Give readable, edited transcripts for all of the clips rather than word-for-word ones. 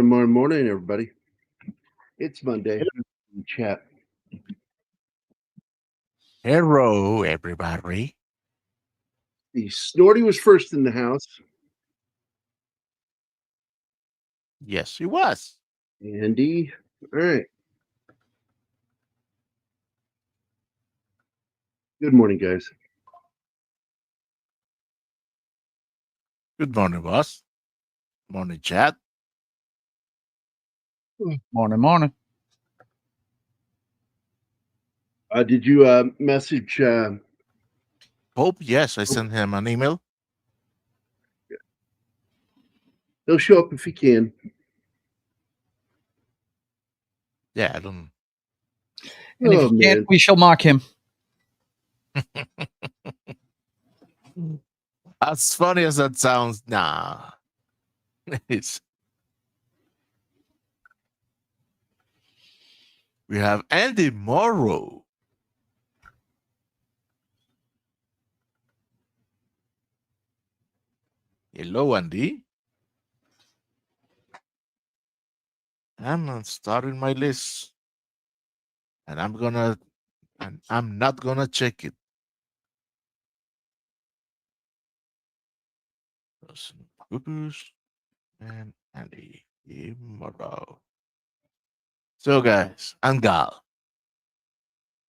Morning, everybody. It's Monday. Chat. Hello, everybody. The Snorty was first in the house. Yes, he was. Andy. All right. Good morning, guys. Good morning, boss. Morning, chat. Morning. Did you message? Pope, yes, I sent him an email. He'll show up if he can. Yeah, I don't. And if he can't, we shall mock him. As funny as that sounds, nah. We have Andy Morrow. Hello, Andy. I'm starting my list, and I'm not gonna check it. Boopers and Andy Morrow. So, guys, and Gal,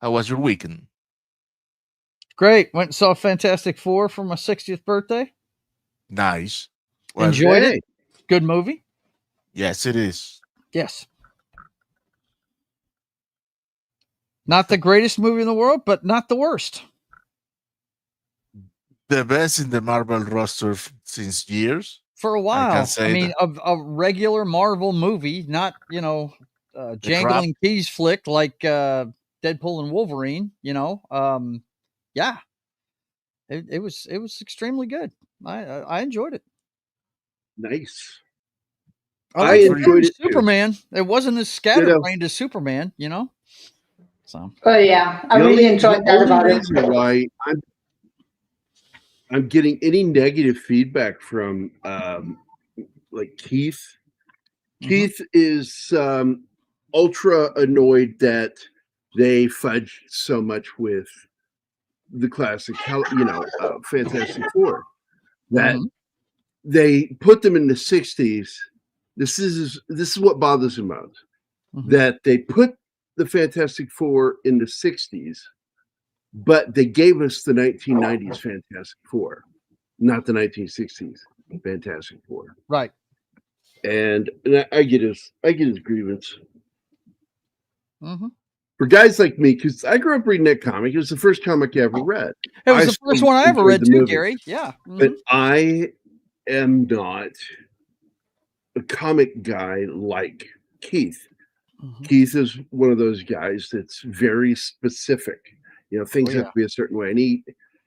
how was your weekend? Great. Went and saw Fantastic Four for my 60th birthday. Nice. Enjoyed it. Good movie. Yes, it is. Yes. Not the greatest movie in the world, but not the worst. The best in the Marvel roster since years. For a while. I mean, a regular Marvel movie, not, jangling keys flick like Deadpool and Wolverine, yeah. It was extremely good. I enjoyed it. Nice. I enjoyed it. Superman. It wasn't as scatterbrained as Superman, So. Oh yeah, I really enjoyed that about it. Why I'm getting any negative feedback from like Keith. Mm-hmm. Keith is ultra annoyed that they fudged so much with the classic, Fantastic Four. That they put them in the 60s. This is what bothers him most. Mm-hmm. That they put the Fantastic Four in the 60s, but they gave us the 1990s Fantastic Four, not the 1960s Fantastic Four. Right. And I get his grievance. Mm-hmm. For guys like me, because I grew up reading that comic. It was the first comic I ever read. It was the first one I ever read too, Gerry. Yeah. Mm-hmm. But I am not a comic guy like Keith. Mm-hmm. Keith is one of those guys that's very specific. Things have to be a certain way. And he,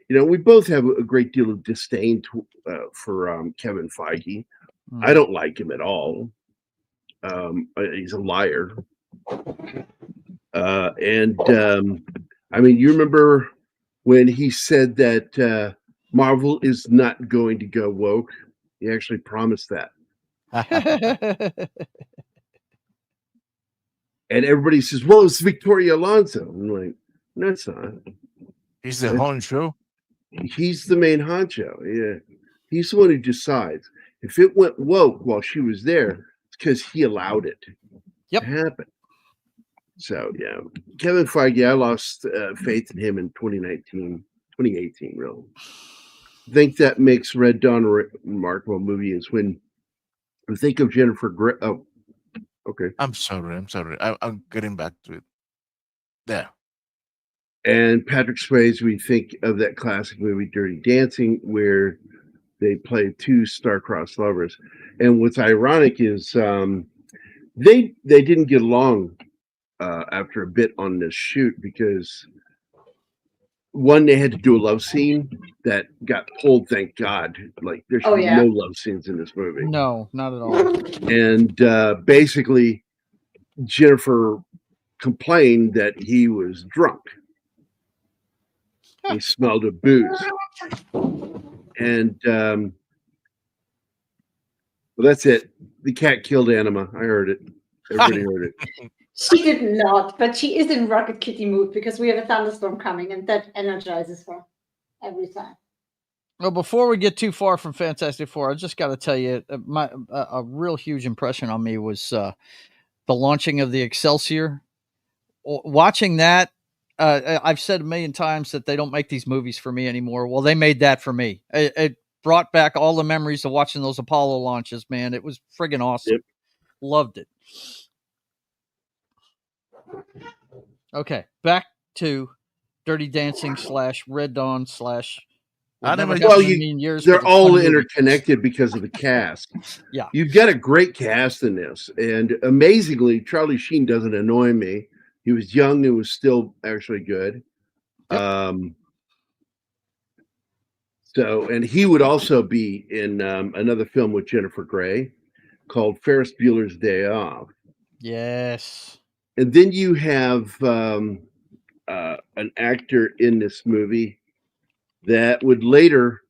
we both have a great deal of disdain for Kevin Feige. Mm. I don't like him at all. He's a liar. I mean, you remember when he said that Marvel is not going to go woke? He actually promised that. And everybody says, well, it's Victoria Alonso. I'm like, no, it's not. He's the honcho. He's the main honcho. Yeah. He's the one who decides. If it went woke while she was there, it's because he allowed it to happen. So, yeah. Kevin Feige, I lost faith in him in 2018, really. I think that makes Red Dawn a remarkable movie is when I think of Jennifer Grey. Oh, okay. I'm sorry. I'm getting back to it. There. And Patrick Swayze, we think of that classic movie, Dirty Dancing, where they play two star-crossed lovers. And what's ironic is they didn't get along after a bit on this shoot because one, they had to do a love scene that got pulled, thank God. Like, there should be no love scenes in this movie. No, not at all. And basically, Jennifer complained that he was drunk. He smelled of booze. And Well, that's it. The cat killed Anima. I heard it. Everybody heard it. She did not, but she is in Rocket Kitty mood because we have a thunderstorm coming, and that energizes her every time. Well, before we get too far from Fantastic Four, I just got to tell you, a real huge impression on me was the launching of the Excelsior. Watching that, I've said a million times that they don't make these movies for me anymore. Well, they made that for me. It brought back all the memories of watching those Apollo launches, man. It was friggin' awesome. Yep. Loved it. Okay, back to Dirty Dancing / Red Dawn / they're all interconnected because of the cast. Yeah. You've got a great cast in this. And amazingly, Charlie Sheen doesn't annoy me. He was young and was still actually good. Yep. And he would also be in another film with Jennifer Grey called Ferris Bueller's Day Off. Yes. And then you have an actor in this movie that would later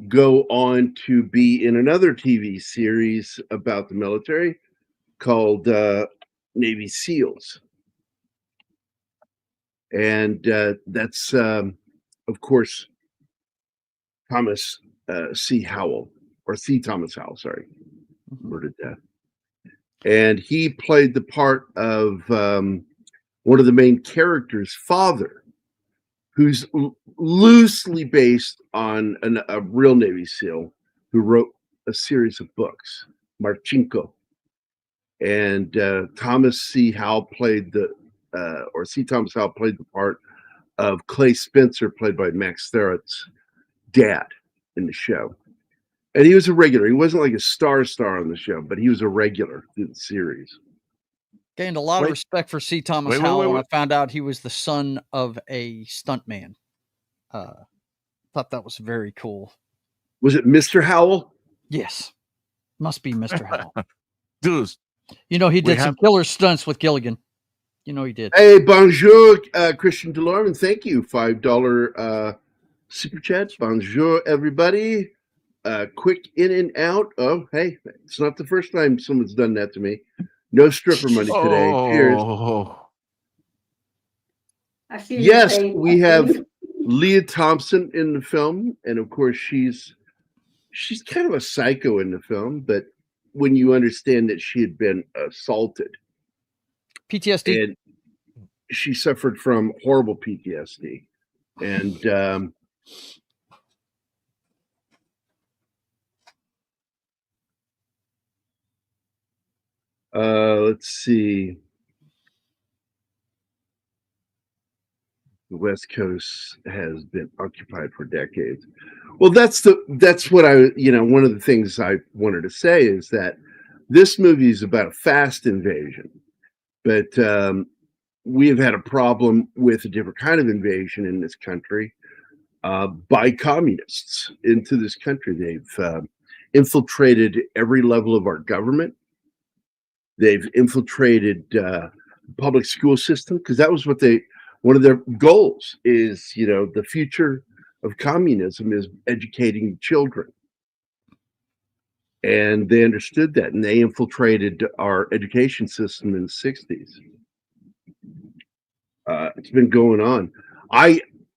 go on to be in another TV series about the military called Navy SEALs. And that's, of course, Thomas C. Howell, or C. Thomas Howell, sorry, murdered death. And he played the part of one of the main characters' father, who's loosely based on a real Navy SEAL who wrote a series of books, Marchenko. And Thomas C. Howell played Thomas Howell played the part of Clay Spencer, played by Max Therod's dad in the show. And he was a regular. He wasn't like a star on the show, but he was a regular through the series. Gained a lot of respect for C. Thomas Howell when I found out he was the son of a stuntman. Thought that was very cool. Was it Mr. Howell? Yes. Must be Mr. Howell. Dude. You know, he did some killer stunts with Gilligan. You know he did. Hey, bonjour, Christian Delorme, and thank you. $5 super chat. Bonjour, everybody. Quick in and out. Oh, hey, it's not the first time someone's done that to me. No stripper money today. Cheers. Yes, we have Lea Thompson in the film, and of course she's kind of a psycho in the film, but when you understand that she had been assaulted, PTSD, and she suffered from horrible PTSD, and let's see. The West Coast has been occupied for decades. Well, that's what one of the things I wanted to say is that this movie is about a fast invasion, but we have had a problem with a different kind of invasion in this country by communists into this country. They've infiltrated every level of our government. They've infiltrated the public school system, because that was one of their goals is, the future of communism is educating children. And they understood that, and they infiltrated our education system in the 60s. It's been going on.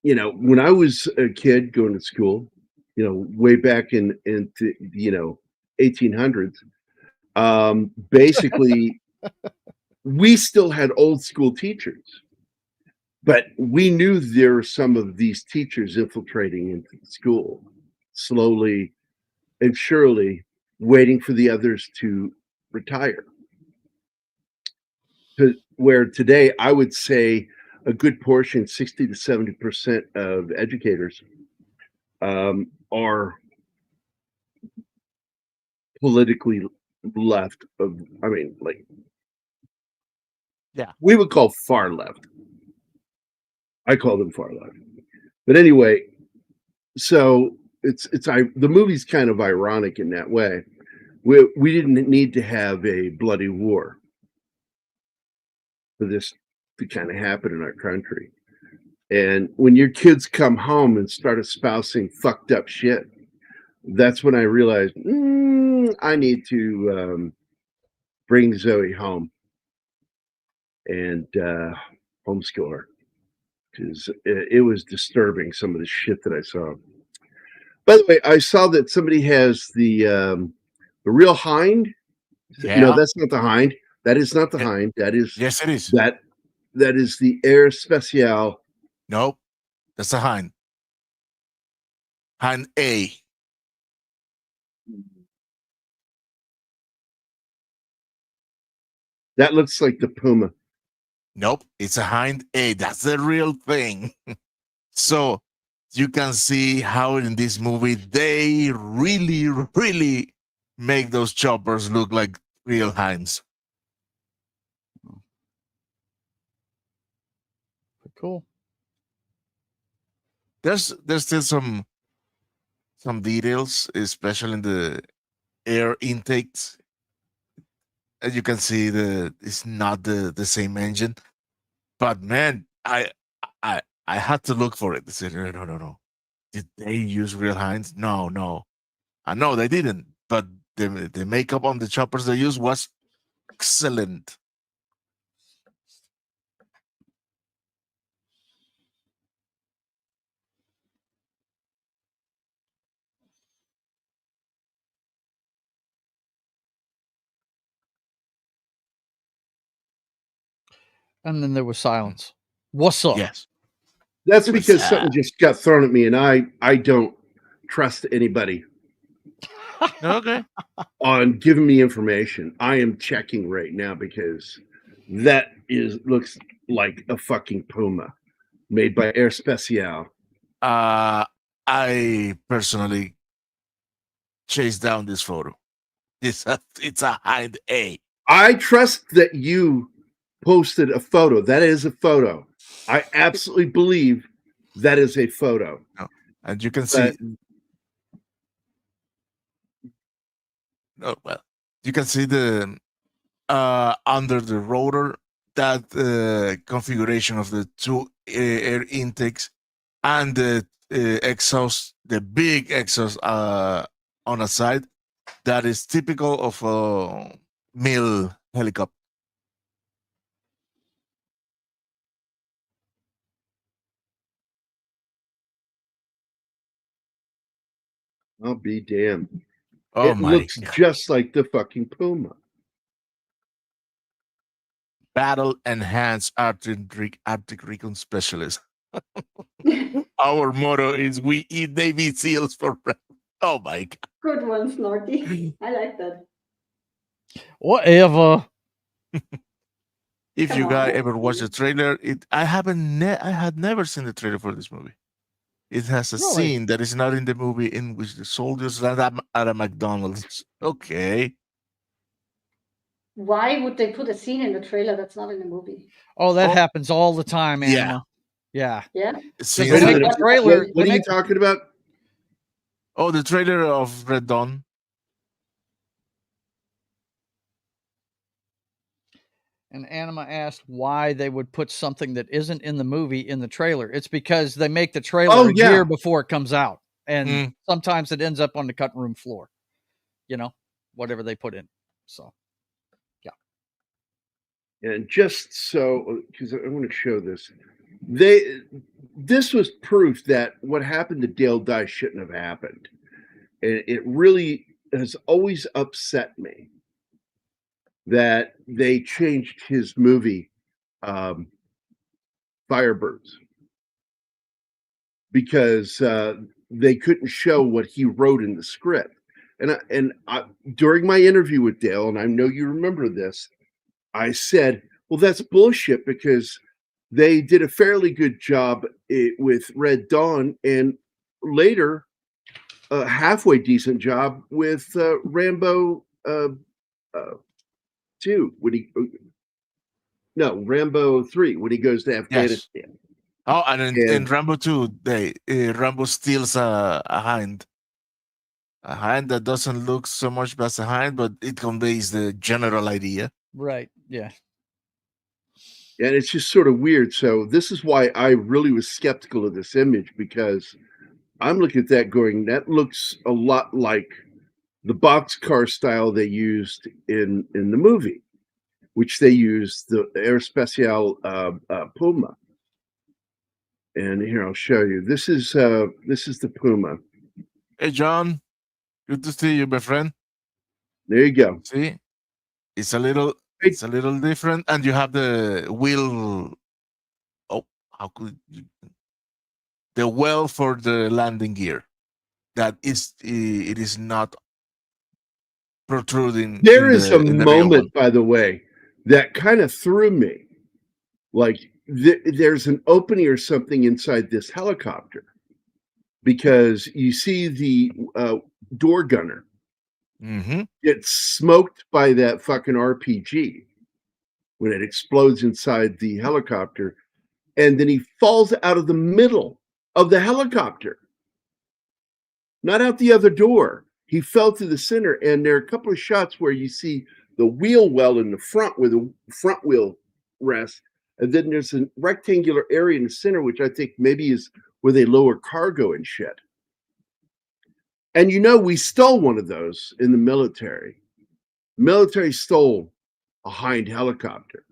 When I was a kid going to school, way back in the 1800s, basically we still had old school teachers, but we knew there were some of these teachers infiltrating into the school, slowly and surely, waiting for the others to retire. Where today, I would say a good portion, 60 to 70% of educators are politically left of, we would call far left. I call them far left. But anyway, so the movie's kind of ironic in that way. We didn't need to have a bloody war for this to kind of happen in our country. And when your kids come home and start espousing fucked up shit, that's when I realized I need to bring Zoe home and homeschool her, because it was disturbing, some of the shit that I saw. By the way, I saw that somebody has the real hind. Yeah. No, that's not the hind. That is not the hind. That is Yes, it is. that is the Air Special. Nope, that's a hind. Hind A. That looks like the Puma. Nope, it's a hind A. That's the real thing. So you can see how in this movie they really, really make those choppers look like real hinds. Cool. There's still some details, especially in the air intakes. As you can see, it's not the same engine. But man, I had to look for it. I said, no. Did they use real hinds? No. I know they didn't, but the makeup on the choppers they used was excellent. And then there was silence. What's up? Yes. That's because something just got thrown at me, and I don't trust anybody Okay. on giving me information. I am checking right now because that looks like a fucking Puma made by Air Special. I personally chased down this photo. It's a hind A. I trust that you posted a photo. That is a photo. I absolutely believe that is a photo. And you can see. You can see the under the rotor, that configuration of the two air intakes and the exhaust, the big exhaust on a side, that is typical of a mill helicopter. I'll be damned. Oh it my looks God. just like the fucking Puma. Battle enhanced Arctic Recon Specialist. Our motto is we eat Navy SEALs for breakfast. Oh my God. Good one, Snorky. I like that. Whatever. If Come you on, guys let's ever watch see. the trailer, I had never seen the trailer for this movie. It has a Really? scene that is not in the movie in which the soldiers land at a McDonald's. Okay. Why would they put a scene in the trailer that's not in the movie? Oh, that Oh, happens all the time, yeah. Anima. Yeah. Yeah. See, They Wait a make minute. the trailer. What they are you make the- talking about? oh, the trailer of Red Dawn. And Anima asked why they would put something that isn't in the movie in the trailer. It's because they make the trailer a year before it comes out. And sometimes it ends up on the cutting room floor. You know, whatever they put in. So, yeah. And just so, because I want to show this, this was proof that what happened to Dale Dye shouldn't have happened. And it really has always upset me that they changed his movie, Firebirds, because they couldn't show what he wrote in the script. And during my interview with Dale, and I know you remember this, I said, well, that's bullshit, because they did a fairly good job with Red Dawn, and later a halfway decent job with Rambo 2 when he Rambo 3 when he goes to Afghanistan. Yes. Oh, and in Rambo 2, Rambo steals a hind. A hind that doesn't look so much as a hind, but it conveys the general idea. Right. Yeah. And it's just sort of weird. So this is why I really was skeptical of this image, because I'm looking at that going, that looks a lot like the boxcar style they used in the movie, which they used the Air Special Puma. And here I'll show you. This is the Puma. Hey, John, good to see you, my friend. There you go. See, it's a little different, and you have the wheel. Oh, how could you? The well for the landing gear. That is, it is not protruding. There is a moment, by the way, that kind of threw me. Like there's an opening or something inside this helicopter, because you see the door gunner get smoked by that fucking RPG when it explodes inside the helicopter, and then he falls out of the middle of the helicopter, not out the other door. He fell to the center, and there are a couple of shots where you see the wheel well in the front where the front wheel rests, and then there's a rectangular area in the center, which I think maybe is where they lower cargo and shit. And we stole one of those in the military. Military stole a Hind helicopter,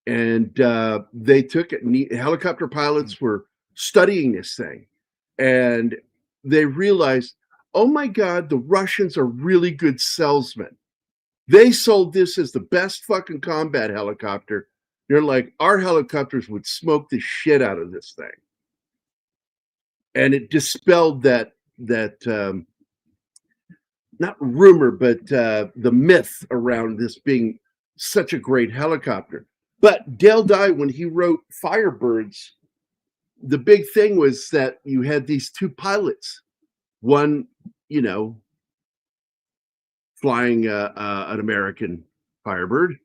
and they took it. And helicopter pilots were studying this thing, and they realized, oh my God, the Russians are really good salesmen. They sold this as the best fucking combat helicopter. They're like, our helicopters would smoke the shit out of this thing. And it dispelled that not rumor, but the myth around this being such a great helicopter. But Dale Dye, when he wrote Firebirds, the big thing was that you had these two pilots. One, flying an American Firebird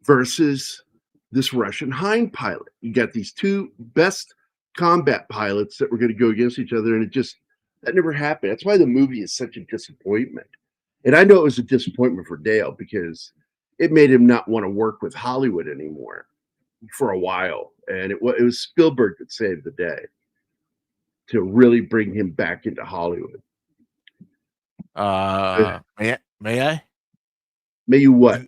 versus this Russian Hind pilot. You got these two best combat pilots that were going to go against each other, and that never happened. That's why the movie is such a disappointment. And I know it was a disappointment for Dale, because it made him not want to work with Hollywood anymore for a while. And it was Spielberg that saved the day to really bring him back into Hollywood. May I? May you what?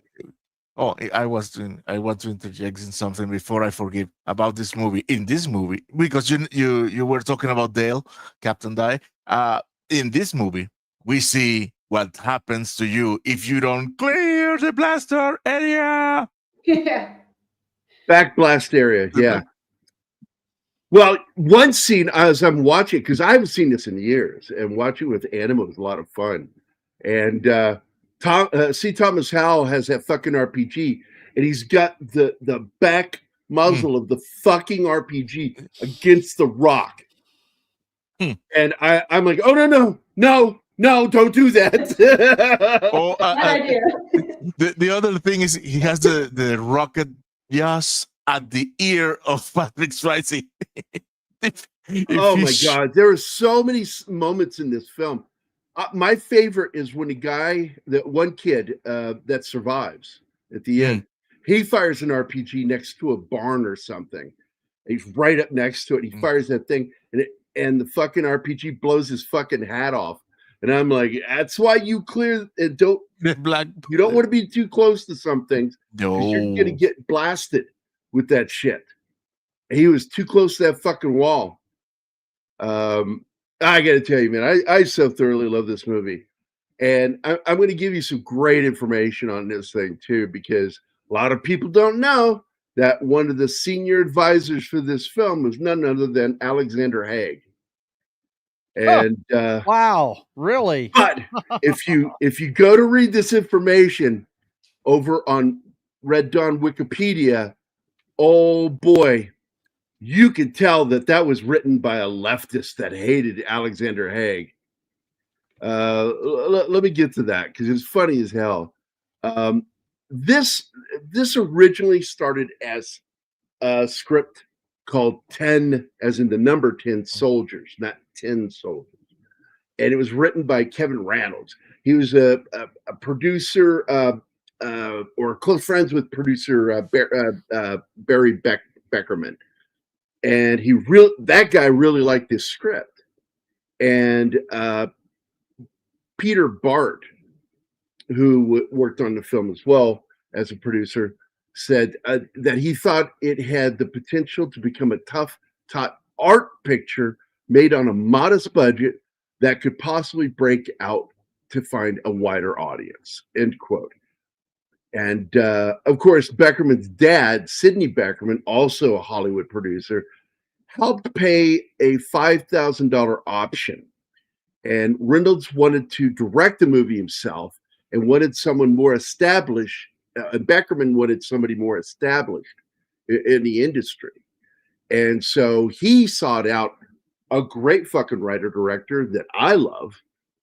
Oh, I want to interject in something before I forget about this movie. In this movie, because you were talking about Dale, Captain Dye. In this movie, we see what happens to you if you don't clear the blaster area. Yeah. Back blast area, yeah. Well, one scene as I'm watching, because I haven't seen this in years, and watching with Anima was a lot of fun. And Thomas Howell has that fucking RPG, and he's got the back muzzle of the fucking RPG against the rock. And I'm like, oh no, don't do that. The other thing is he has the rocket just at the ear of Patrick Swayze. Oh my God, there are so many moments in this film. My favorite is when that one kid that survives at the end, he fires an RPG next to a barn or something. He's right up next to it. He fires that thing, and the fucking RPG blows his fucking hat off. And I'm like, that's why you clear it. You don't want to be too close to some things, because you're gonna get blasted with that shit. He was too close to that fucking wall. I got to tell you, man, I so thoroughly love this movie. And I'm going to give you some great information on this thing, too, because a lot of people don't know that one of the senior advisors for this film was none other than Alexander Haig. And wow, really? But if you go to read this information over on Red Dawn Wikipedia, oh boy, you could tell that was written by a leftist that hated Alexander Haig. Let me get to that, because it's funny as hell. This originally started as a script called 10, as in the number 10 soldiers, not 10 soldiers. And it was written by Kevin Reynolds. He was a producer or close friends with producer Barry Beckerman. And that guy really liked this script. And Peter Bart, who worked on the film as well as a producer, said that he thought it had the potential to become a tough art picture made on a modest budget that could possibly break out to find a wider audience, end quote. And of course, Beckerman's dad, Sidney Beckerman, also a Hollywood producer, helped pay a $5,000 option. And Reynolds wanted to direct the movie himself and wanted someone more established. Beckerman wanted somebody more established in the industry. And so he sought out a great fucking writer-director that I love,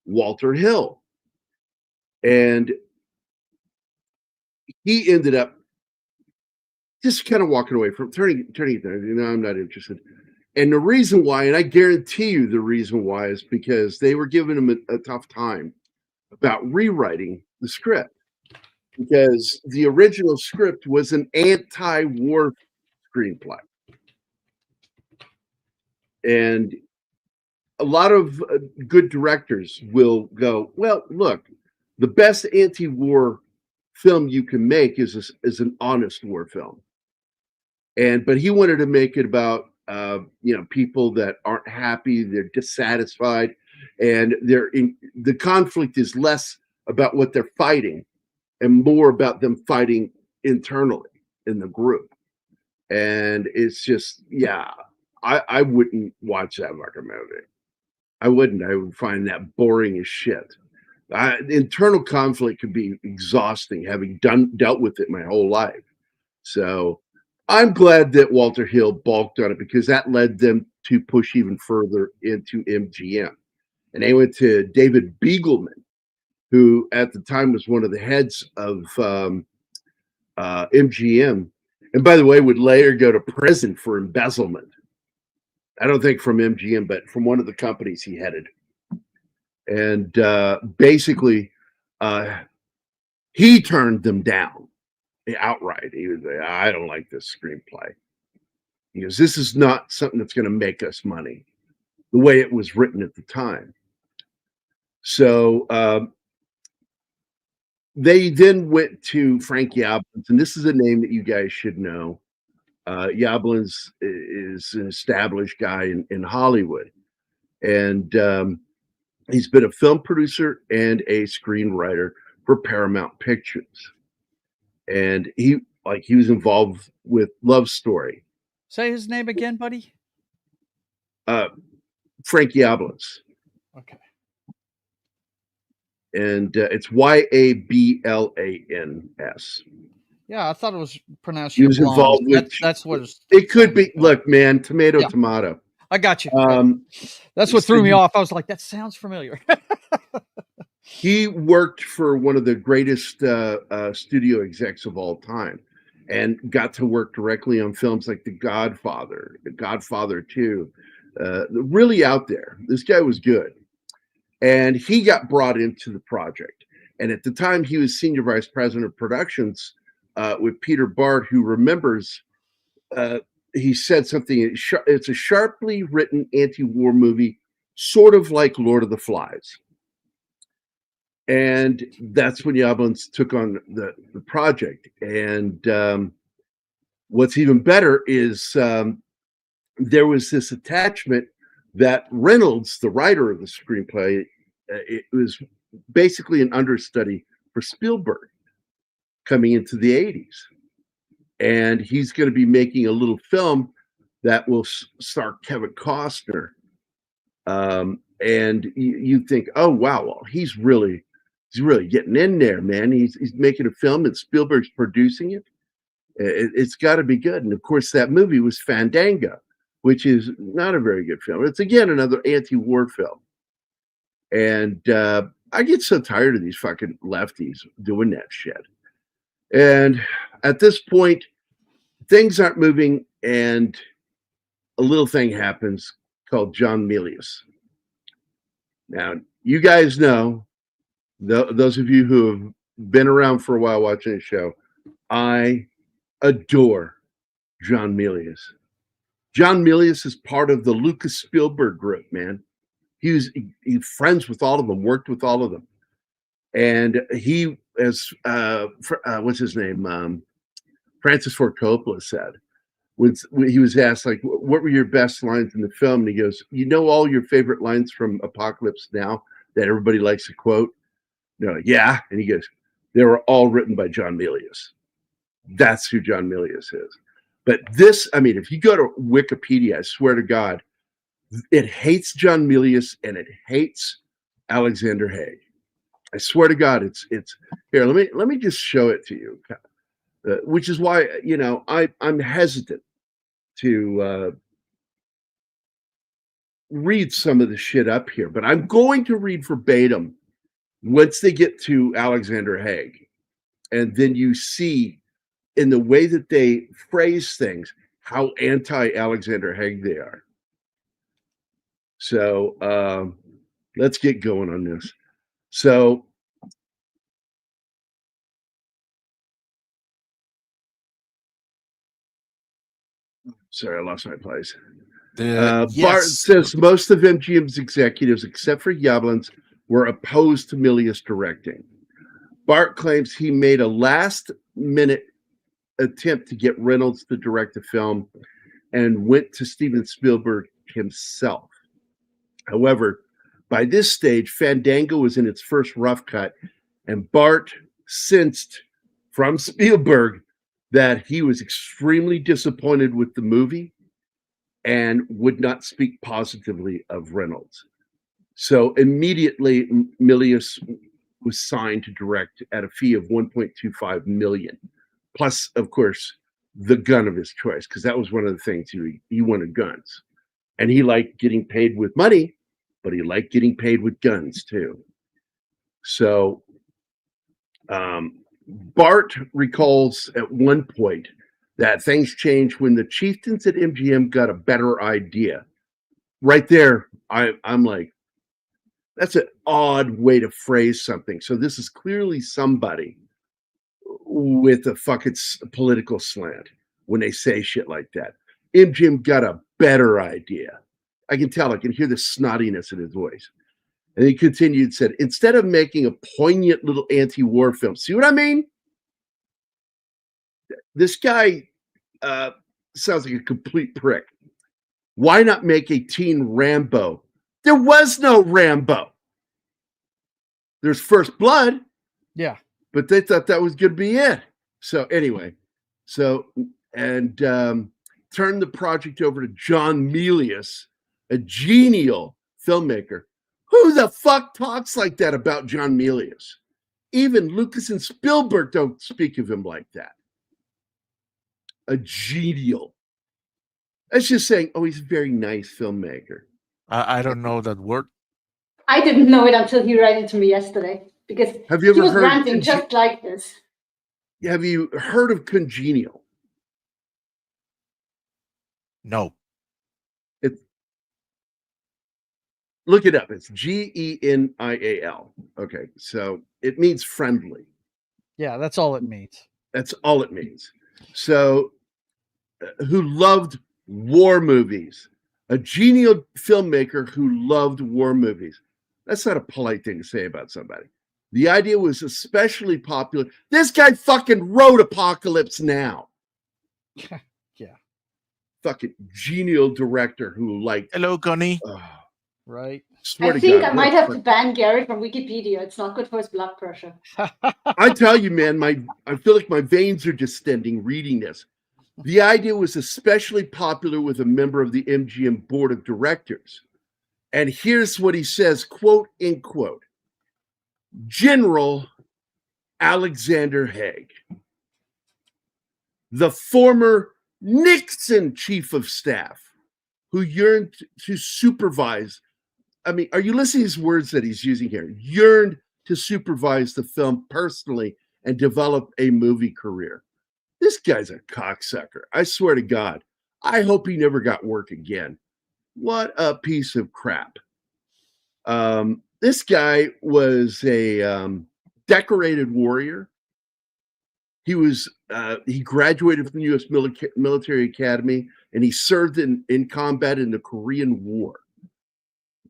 Walter Hill. And he ended up just kind of walking away from turning it down. You know, I'm not interested. And the reason why, and I guarantee you the reason why, is because they were giving him a tough time about rewriting the script. Because the original script was an anti-war screenplay. And a lot of good directors will go, well, look, the best anti-war film you can make is an honest war film. But he wanted to make it about people that aren't happy, they're dissatisfied, and the conflict is less about what they're fighting and more about them fighting internally in the group. And it's just, I wouldn't watch that fucking movie. I wouldn't. I would find that boring as shit. Internal conflict could be exhausting, having dealt with it my whole life. So I'm glad that Walter Hill balked on it, because that led them to push even further into MGM. And they went to David Beagleman, who at the time was one of the heads of MGM. And by the way, would later go to prison for embezzlement. I don't think from MGM, but from one of the companies he headed. And basically, he turned them down outright. He was like, I don't like this screenplay. He goes, this is not something that's going to make us money, the way it was written at the time. So they then went to Frank Yablans, and this is a name that you guys should know. Yablans is an established guy in Hollywood, and he's been a film producer and a screenwriter for Paramount Pictures. And he was involved with Love Story. Say his name again, buddy. Frank Yablans. Okay. And it's Yablans. Yeah, I thought it was pronounced. He was involved with. That's what it could be. Look, man, tomato. I got you. That's what threw me off. I was like, that sounds familiar. He worked for one of the greatest studio execs of all time, and got to work directly on films like The Godfather 2. Really out there. This guy was good. And he got brought into the project. And at the time, he was senior vice president of productions with Peter Bart, who remembers he said something. It's a sharply written anti-war movie, sort of like Lord of the Flies. And that's when Yablans took on the project. And what's even better is there was this attachment that Reynolds, the writer of the screenplay, it was basically an understudy for Spielberg coming into the 80s. And he's going to be making a little film that will star Kevin Costner. And you think, oh, wow, well, he's really getting in there, man. He's making a film and Spielberg's producing it. It's got to be good. And of course, that movie was Fandango, which is not a very good film. It's, again, another anti-war film. And I get so tired of these fucking lefties doing that shit. And at this point, things aren't moving, and a little thing happens called John Milius. Now, you guys know, those of you who have been around for a while watching the show, I adore John Milius. John Milius is part of the Lucas Spielberg group, man. He friends with all of them, worked with all of them. And he, as what's his name? Francis Ford Coppola said, when he was asked, like, what were your best lines in the film? And he goes, you know, all your favorite lines from Apocalypse Now that everybody likes to quote? No, yeah. And he goes, they were all written by John Milius. That's who John Milius is. But this, I mean, if you go to Wikipedia, I swear to God, it hates John Milius and it hates Alexander Haig. I swear to God, it's here. Let me just show it to you, which is why, you know, I'm hesitant to read some of the shit up here, but I'm going to read verbatim once they get to Alexander Haig, and then you see in the way that they phrase things how anti-Alexander Haig they are. So let's get going on this. So sorry, I lost my place. Bart says most of MGM's executives, except for Yablans, were opposed to Milius directing. Bart claims he made a last-minute attempt to get Reynolds to direct the film and went to Steven Spielberg himself. However, by this stage, Fandango was in its first rough cut, and Bart sensed from Spielberg that he was extremely disappointed with the movie and would not speak positively of Reynolds. So immediately, Milius was signed to direct at a fee of $1.25 million, plus, of course, the gun of his choice, because that was one of the things he wanted guns. And he liked getting paid with money, but he liked getting paid with guns too. So Bart recalls at one point that things changed when the chieftains at MGM got a better idea. Right there, I'm like, that's an odd way to phrase something. So this is clearly somebody with a fucking political slant when they say shit like that. MGM got a better idea. I can tell, I can hear the snottiness in his voice. And he continued, said, instead of making a poignant little anti-war film, see what I mean? This guy sounds like a complete prick. Why not make a teen Rambo? There was no Rambo. There's First Blood. Yeah. But they thought that was going to be it. So anyway, and turned the project over to John Milius, a genial filmmaker. Who the fuck talks like that about John Milius? Even Lucas and Spielberg don't speak of him like that. A genial. That's just saying, oh, he's a very nice filmmaker. I don't know that word. I didn't know it until he read it to me yesterday, because have you ever he was heard ranting just like this. Have you heard of Congenial? No. Look it up. It's Genial. Okay, so it means friendly. Yeah, that's all it means. That's all it means. So, who loved war movies? A genial filmmaker who loved war movies. That's not a polite thing to say about somebody. The idea was especially popular. This guy fucking wrote Apocalypse Now. Yeah. Fucking genial director who liked. Hello, Connie. Right. I think I might have to ban Gerry from Wikipedia. It's not good for his blood pressure. I tell you, man, I feel like my veins are distending reading this. The idea was especially popular with a member of the MGM board of directors. And here's what he says, quote, end quote. General Alexander Haig, the former Nixon chief of staff, who yearned to supervise. I mean, are you listening to these words that he's using here? Yearned to supervise the film personally and develop a movie career. This guy's a cocksucker. I swear to God. I hope he never got work again. What a piece of crap. This guy was a decorated warrior. He graduated from the U.S. Military Academy, and he served in combat in the Korean War.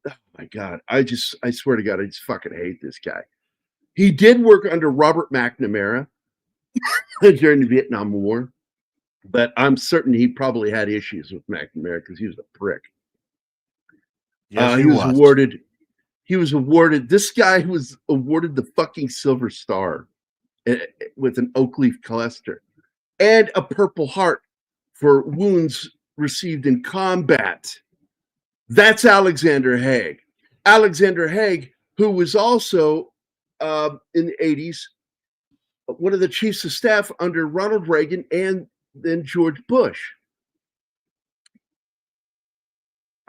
oh my God, I swear to God, I just fucking hate this guy. He did work under Robert McNamara during the Vietnam War, but I'm certain he probably had issues with McNamara because he was a prick. Yes, He was awarded. This guy was awarded the fucking Silver Star with an oak leaf cluster and a Purple Heart for wounds received in combat. That's Alexander Haig. Alexander Haig, who was also in the 80s one of the chiefs of staff under Ronald Reagan and then George Bush.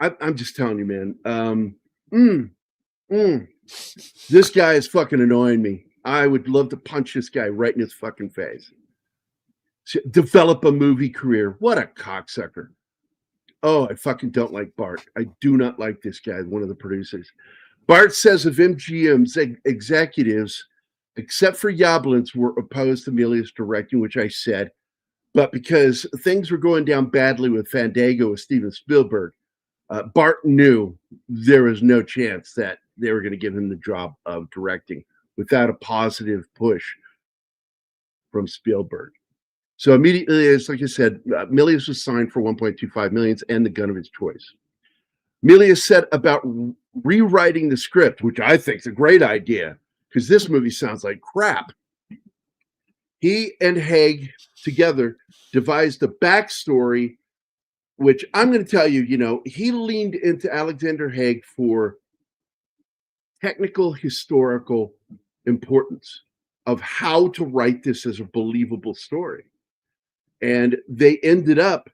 I'm just telling you, man. This guy is fucking annoying me. I would love to punch this guy right in his fucking face. Develop a movie career. What a cocksucker. Oh, I fucking don't like Bart. I do not like this guy, one of the producers. Bart says of MGM's executives, except for Yablans, were opposed to Milius directing, which I said, but because things were going down badly with Fandango with Steven Spielberg, Bart knew there was no chance that they were going to give him the job of directing without a positive push from Spielberg. So immediately, as like I said, Milius was signed for $1.25 million and the gun of his choice. Milius set about rewriting the script, which I think is a great idea because this movie sounds like crap. He and Haig together devised a backstory, which I'm going to tell you, he leaned into Alexander Haig for technical, historical importance of how to write this as a believable story. And they ended up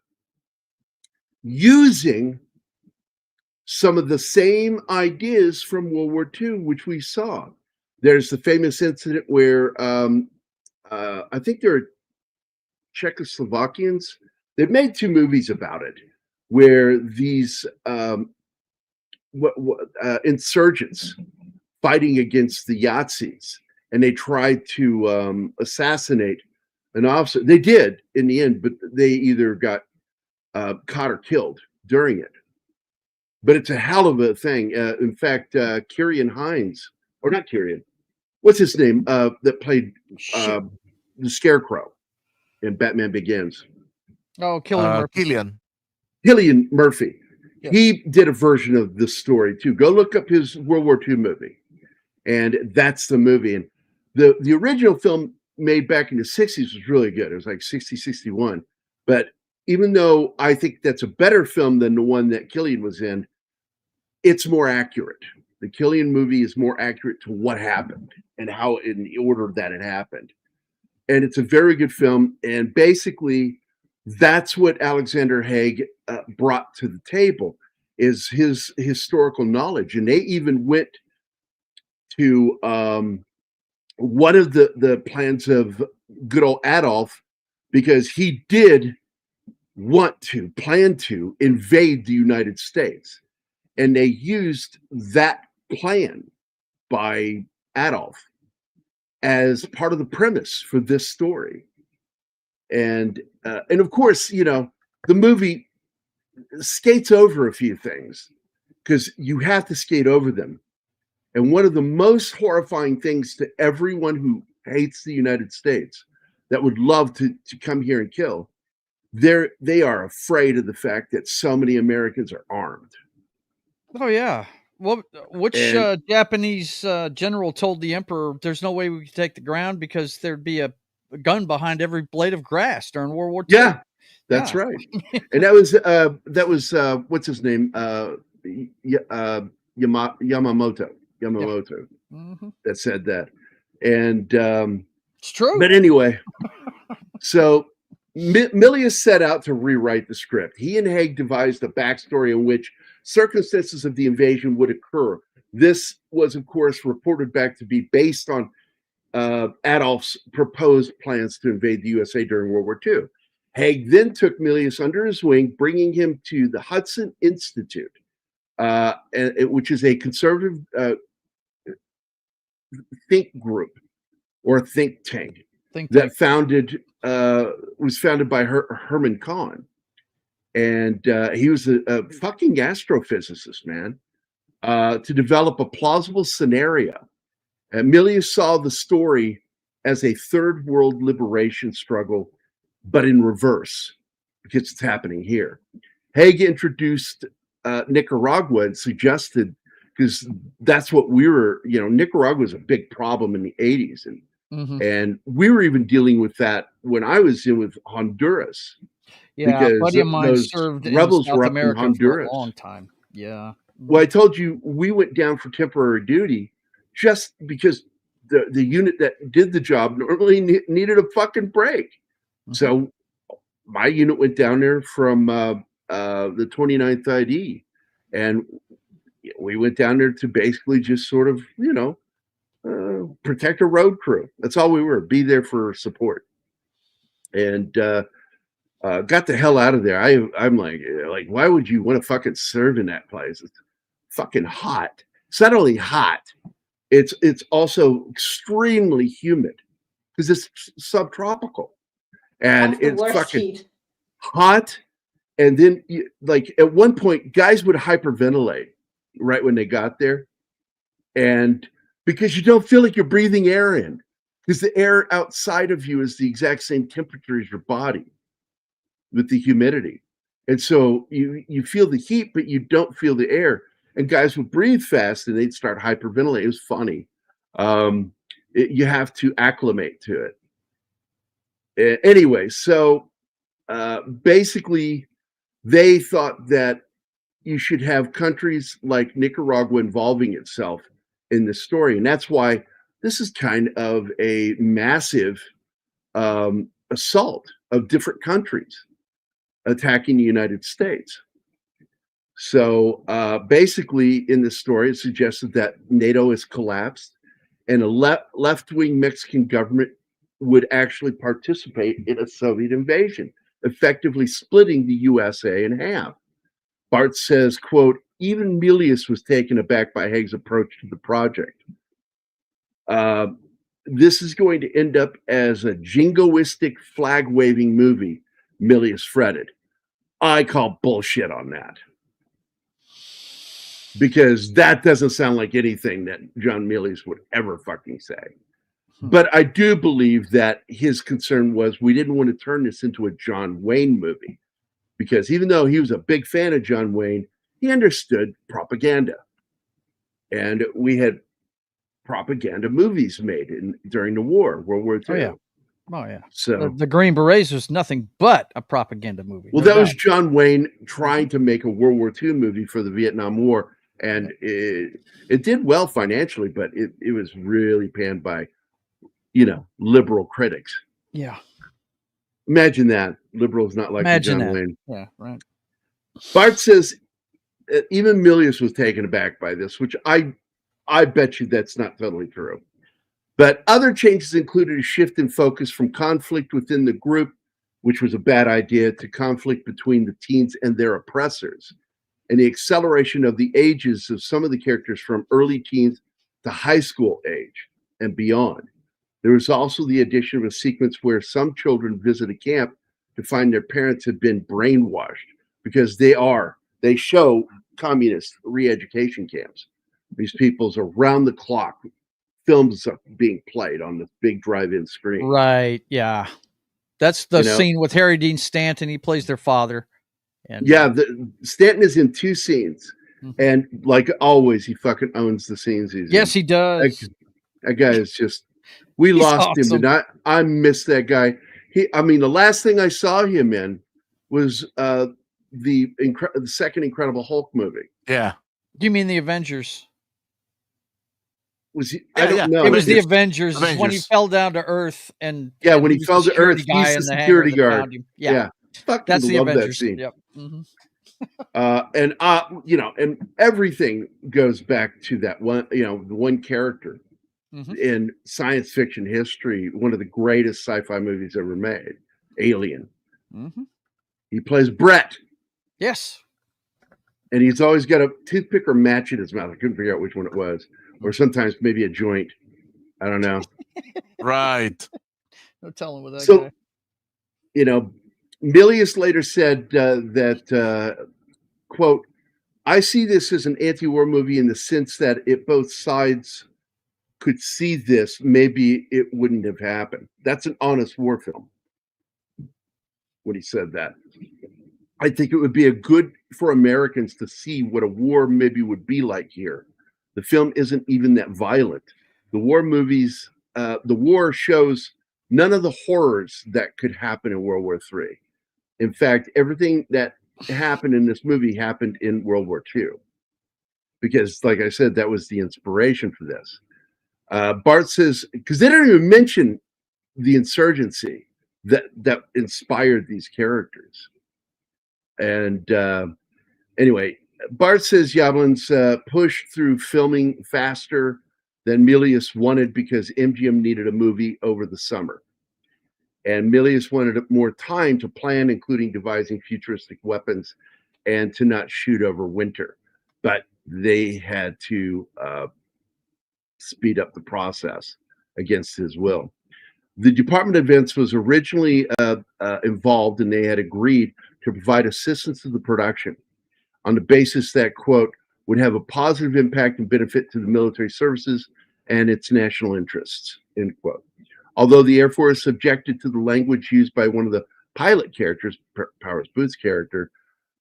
using some of the same ideas from World War II, which we saw. There's the famous incident where I think they're Czechoslovakians. They've made 2 movies about it, where these insurgents fighting against the Yazidis, and they tried to assassinate an officer. They did in the end, but they either got caught or killed during it. But it's a hell of a thing. In fact, Kieran Hines, or not Kieran, what's his name? That played the Scarecrow in Batman Begins. Oh, Cillian Murphy. Yeah. He did a version of this story too. Go look up his World War II movie, and that's the movie. And the original film made back in the 60s was really good. It was like 60, 61. But even though I think that's a better film than the one that Cillian was in, it's more accurate. The Cillian movie is more accurate to what happened and how in the order that it happened. And it's a very good film. And basically, that's what Alexander Haig brought to the table, is his historical knowledge. And they even went to one of the plans of good old Adolf, because he did plan to invade the United States. And they used that plan by Adolf as part of the premise for this story. And of course, the movie skates over a few things because you have to skate over them. And one of the most horrifying things to everyone who hates the United States, that would love to come here and kill, they are afraid of the fact that so many Americans are armed. Oh, yeah. Well, which Japanese general told the emperor there's no way we could take the ground because there'd be a gun behind every blade of grass during World War II? Yeah, that's right. And that was what's his name? Yamamoto. Mm-hmm. That said that. And it's true. But anyway, so Milius set out to rewrite the script. He and Haig devised a backstory in which circumstances of the invasion would occur. This was, of course, reported back to be based on Adolf's proposed plans to invade the USA during World War II. Haig then took Milius under his wing, bringing him to the Hudson Institute, which is a conservative think group or think tank that was founded by Herman Kahn. And he was a fucking astrophysicist, man. to develop a plausible scenario. And Milius saw the story as a third world liberation struggle, but in reverse, because it's happening here. Haig introduced Nicaragua and suggested, because that's what we were, Nicaragua was a big problem in the 80s. And we were even dealing with that when I was in with Honduras. Yeah, a buddy of mine those served in rebels South were up America in Honduras for a long time. Yeah. Well, I told you we went down for temporary duty just because the unit that did the job normally needed a fucking break. So my unit went down there from the 29th ID, and we went down there to basically just sort of, protect a road crew. That's all we were, be there for support. And got the hell out of there. I'm like, why would you want to fucking serve in that place? It's fucking hot. It's not only hot, it's also extremely humid because it's subtropical, and it's fucking heat. hot. And then, at one point, guys would hyperventilate right when they got there, and because you don't feel like you're breathing air in, because the air outside of you is the exact same temperature as your body with the humidity. And so you feel the heat, but you don't feel the air. And guys would breathe fast and they'd start hyperventilating. It was funny. You have to acclimate to it. Anyway, so basically they thought that you should have countries like Nicaragua involving itself in this story. And that's why this is kind of a massive assault of different countries attacking the United States. So basically in this story, it suggested that NATO has collapsed and a left-wing Mexican government would actually participate in a Soviet invasion, effectively splitting the USA in half. Bart says, quote, even Milius was taken aback by Haig's approach to the project. This is going to end up as a jingoistic flag-waving movie, Milius fretted. I call bullshit on that. Because that doesn't sound like anything that John Milius would ever fucking say. But I do believe that his concern was we didn't want to turn this into a John Wayne movie. Because even though he was a big fan of John Wayne, he understood propaganda. And we had propaganda movies made during the war, World War II. Oh, yeah. So the Green Berets was nothing but a propaganda movie. Well, that was John Wayne trying to make a World War II movie for the Vietnam War. And it did well financially, but it was really panned by, liberal critics. Yeah. Imagine that. Liberals not liking John Wayne. Yeah, right. Bart says even Milius was taken aback by this, which I bet you that's not totally true. But other changes included a shift in focus from conflict within the group, which was a bad idea, to conflict between the teens and their oppressors, and the acceleration of the ages of some of the characters from early teens to high school age and beyond. There was also the addition of a sequence where some children visit a camp to find their parents had been brainwashed, because they show communist re-education camps. These people's around the clock films are being played on the big drive-in screen. Right. Yeah. That's the scene with Harry Dean Stanton. He plays their father. And Stanton is in 2 scenes. And like always, he fucking owns the scenes he's in. He does. That guy is just, he's lost awesome. Him, and I miss that guy. The last thing I saw him in was the second Incredible Hulk movie. Yeah. Do you mean the Avengers? Was he? I don't know. It was the Avengers. When he fell down to Earth and when he fell to Earth, he's the security guard. Yeah. That's the Avengers. That scene. Yep. And everything goes back to that one. The one character in science fiction history, one of the greatest sci-fi movies ever made, Alien. He plays Brett. Yes. And he's always got a toothpick or match in his mouth. I couldn't figure out which one it was. Or sometimes maybe a joint. I don't know. Right. No telling with that guy. Milius later said that, quote, I see this as an anti-war movie in the sense that if both sides could see this, maybe it wouldn't have happened. That's an honest war film. When he said that, I think it would be a good for Americans to see what a war maybe would be like here. The film isn't even that violent. The war movies, the war shows none of the horrors that could happen in World War III. In fact, everything that happened in this movie happened in World War II. Because, like I said, that was the inspiration for this. Bart says, because they don't even mention the insurgency that inspired these characters. And anyway, Bart says Yablin's pushed through filming faster than Milius wanted because MGM needed a movie over the summer. And Milius wanted more time to plan, including devising futuristic weapons and to not shoot over winter. But they had to speed up the process against his will. The Department of Defense was originally involved, and they had agreed to provide assistance to the production on the basis that, quote, would have a positive impact and benefit to the military services and its national interests, end quote. Although the Air Force objected to the language used by one of the pilot characters, Powers Booth's character,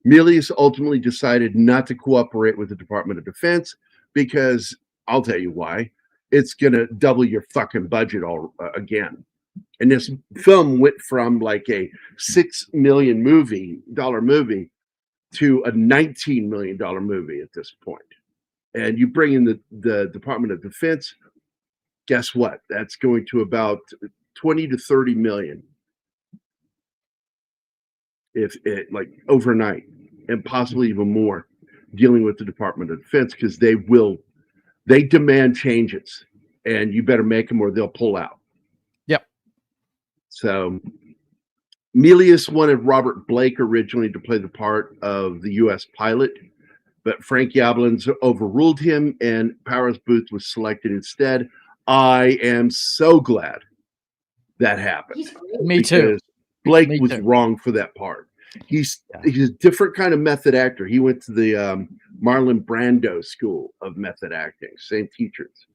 Milius ultimately decided not to cooperate with the Department of Defense because, I'll tell you why, it's going to double your fucking budget again. And this film went from like a $6 million movie to a $19 million movie at this point. And you bring in the Department of Defense, guess what? That's going to about 20 to 30 million. If it like overnight, and possibly even more, dealing with the Department of Defense, because they demand changes, and you better make them or they'll pull out. Yep. So Milius wanted Robert Blake originally to play the part of the U.S. pilot, but Frank Yablans overruled him, and Powers Booth was selected instead. I am so glad that happened. Me too. Blake was wrong for that part. He's a different kind of method actor. He went to the Marlon Brando School of Method Acting, same teachers.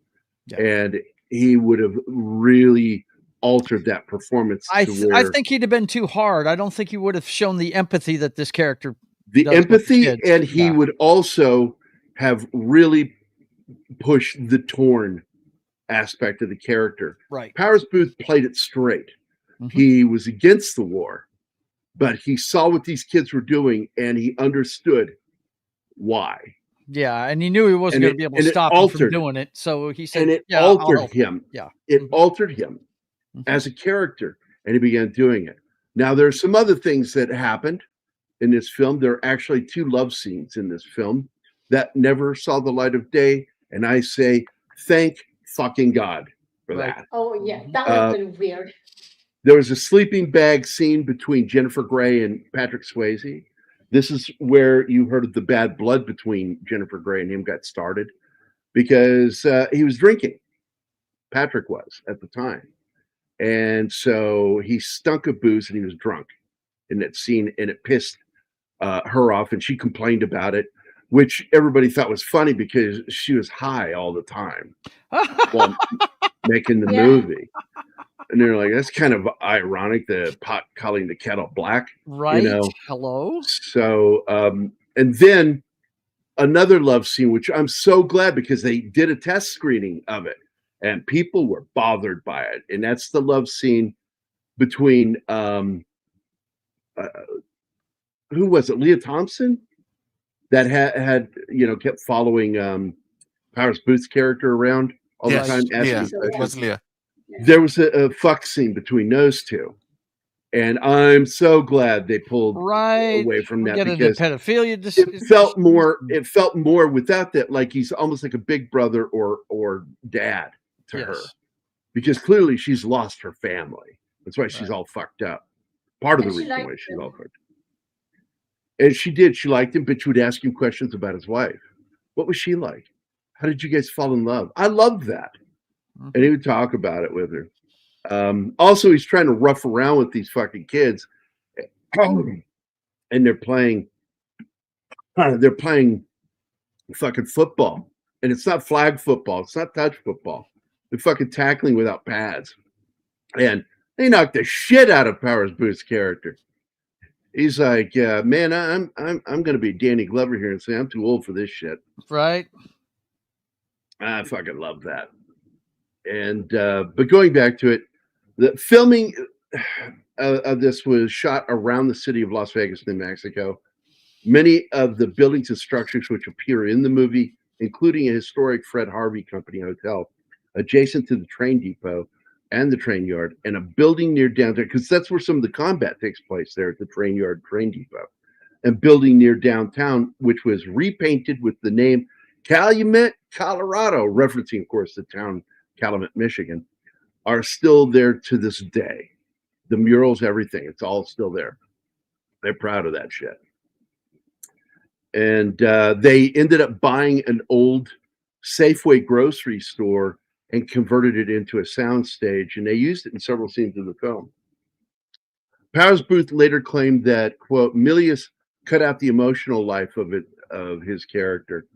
Yeah. And he would have really altered that performance. I think he'd have been too hard. I don't think he would have shown the empathy that this character the empathy, and he would also have really pushed the torn aspect of the character. Right. Powers Booth played it straight. Mm-hmm. He was against the war, but he saw what these kids were doing, and he understood why. Yeah, and he knew he wasn't going to be able to stop him from doing it. So he said, and it altered him. Yeah, it altered him as a character, and he began doing it. Now, there are some other things that happened in this film. There are actually 2 love scenes in this film that never saw the light of day, and I say, thank fucking God for that. Oh yeah, that would have been weird. There was a sleeping bag scene between Jennifer Grey and Patrick Swayze. This is where you heard of the bad blood between Jennifer Grey and him got started, because he was drinking. Patrick was at the time. And so he stunk of booze and he was drunk in that scene, and it pissed her off, and she complained about it, which everybody thought was funny because she was high all the time while making the movie. And they're like, that's kind of ironic, the pot calling the kettle black. Right. You know? Hello. So, and then another love scene, which I'm so glad, because they did a test screening of it and people were bothered by it. And that's the love scene between, who was it? Lea Thompson, that had kept following Powers Booth's character around all the time. It was Lea. There was a fuck scene between those two, and I'm so glad they pulled away from that, because pedophilia. It felt more without that, like he's almost like a big brother or dad to her, because clearly she's lost her family. That's why she's all fucked up. Part of the reason why she's all fucked up. And she did. She liked him, but she would ask him questions about his wife. What was she like? How did you guys fall in love? I loved that. And he would talk about it with her. Also, he's trying to rough around with these fucking kids, and they're playing fucking football. And it's not flag football. It's not touch football. They're fucking tackling without pads. And they knocked the shit out of Powers Booth's character. He's like, man, I'm going to be Danny Glover here and say I'm too old for this shit. Right. I fucking love that. And but going back to it, the filming of this was shot around the city of Las Vegas, New Mexico. Many of the buildings and structures which appear in the movie, including a historic Fred Harvey Company hotel adjacent to the train depot and the train yard, and a building near downtown, because that's where some of the combat takes place there at the train yard, train depot, and building near downtown, which was repainted with the name Calumet, Colorado, referencing, of course, the town Calumet, Michigan, are still there to this day. The murals, everything, it's all still there. They're proud of that shit. And they ended up buying an old Safeway grocery store and converted it into a sound stage, and they used it in several scenes of the film. Powers Booth later claimed that, quote, Milius cut out the emotional life of his character.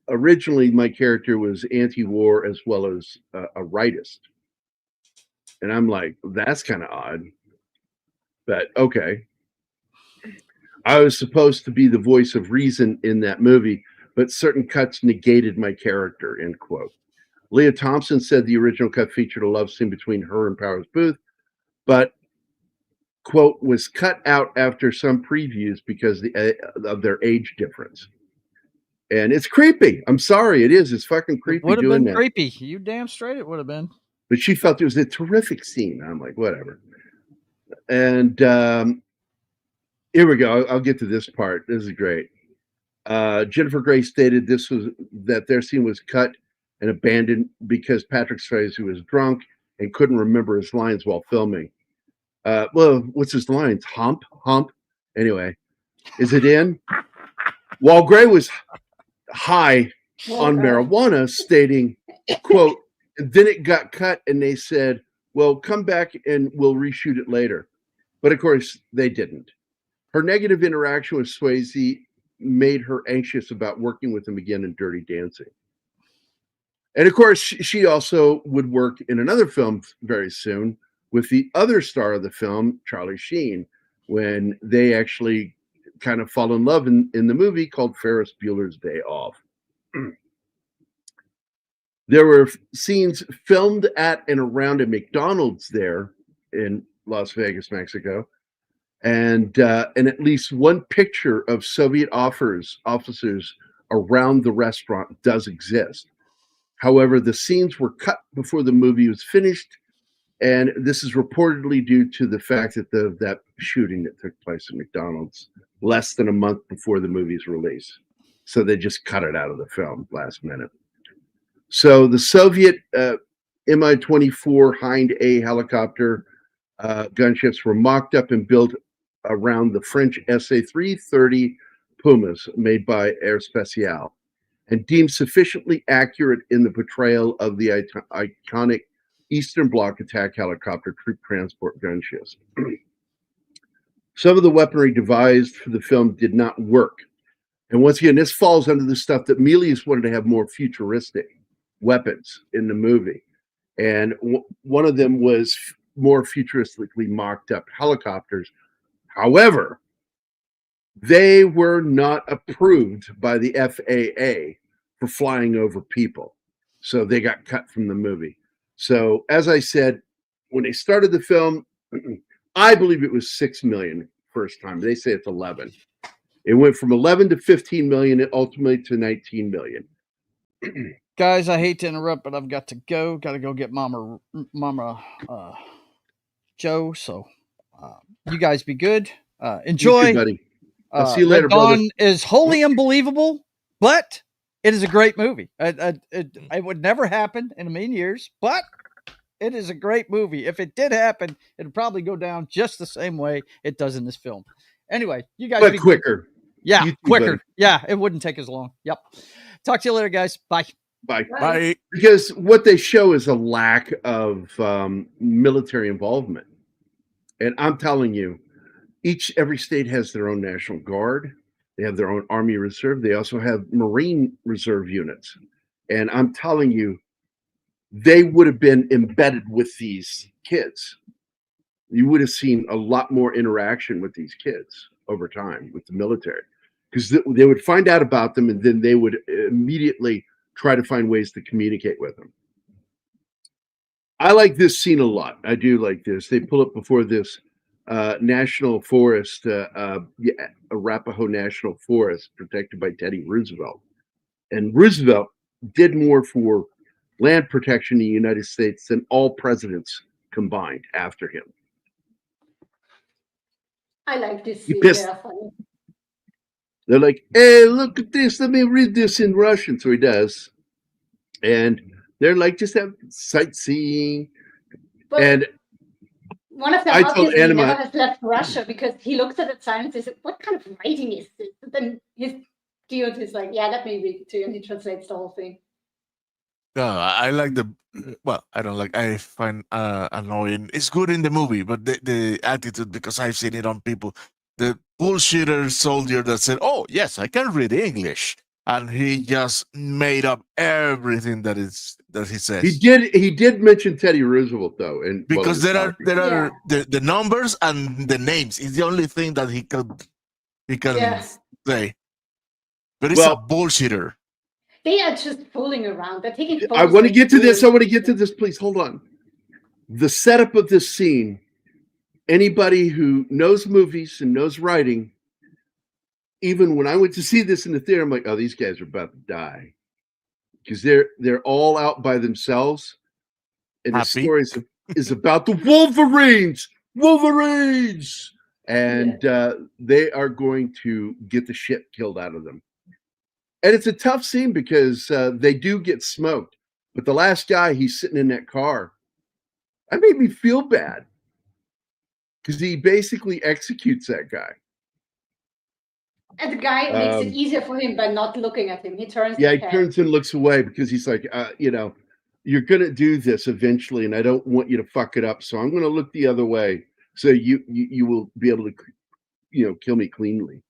Originally, my character was anti-war as well as a rightist. And I'm like, that's kind of odd. But okay. I was supposed to be the voice of reason in that movie, but certain cuts negated my character, end quote. Lea Thompson said the original cut featured a love scene between her and Powers Booth, but, quote, was cut out after some previews because of their age difference. And it's creepy. I'm sorry, it is. It's fucking creepy. Would have been that. Creepy. You damn straight it would have been. But she felt it was a terrific scene. I'm like, whatever. And here we go. I'll get to this part. This is great. Jennifer Grey stated that their scene was cut and abandoned because Patrick Swayze was drunk and couldn't remember his lines while filming. Well, what's his lines? Hump. Anyway, is it in? While Grey was high on marijuana, stating, quote, and then it got cut and they said, well, come back and we'll reshoot it later. But of course, they didn't. Her negative interaction with Swayze made her anxious about working with him again in Dirty Dancing. And of course, she also would work in another film very soon with the other star of the film, Charlie Sheen, when they actually kind of fall in love in the movie called Ferris Bueller's Day Off. There were scenes filmed at and around a McDonald's there in Las Vegas, Mexico. And at least one picture of Soviet officers around the restaurant does exist. However, the scenes were cut before the movie was finished, and this is reportedly due to the fact that that shooting that took place at McDonald's less than a month before the movie's release. So they just cut it out of the film last minute. So the Soviet Mi-24 Hind A helicopter gunships were mocked up and built around the French SA-330 Pumas made by Air Spéciale, and deemed sufficiently accurate in the portrayal of the iconic Eastern Bloc attack helicopter troop transport gunships. Some of the weaponry devised for the film did not work. And once again, this falls under the stuff that Milius wanted to have more futuristic weapons in the movie. And one of them was more futuristically mocked up helicopters. However, they were not approved by the FAA for flying over people. So they got cut from the movie. So as I said, when they started the film, I believe it was 6 million first time. They say it's 11. It went from 11 to 15 million, and ultimately to 19 million. Guys, I hate to interrupt, but I've got to go. Got to go get Mama Joe. So you guys be good. Enjoy. You too, buddy. I'll see you later, brother. Dawn is wholly unbelievable, but it is a great movie. It would never happen in a million years, but it is a great movie. If it did happen, it'd probably go down just the same way it does in this film. Anyway, you guys but quicker. Good. Yeah, too, quicker. buddy. Yeah, it wouldn't take as long. Yep. Talk to you later, guys. Bye. Bye. Because what they show is a lack of military involvement. And I'm telling you, every state has their own National Guard. They have their own Army Reserve. They also have Marine Reserve units. And I'm telling you, they would have been embedded with these kids. You would have seen a lot more interaction with these kids over time with the military, because they would find out about them and then they would immediately try to find ways to communicate with them. I like this scene a lot. I do like this. They pull up before this national forest, Arapaho National Forest, protected by Teddy Roosevelt. And Roosevelt did more for land protection in the United States than all presidents combined after him. I like this scene. They're like, hey, look at this. Let me read this in Russian. So he does. And they're like, just have sightseeing. But and one of them obviously Anima, never has left Russia, because he looks at the sign and says, what kind of writing is this? And then his dude is like, yeah, let me read it to you. And he translates the whole thing. No, I like I find annoying. It's good in the movie, but the attitude, because I've seen it on people, the bullshitter soldier that said, oh, yes, I can read English. And he just made up everything that he says. He did mention Teddy Roosevelt, though. And because there are the numbers and the names is the only thing that he can say. But it's a bullshitter. They are just fooling around. They're taking photos. I want to get to this. Please hold on. The setup of this scene, anybody who knows movies and knows writing, even when I went to see this in the theater, I'm like, oh, these guys are about to die. Because they're all out by themselves. And the story is about the Wolverines. And they are going to get the shit killed out of them. And it's a tough scene because they do get smoked. But the last guy, he's sitting in that car. That made me feel bad. Because he basically executes that guy. And the guy makes it easier for him by not looking at him. He turns turns and looks away because he's like, you're going to do this eventually, and I don't want you to fuck it up. So I'm going to look the other way so you will be able to, kill me cleanly.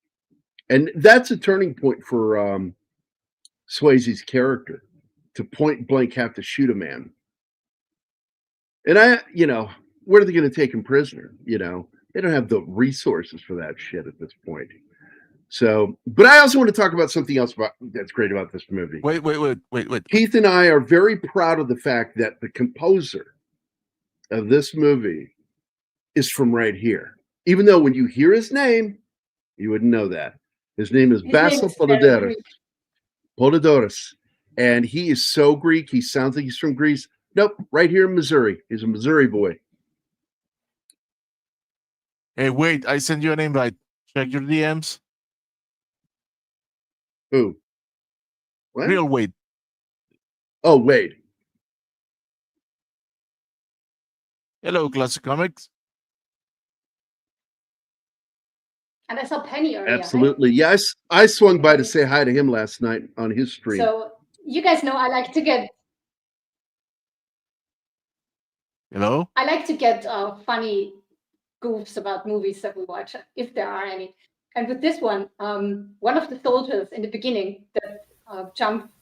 And that's a turning point for Swayze's character, to point blank have to shoot a man. And where are they going to take him prisoner? They don't have the resources for that shit at this point. So, but I also want to talk about something else that's great about this movie. Wait. Keith and I are very proud of the fact that the composer of this movie is from right here. Even though when you hear his name, you wouldn't know that. His name is Basil Polidoros. And he is so Greek. He sounds like he's from Greece. Nope, right here in Missouri. He's a Missouri boy. Hey, wait, I sent you an invite. Check your DMs. Who? What? Real Wade. Oh, Wade. Hello, Classic Comics. And I saw Penny earlier. Absolutely. Right? Yes, I swung by to say hi to him last night on his stream. So you guys know I like to get... Hello? I like to get funny goofs about movies that we watch, if there are any. And with this one of the soldiers in the beginning that jumped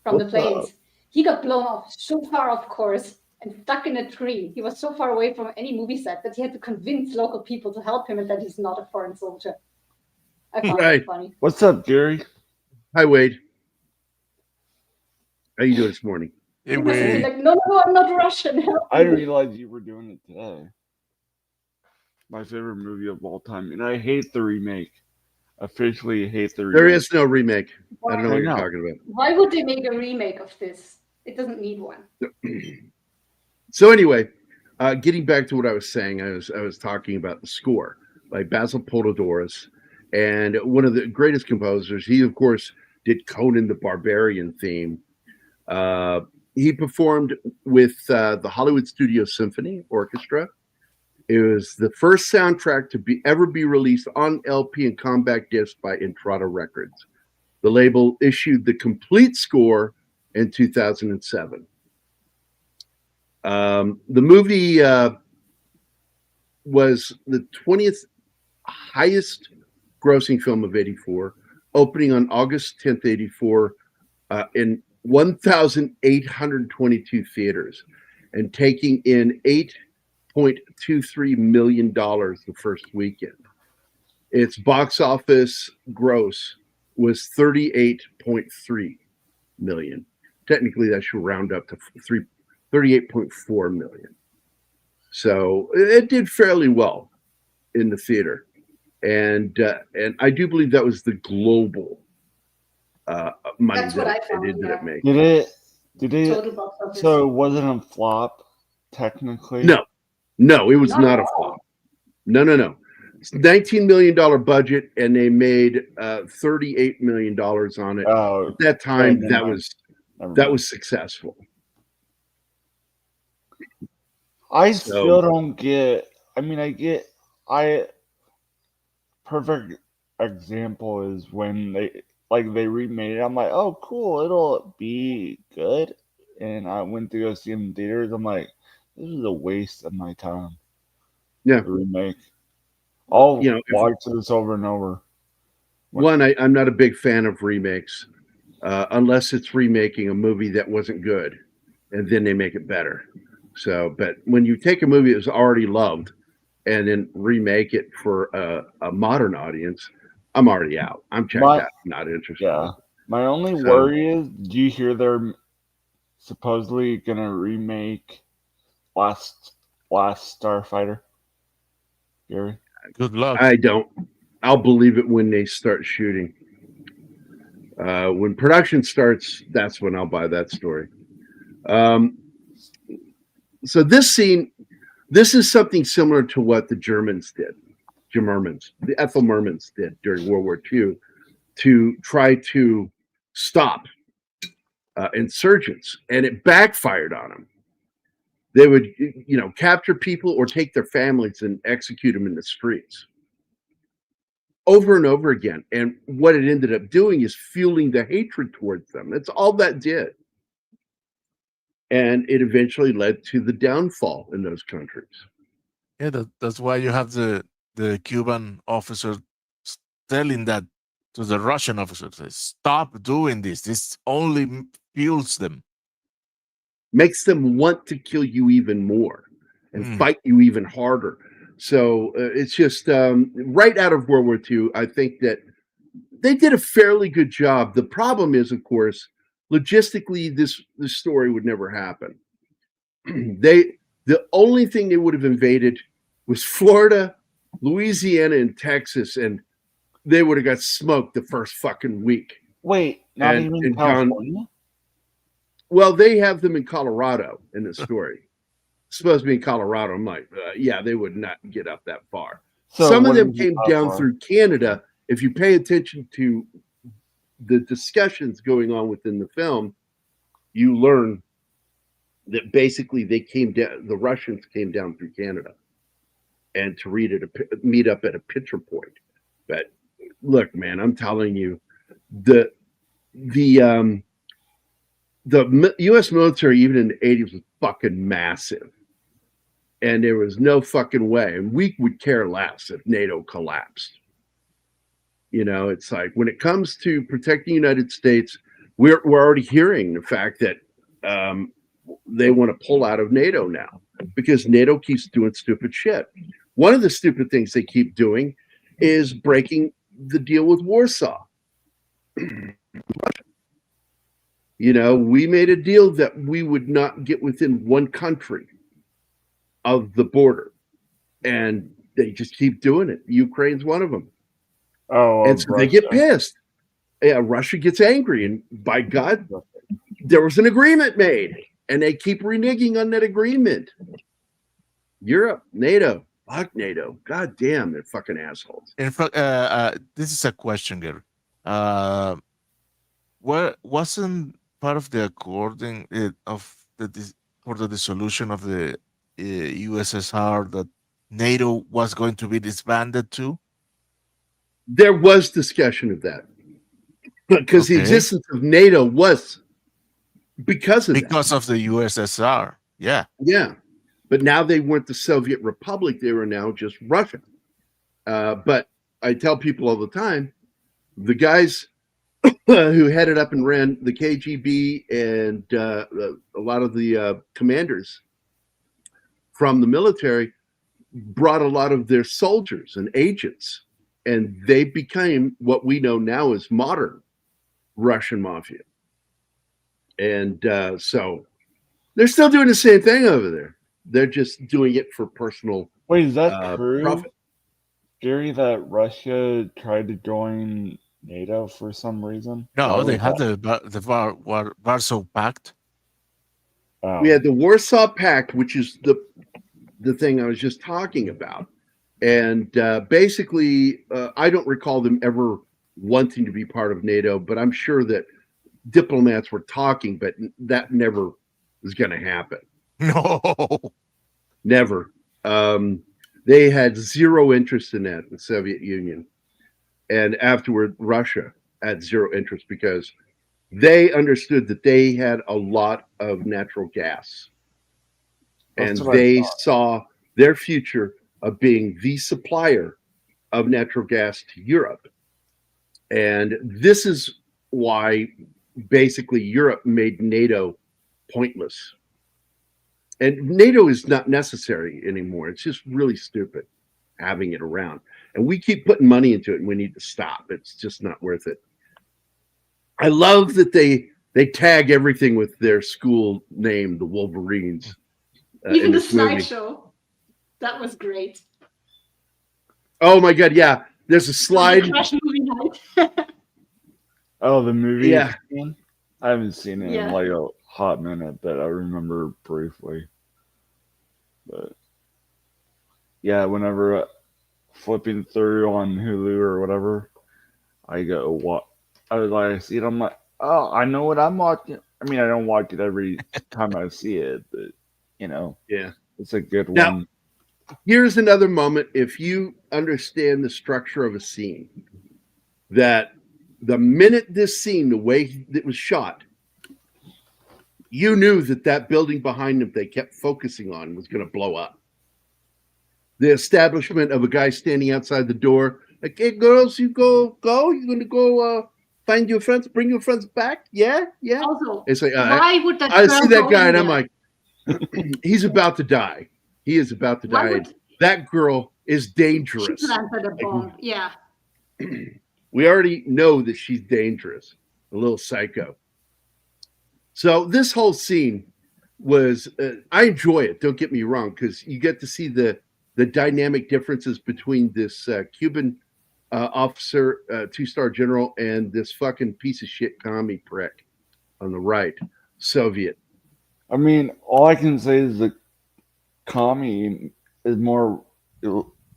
from the planes, he got blown off so far off course and stuck in a tree. He was so far away from any movie set that he had to convince local people to help him and that he's not a foreign soldier. I found it funny. What's up, Gerry? Hi, Wade. How you doing this morning? Hey, Wade. Like, no, I'm not Russian. I didn't realize you were doing it today. My favorite movie of all time, and I hate the remake. Officially hate the remake. There is no remake. Why? I don't know what you're talking about. Why would they make a remake of this? It doesn't need one. So anyway, getting back to what I was saying, I was talking about the score by Basil Polidoros, and one of the greatest composers. He, of course, did Conan the Barbarian theme. He performed with the Hollywood Studio Symphony Orchestra. It was the first soundtrack to ever be released on LP and compact disc by Entrada Records. The label issued the complete score in 2007. The movie was the 20th highest grossing film of '84, opening on August 10th, 1984, in 1,822 theaters and taking in $8.23 million the first weekend. Its box office gross was $38.3 million. Technically, that should round up to $38.4 million. So it did fairly well in the theater, and I do believe that was the global money That's what I found, did yeah. that make. Did it? Total box office. So it wasn't a flop, technically. No, it was not a flop. No. It's $19 million budget, and they made $38 million on it. Oh, At that time, that was successful. I still don't get. I mean, perfect example is when they remade it. I'm like, oh, cool, it'll be good. And I went to go see it in theaters. I'm like, this is a waste of my time. Yeah, the remake. I'll watch this over and over. One, I'm not a big fan of remakes, unless it's remaking a movie that wasn't good, and then they make it better. So, but when you take a movie that was already loved and then remake it for a modern audience, I'm already out. I'm checked out. Not interested. Yeah. My only worry is, do you hear they're supposedly gonna remake Last Starfighter? Gerry? Good luck. I don't. I'll believe it when they start shooting. When production starts, that's when I'll buy that story. So this is something similar to what the Germans did, the Ethel Mermans did during World War II to try to stop insurgents, and it backfired on them. They would, capture people or take their families and execute them in the streets over and over again. And what it ended up doing is fueling the hatred towards them. That's all that did. And it eventually led to the downfall in those countries. Yeah, that's why you have the Cuban officer telling that to the Russian officers, stop doing this. This only fuels them. Makes them want to kill you even more and fight you even harder. So it's just right out of World War II, I think that they did a fairly good job. The problem is, of course, logistically, this story would never happen. The only thing they would have invaded was Florida, Louisiana, and Texas, and they would have got smoked the first fucking week. Wait, not even California? Well, they have them in Colorado in the story. It's supposed to be in Colorado. I'm like, yeah, they would not get up that far. So some of them came down through Canada. If you pay attention to the discussions going on within the film, you learn that basically the Russians came down through Canada and to meet up at a picture point. But look, man, I'm telling you, the U.S. military, even in the 80s, was fucking massive. And there was no fucking way. And we would care less if NATO collapsed. It's like when it comes to protecting the United States, we're already hearing the fact that they want to pull out of NATO now because NATO keeps doing stupid shit. One of the stupid things they keep doing is breaking the deal with Warsaw. We made a deal that we would not get within one country of the border, and they just keep doing it. Ukraine's one of them. Oh, and so they get pissed. Yeah, Russia gets angry, and by God, there was an agreement made, and they keep reneging on that agreement. Europe, NATO, fuck NATO. God damn, they're fucking assholes. In fact, this is a question, Gerry. What wasn't part of the according for the dissolution of the USSR that NATO was going to be disbanded too? There was discussion of that because the existence of NATO was because of the USSR. Yeah. But now they weren't the Soviet Republic; they were now just Russia. But I tell people all the time, the guys who headed up and ran the KGB and a lot of the commanders from the military brought a lot of their soldiers and agents, and they became what we know now as modern Russian mafia. And so they're still doing the same thing over there. They're just doing it for personal. Wait, is that true, profit. Gerry, that Russia tried to join NATO for some reason? No, Why they was had that? the Warsaw Pact. Oh. We had the Warsaw Pact, which is the thing I was just talking about. And basically, I don't recall them ever wanting to be part of NATO, but I'm sure that diplomats were talking, but that never was going to happen. No. Never. They had zero interest in that, the Soviet Union. And afterward, Russia had zero interest because they understood that they had a lot of natural gas. That's And what I they thought. saw their future of being the supplier of natural gas to Europe. And this is why basically Europe made NATO pointless. And NATO is not necessary anymore. It's just really stupid having it around. And we keep putting money into it and we need to stop. It's just not worth it. I love that they tag everything with their school name, the Wolverines. Even in the this movie. slideshow. That was great. Oh my God, yeah. There's a slide. The Crash movie night. Oh, the movie? Yeah. I haven't seen it Yeah. in like a hot minute, but I remember briefly. But yeah, whenever flipping through on Hulu or whatever, I go what I was like, I see it. I'm like, oh, I know what I'm watching. I mean, I don't watch it every time I see it, but you know, Yeah. it's a good Now- one. Here's another moment. If you understand the structure of a scene, that the minute this scene, the way it was shot, you knew that building behind them they kept focusing on was going to blow up. The establishment of a guy standing outside the door, like, hey, girls, you go. You're going to go find your friends, bring your friends back? Yeah. Also, It's like, why would that I girl see that go guy in and I'm there? like, he's about to die. He is about to Why die. would That girl is she dangerous. planted a bomb? Yeah. We already know that she's dangerous, a little psycho. So this whole scene was, I enjoy it. Don't get me wrong, because you get to see the dynamic differences between this Cuban officer, 2-star general, and this fucking piece of shit commie prick on the right, Soviet. I mean, all I can say is the commie is more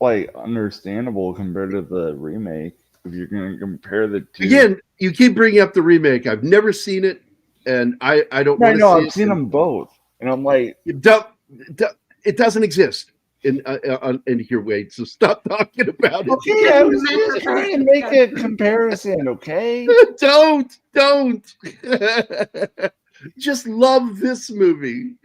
like understandable compared to the remake. If you're going to compare the two, Again, you keep bringing up the remake. I've never seen it, and I don't I want to know see I've it. seen them both, and I'm like, It doesn't exist in here, Wade. So stop talking about it. okay, I was just trying to make a comparison. Okay, Don't. Just love this movie.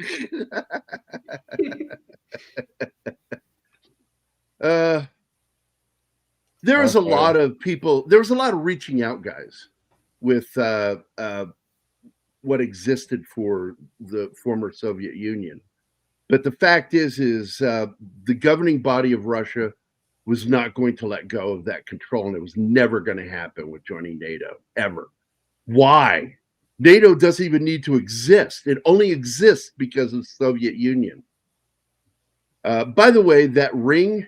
There was a Okay. lot of people. There was a lot of reaching out guys with what existed for the former Soviet Union. But the fact is the governing body of Russia was not going to let go of that control, and it was never going to happen with joining NATO, ever. Why? NATO doesn't even need to exist. It only exists because of the Soviet Union. By the way, that ring,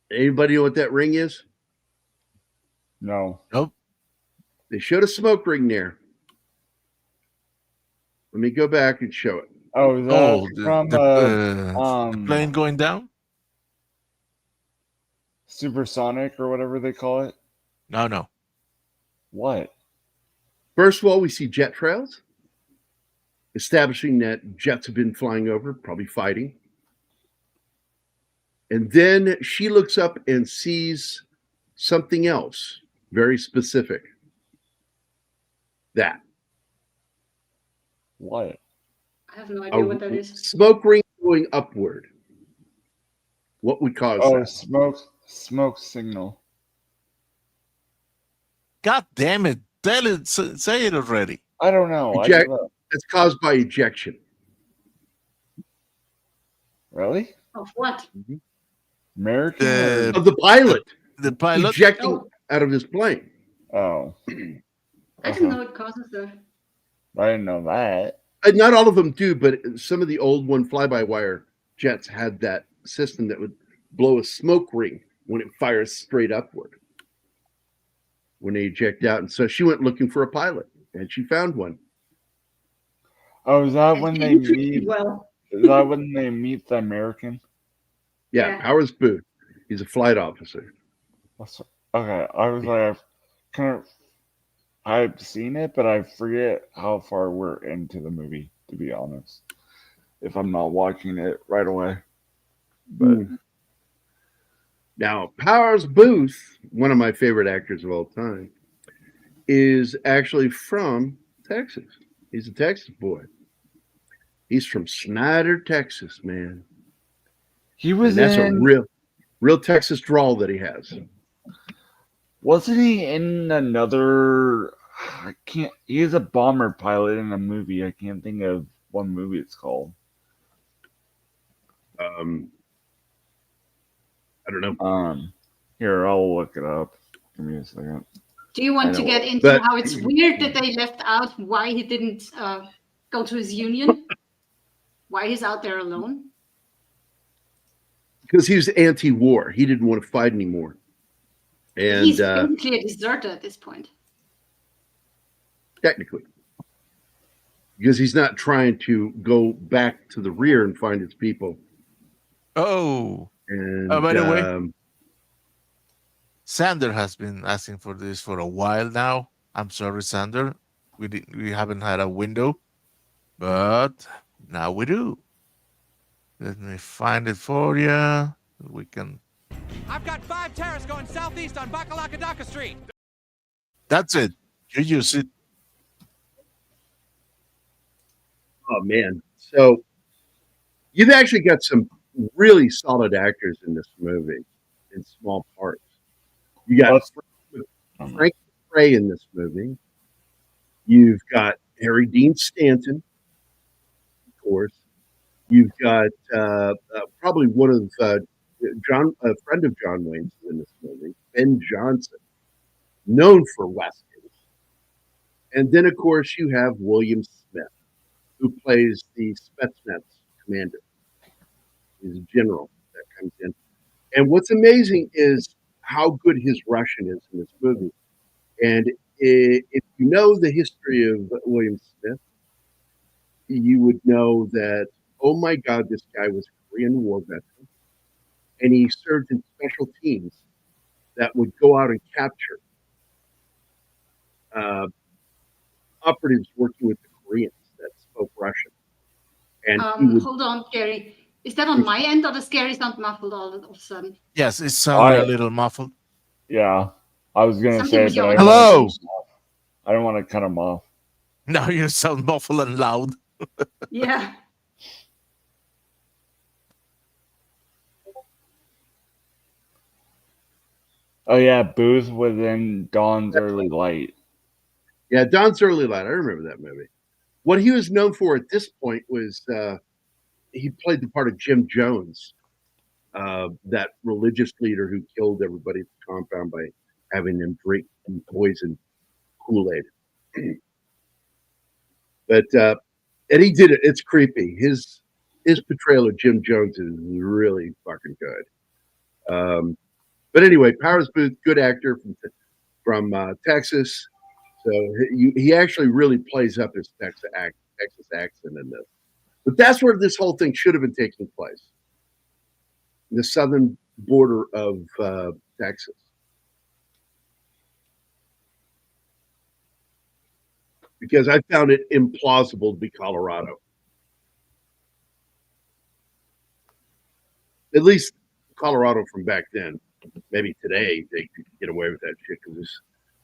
anybody know what that ring is? no, Nope. They showed a smoke ring there. Let me go back and show it. oh, is that Oh, from the plane going down? Supersonic or whatever they call it? No. What? First of all, we see jet trails, establishing that jets have been flying over, probably fighting. And then she looks up and sees something else, very specific. That. What? I have no idea what that A is. smoke ring going upward. What would cause Oh, that? smoke signal. God damn it! Tell it. Say it already. I don't know. It's caused by ejection. Really? Of what? American? Of the pilot. The pilot Ejecting out of his plane. Oh. I didn't know it causes that. I didn't know that. Not all of them do, but some of the old one fly-by-wire jets had that system that would blow a smoke ring when it fires straight upward when they eject out. And so she went looking for a pilot, and she found one. Oh, is that when they meet? Well, Is that when they meet the American? Yeah, Powers Booth. He's a flight officer. Okay, I was like, I've seen it, but I forget how far we're into the movie, to be honest. If I'm not watching it right away. But now, Powers Booth, one of my favorite actors of all time, is actually from Texas. He's a Texas boy. He's from Snyder, Texas, man. He was and that's a real Texas drawl that he has. Wasn't he in another? He's a bomber pilot in a movie. I can't think of what movie it's called. I don't know. Here, I'll look it up. Give me a second. Do you want to get into how it's weird that they left out why he didn't go to his union? Why he's out there alone? Because he was anti-war. He didn't want to fight anymore. And he's basically a deserter at this point. Technically. Because he's not trying to go back to the rear and find his people. Oh. And by the way, Sander has been asking for this for a while now. I'm sorry, Sander. We haven't had a window, but now we do. Let me find it for you. We can. I've got 5 terrorists going southeast on Bakalakadaka Street. That's it. You use it. Oh man! So you've actually got some really solid actors in this movie in small parts. You got Frank Frey in this movie. You've got Harry Dean Stanton, of course. You've got probably one of a friend of John Wayne's in this movie, Ben Johnson, known for westerns. And then, of course, you have William Smith, who plays the Spetsnaz commander. He's a general that comes in. And what's amazing is how good his Russian is in this movie. And if you know the history of William Smith, you would know that, oh my God, this guy was a Korean War veteran. And he served in special teams that would go out and capture operatives working with the Koreans that spoke Russian. And hold on, Gerry. Is that on my end, or does Gerry sound muffled all of a sudden? Yes, it sounded a little muffled. Yeah, I was going to say, but hello. I don't want to cut him off. Now you sound muffled and loud. Yeah. Oh yeah, Booth was in Dawn's Early Light. Yeah, Dawn's Early Light. I remember that movie. What he was known for at this point was he played the part of Jim Jones, that religious leader who killed everybody at the compound by having them drink and poison Kool-Aid. But and he did it. It's creepy. His portrayal of Jim Jones is really fucking good. But anyway, Powers Booth, good actor from Texas. So he actually really plays up his Texas accent in this. But that's where this whole thing should have been taking place. The southern border of Texas. Because I found it implausible to be Colorado. At least Colorado from back then. Maybe today they could get away with that shit because there's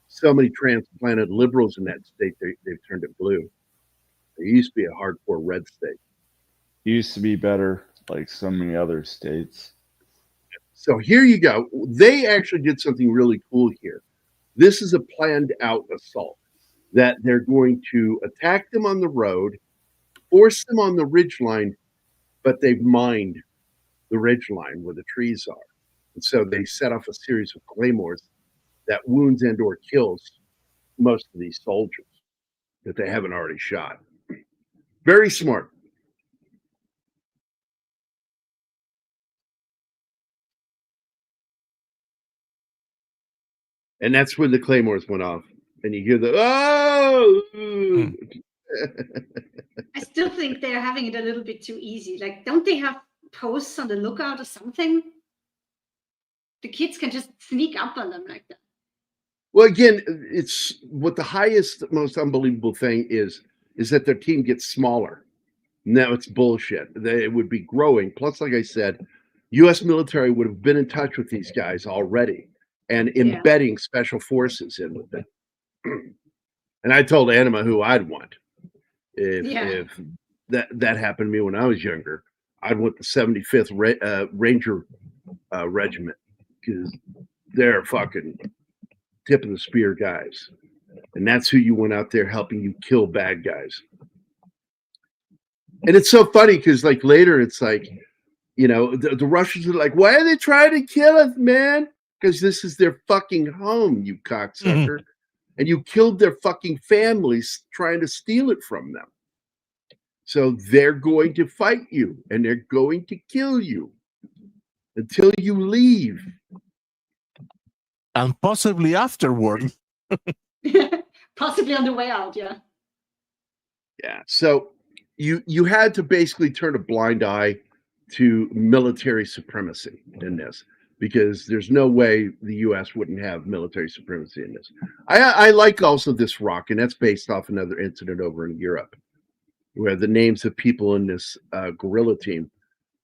so many transplanted liberals in that state, they've turned it blue. It used to be a hardcore red state. It used to be better, like so many other states. So here you go. They actually did something really cool here. This is a planned out assault that they're going to attack them on the road, force them on the ridgeline, but they've mined the ridgeline where the trees are. And so they set off a series of claymores that wounds and or kills most of these soldiers that they haven't already shot. Very smart. And that's when the claymores went off. And you hear the, oh! I still think they're having it a little bit too easy. Like, don't they have posts on the lookout or something? The kids can just sneak up on them like that. Well, again, it's what the highest, most unbelievable thing is that their team gets smaller. No, it's bullshit. It would be growing. Plus, like I said, U.S. military would have been in touch with these guys already and embedding special forces in with it. And I told Anima who I'd want if that happened to me when I was younger. I'd want the 75th Ranger Regiment because they're fucking tip of the spear guys. And that's who you went out there helping you kill bad guys. And it's so funny because like later it's like, you know, the Russians are like, why are they trying to kill us, man? Because this is their fucking home, you cocksucker. Mm-hmm. And you killed their fucking families trying to steal it from them. So they're going to fight you and they're going to kill you until you leave. And possibly afterward. Possibly on the way out, yeah. Yeah. So you had to basically turn a blind eye to military supremacy in this, because there's no way the U.S. wouldn't have military supremacy in this. I like also this rock, and that's based off another incident over in Europe, where the names of people in this guerrilla team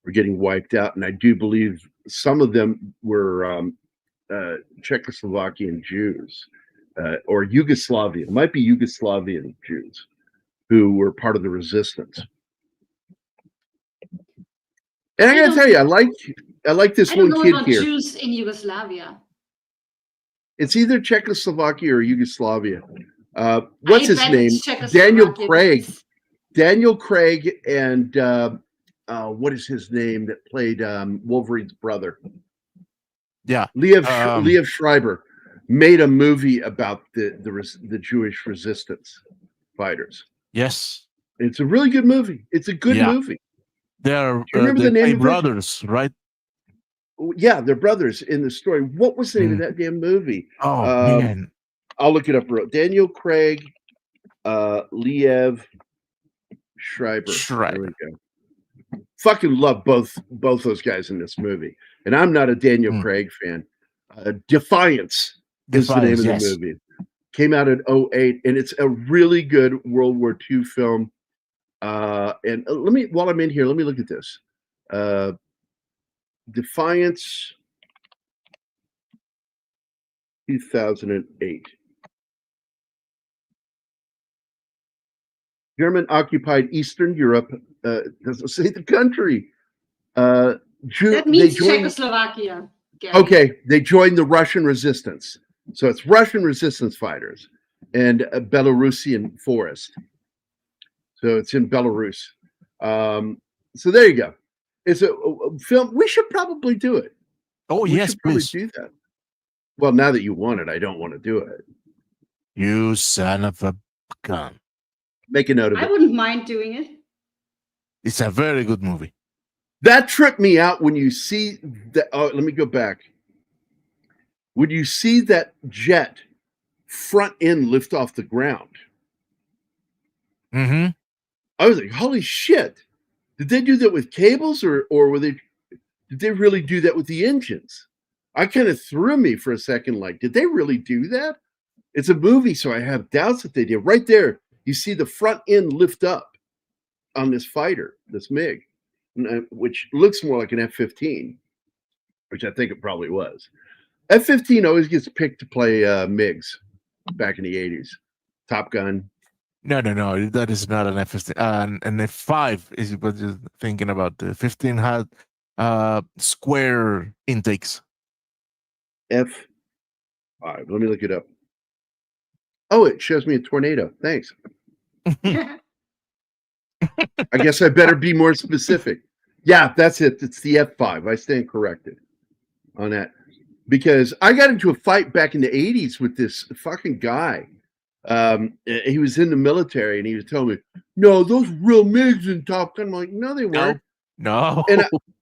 were getting wiped out, and I do believe some of them were Czechoslovakian Jews or Yugoslavia. It might be Yugoslavian Jews who were part of the resistance. And I gotta tell you, I like this one kid here. Jews in Yugoslavia. It's either Czechoslovakia or Yugoslavia. What's his name? Daniel Craig. Daniel Craig and what is his name that played Wolverine's brother? Yeah, Liev Schreiber made a movie about the Jewish resistance fighters. Yes, it's a really good movie. It's a good movie. They're the name brothers, right? Yeah, they're brothers in the story. What was the name of that damn movie? Oh man, I'll look it up. Daniel Craig, Liev Schreiber. There we go. Fucking love both those guys in this movie, and I'm not a Daniel Craig fan. Defiance is the name of the movie. Came out in 2008, and it's a really good World War II film. And while I'm in here, let me look at this. Defiance 2008. German occupied Eastern Europe. Doesn't say the country. That means Czechoslovakia. Okay, they joined the Russian resistance. So it's Russian resistance fighters and a Belarusian forest. So it's in Belarus. So there you go. It's a film. We should probably do it. Oh, yes, please do that. Well, now that you want it, I don't want to do it. You son of a gun. Make a note of it. I wouldn't mind doing it. It's a very good movie. That tripped me out when you see that. Oh, let me go back. When you see that jet front end lift off the ground, I was like, "Holy shit! Did they do that with cables, or did they really do that with the engines?" I kind of threw me for a second. Like, did they really do that? It's a movie, so I have doubts that they did. Right there, you see the front end lift up on this fighter, this MiG, which looks more like an F-15, which I think it probably was. F-15 always gets picked to play MiGs back in the 80s. Top Gun. No. That is not an F-15. An F-5 is what you're thinking about. The 15 had square intakes. F-5. Let me look it up. Oh, it shows me a tornado. Thanks. I guess I better be more specific. Yeah, that's it. It's the F5. I stand corrected on that. Because I got into a fight back in the 80s with this fucking guy. He was in the military, and he was telling me, no, those real MiGs in Top Gun. I'm like, no, they weren't. No.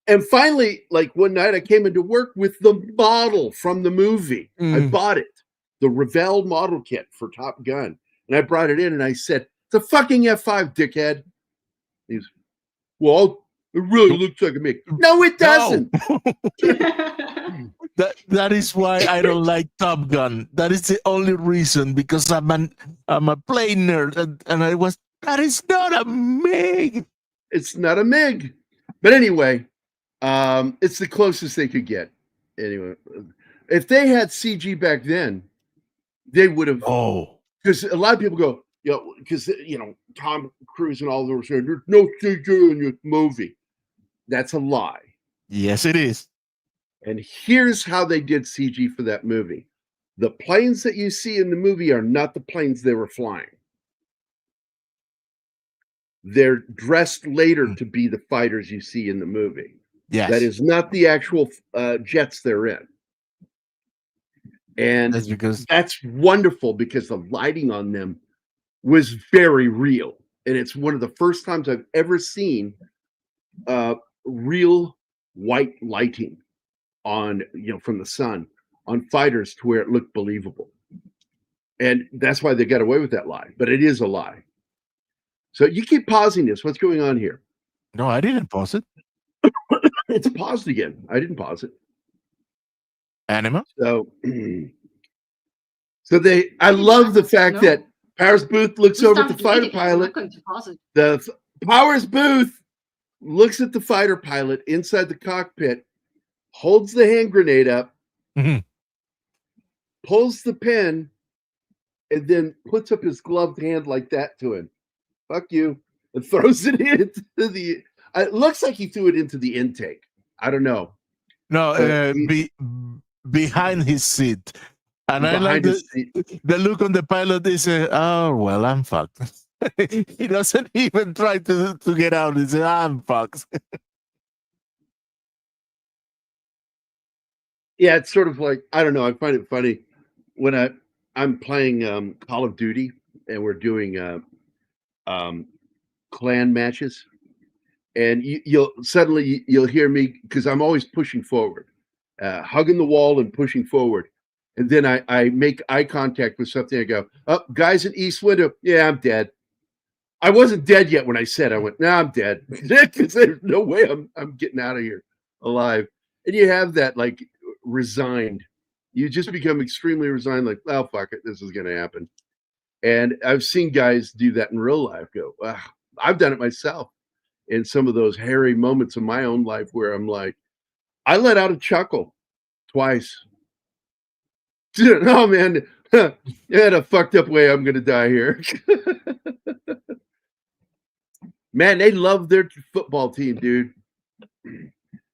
And finally, like one night, I came into work with the model from the movie. I bought it, the Revell model kit for Top Gun. And I brought it in, and I said, it's a fucking F5, dickhead. He's, well, it really looks like a MiG. No, it doesn't. No. That is why I don't like Top Gun. That is the only reason, because I'm a plane nerd, and I was, that is not a MiG. It's not a MiG. But anyway, it's the closest they could get. Anyway, if they had CG back then, they would have. Oh, because a lot of people go, because Tom Cruise and all those saying there's no CG in this movie. That's a lie. Yes, it is. And here's how they did CG for that movie. The planes that you see in the movie are not the planes they were flying. They're dressed later to be the fighters you see in the movie. Yes. That is not the actual jets they're in. And that's wonderful, because the lighting on them was very real. And it's one of the first times I've ever seen real white lighting on, from the sun on fighters to where it looked believable. And that's why they got away with that lie. But it is a lie. So you keep pausing this. What's going on here? No, I didn't pause it. It's paused again. I didn't pause it. Anima. So I love the fact that Powers Booth looks over at the fighter pilot. The Powers Booth looks at the fighter pilot inside the cockpit, holds the hand grenade up, pulls the pin, and then puts up his gloved hand like that to him. Fuck you. And throws it into the. It looks like he threw it into the intake. I don't know. No, behind his seat. And I like the look on the pilot is, oh, well, I'm fucked. He doesn't even try to get out. He says, I'm fucked. Yeah, it's sort of like, I don't know. I find it funny when I'm playing Call of Duty and we're doing clan matches. And you'll hear me, because I'm always pushing forward, hugging the wall and pushing forward. And then I make eye contact with something. I go, oh, guys in East Window. Yeah, I'm dead. I wasn't dead yet when I said I went, no, I'm dead. Because there's no way I'm getting out of here alive. And you have that, like, resigned. You just become extremely resigned, like, oh, fuck it, this is going to happen. And I've seen guys do that in real life. Go, I've done it myself in some of those hairy moments of my own life where I'm like, I let out a chuckle twice. Oh, man, in a fucked up way, I'm going to die here. Man, they love their football team, dude.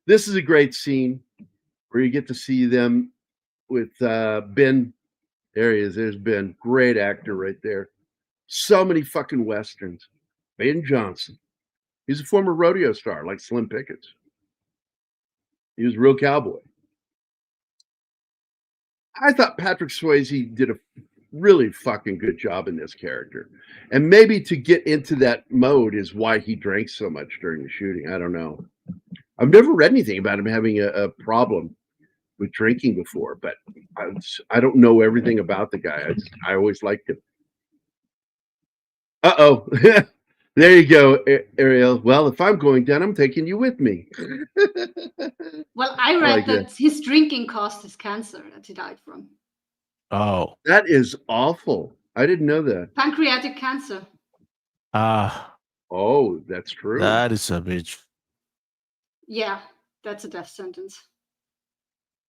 This is a great scene where you get to see them with Ben. There he is. There's Ben. Great actor right there. So many fucking Westerns. Ben Johnson. He's a former rodeo star like Slim Pickens. He was a real cowboy. I thought Patrick Swayze did a really fucking good job in this character. And maybe to get into that mode is why he drank so much during the shooting. I don't know. I've never read anything about him having a problem with drinking before, but I don't know everything about the guy. I always liked him. Uh-oh. There you go, Ariel. Well, if I'm going down, I'm taking you with me. Well, I read that his drinking caused his cancer that he died from. Oh. That is awful. I didn't know that. Pancreatic cancer. Oh, that's true. That is a bitch. Yeah, that's a death sentence.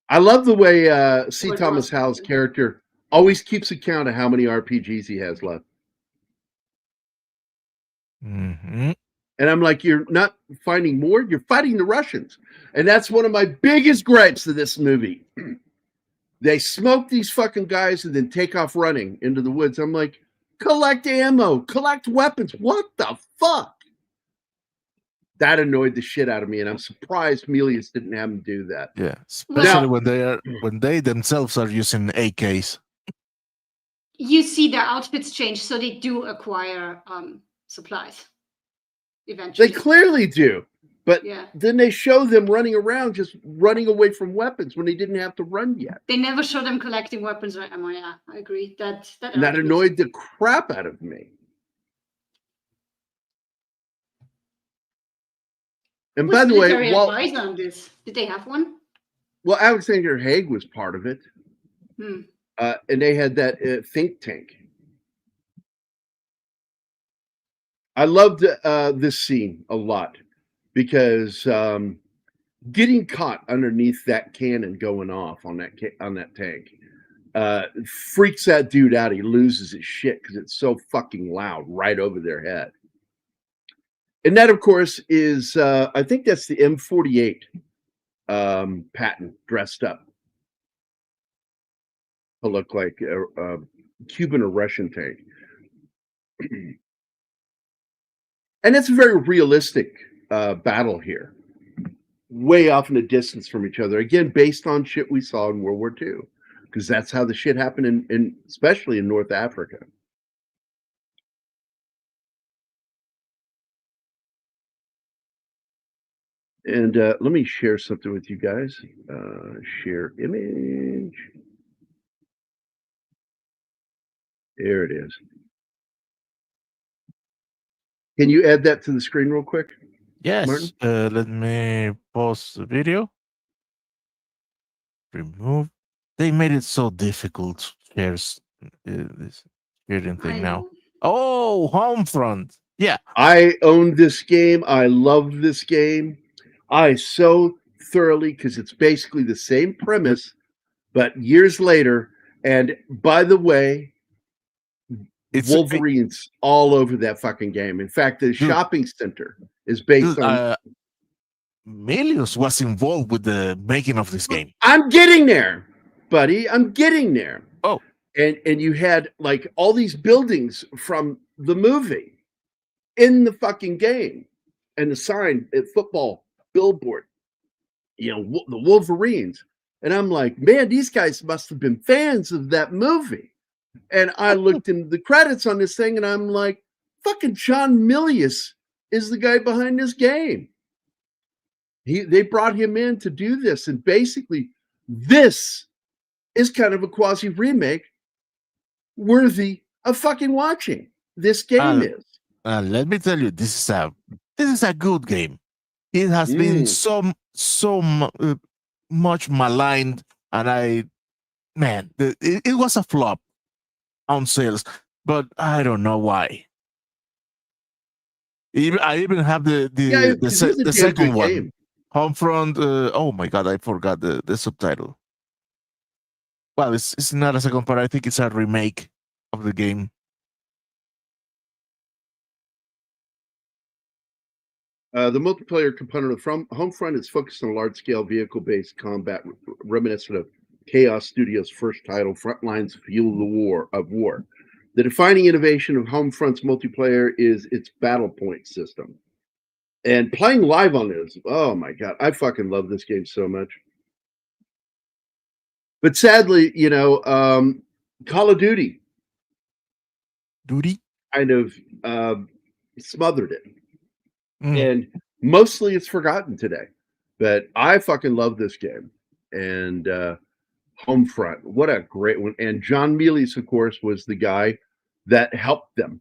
I love the way C. Thomas Howell's character always keeps account of how many RPGs he has left. Mm-hmm. And I'm like, you're not finding more, you're fighting the Russians. And that's one of my biggest gripes to this movie. They smoke these fucking guys and then take off running into the woods. I'm like, collect ammo, collect weapons. What the fuck? That annoyed the shit out of me, and I'm surprised Milius didn't have him do that. Yeah, especially Now- when they themselves are using AKs. You see their outfits change, so they do acquire supplies eventually. They clearly do, but Yeah. then they show them running around, just running away from weapons when they didn't have to run yet. They never show them collecting weapons or ammo. Yeah, I agree. That And that irritates me. annoyed the crap out of me. And Who's by the way, military advisor on this? Did they have one? well, Alexander Haig was part of it, Hmm. and they had that think tank. I loved this scene a lot because getting caught underneath that cannon going off on that tank freaks that dude out. He loses his shit because it's so fucking loud right over their head. And that, of course, is I think that's the M48 Patton dressed up to look like a Cuban or Russian tank. And it's a very realistic battle here, way off in the distance from each other. Again, based on shit we saw in World War II, because that's how the shit happened in especially in North Africa. And let me share something with you guys. Share image. There it is. Can you add that to the screen real quick? Yes. Let me pause the video. Remove. They made it so difficult to share this sharing I thing now. know. Oh, Homefront. Yeah. I own this game. I love this game. I so thoroughly, because it's basically the same premise, but years later. And by the way, It's Wolverines all over that fucking game. In fact, the shopping center is based on. Milius was involved with the making of this game. I'm getting there, buddy. I'm getting there. Oh, and you had like all these buildings from the movie in the fucking game, and the sign at football billboard. You know, the Wolverines, and I'm like, man, these guys must have been fans of that movie. And I looked in the credits on this thing, and I'm like, fucking John Milius is the guy behind this game. They brought him in to do this, and basically, this is kind of a quasi remake worthy of fucking watching. This game is. Let me tell you, this is a good game. It has been so much maligned, and it was a flop on sales, but I don't know why. I even have the second one, game. Homefront. Oh my god, I forgot the subtitle. Well, it's not a second part. I think it's a remake of the game. The multiplayer component of Homefront is focused on large-scale vehicle-based combat, reminiscent of Chaos Studios' first title, Frontlines Fuel of War. The defining innovation of Homefront's multiplayer is its battle point system. And playing live on this, oh my god, I fucking love this game so much. But sadly, Call of Duty kind of smothered it. And mostly it's forgotten today. But I fucking love this game. And Homefront, what a great one. And John Milius, of course, was the guy that helped them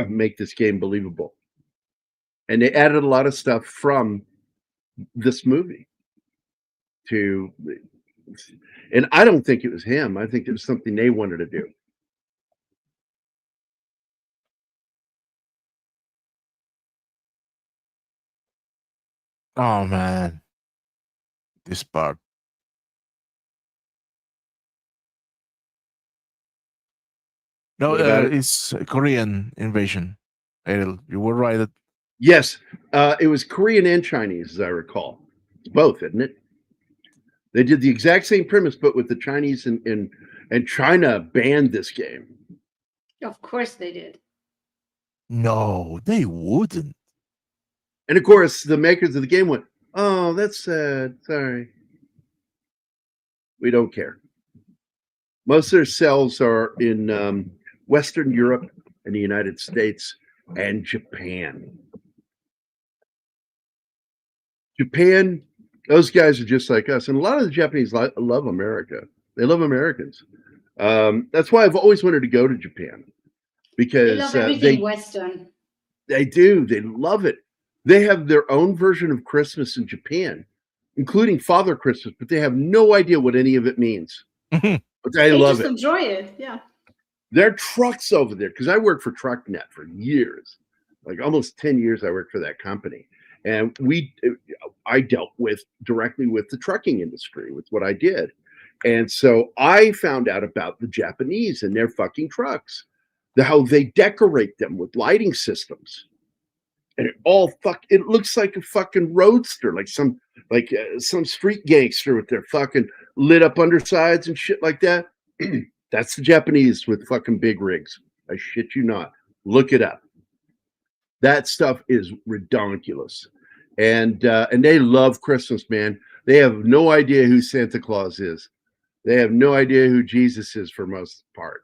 make this game believable. And they added a lot of stuff from this movie to, and I don't think it was him. I think it was something they wanted to do. Oh man, this part. No, it's a Korean invasion. Adel, you were right. Yes, it was Korean and Chinese, as I recall. It's both, isn't it? They did the exact same premise, but with the Chinese, and China banned this game. Of course they did. No, they wouldn't. And of course, the makers of the game went, "Oh, that's sad. Sorry, we don't care." Most of their sales are in Western Europe and the United States and Japan. Japan, those guys are just like us, and a lot of the Japanese love America. They love Americans. That's why I've always wanted to go to Japan, They because love everything Western. they do. They love it. They have their own version of Christmas in Japan, including Father Christmas, but they have no idea what any of it means. But they love just it. Enjoy it. Yeah. There are trucks over there, because I worked for TruckNet for years, like almost 10 years. I worked for that company, and I dealt directly with the trucking industry with what I did. And so I found out about the Japanese and their fucking trucks, how they decorate them with lighting systems. And it looks like a fucking roadster, like some street gangster with their fucking lit up undersides and shit like that. That's the Japanese with fucking big rigs. I shit you not. Look it up. That stuff is redonkulous. And they love Christmas, man. They have no idea who Santa Claus is. They have no idea who Jesus is for most part.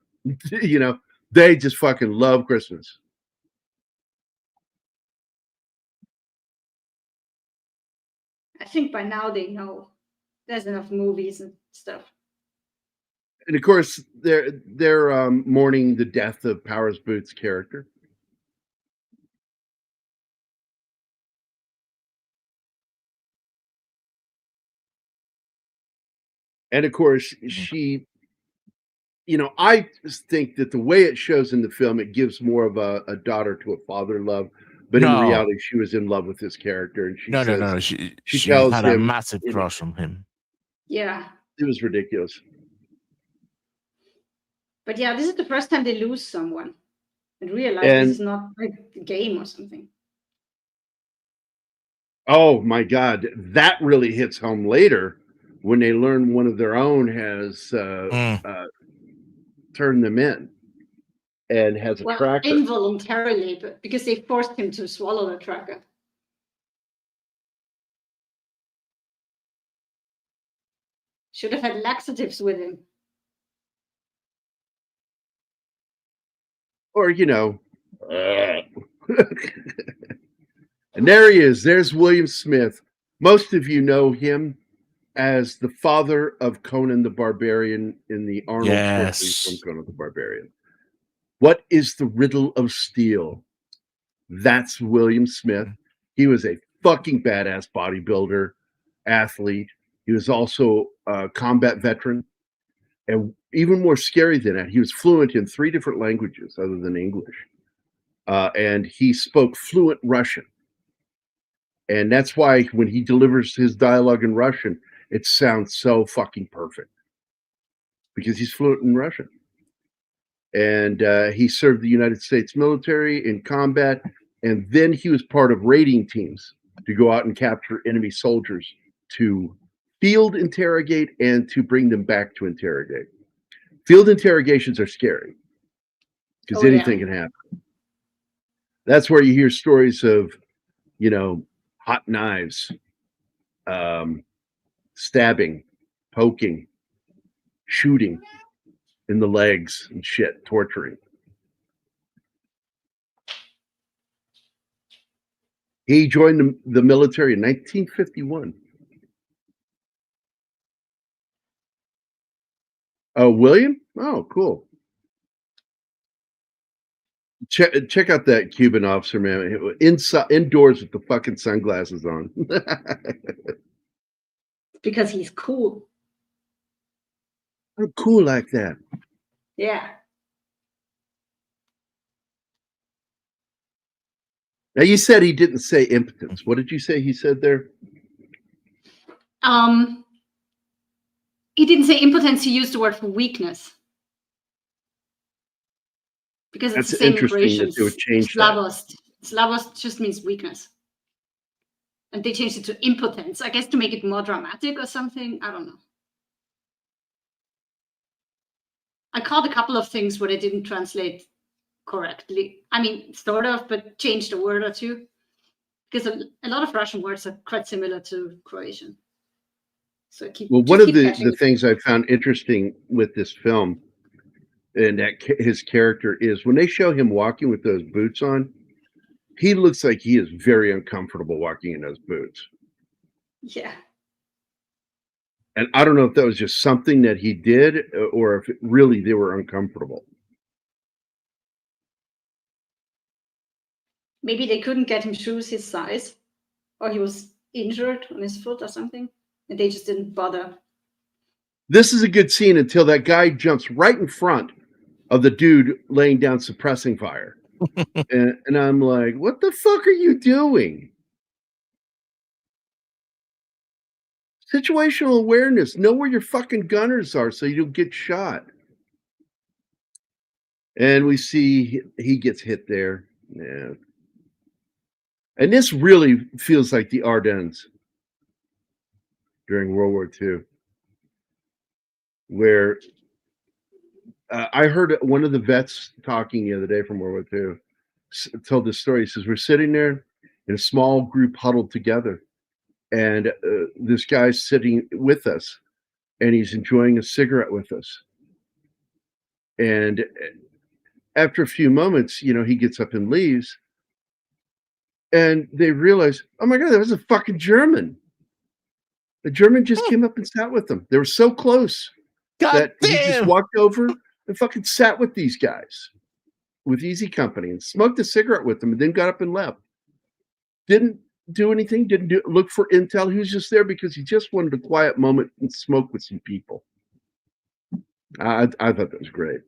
You know, they just fucking love Christmas. I think by now they know. There's enough movies and stuff. And of course, they're mourning the death of Powers Booth's character. And of course, she, I think that the way it shows in the film, it gives more of a daughter to a father love. But in reality, she was in love with his character, and she No. She tells had him a massive crush on him. Yeah. It was ridiculous. But yeah, this is the first time they lose someone and realize this is not like a game or something. Oh my God, that really hits home later when they learn one of their own has turned them in and has a tracker. Involuntarily, but because they forced him to swallow the tracker. Should have had laxatives with him. Or, and there he is. There's William Smith. Most of you know him as the father of Conan the Barbarian in the Arnold Schwarzenegger from Conan the Barbarian. What is the riddle of steel? That's William Smith. He was a fucking badass bodybuilder, athlete. He was also a combat veteran. And even more scary than that, he was fluent in 3 different languages other than English. And he spoke fluent Russian. And that's why when he delivers his dialogue in Russian, it sounds so fucking perfect. Because he's fluent in Russian. And he served the United States military in combat. And then he was part of raiding teams to go out and capture enemy soldiers to field interrogate and to bring them back to interrogate. Field interrogations are scary because anything can happen. That's where you hear stories of, hot knives, stabbing, poking, shooting in the legs and shit, torturing. He joined the military in 1951. Oh, William? Oh, cool. Check out that Cuban officer, man. Indoors with the fucking sunglasses on. Because he's cool. I'm cool like that. Yeah. Now, you said he didn't say impotence. What did you say he said there? He didn't say impotence. He used the word for weakness. Because it's the same interesting that they would change Slavost. Slavost just means weakness. And they changed it to impotence, I guess, to make it more dramatic or something. I don't know. I caught a couple of things where they didn't translate correctly. I mean, sort of, but changed a word or two. Because a lot of Russian words are quite similar to Croatian. So one of the things I found interesting with this film and that his character is when they show him walking with those boots on, he looks like he is very uncomfortable walking in those boots. Yeah. And I don't know if that was just something that he did or if really they were uncomfortable. Maybe they couldn't get him shoes his size, or he was injured on his foot or something, and they just didn't bother. This is a good scene until that guy jumps right in front of the dude laying down suppressing fire. and I'm like, what the fuck are you doing? Situational awareness. Know where your fucking gunners are so you don't get shot. And we see he gets hit there. Yeah. And this really feels like the Ardennes during World War II, where I heard one of the vets talking the other day from World War II told this story. He says, we're sitting there in a small group huddled together, and this guy's sitting with us, and he's enjoying a cigarette with us. And after a few moments, he gets up and leaves. And they realize, oh my God, that was a fucking German. The German just came up and sat with them. They were so close that he just walked over and fucking sat with these guys with Easy Company and smoked a cigarette with them and then got up and left. Didn't do anything, didn't look for intel. He was just there because he just wanted a quiet moment and smoke with some people. I thought that was great.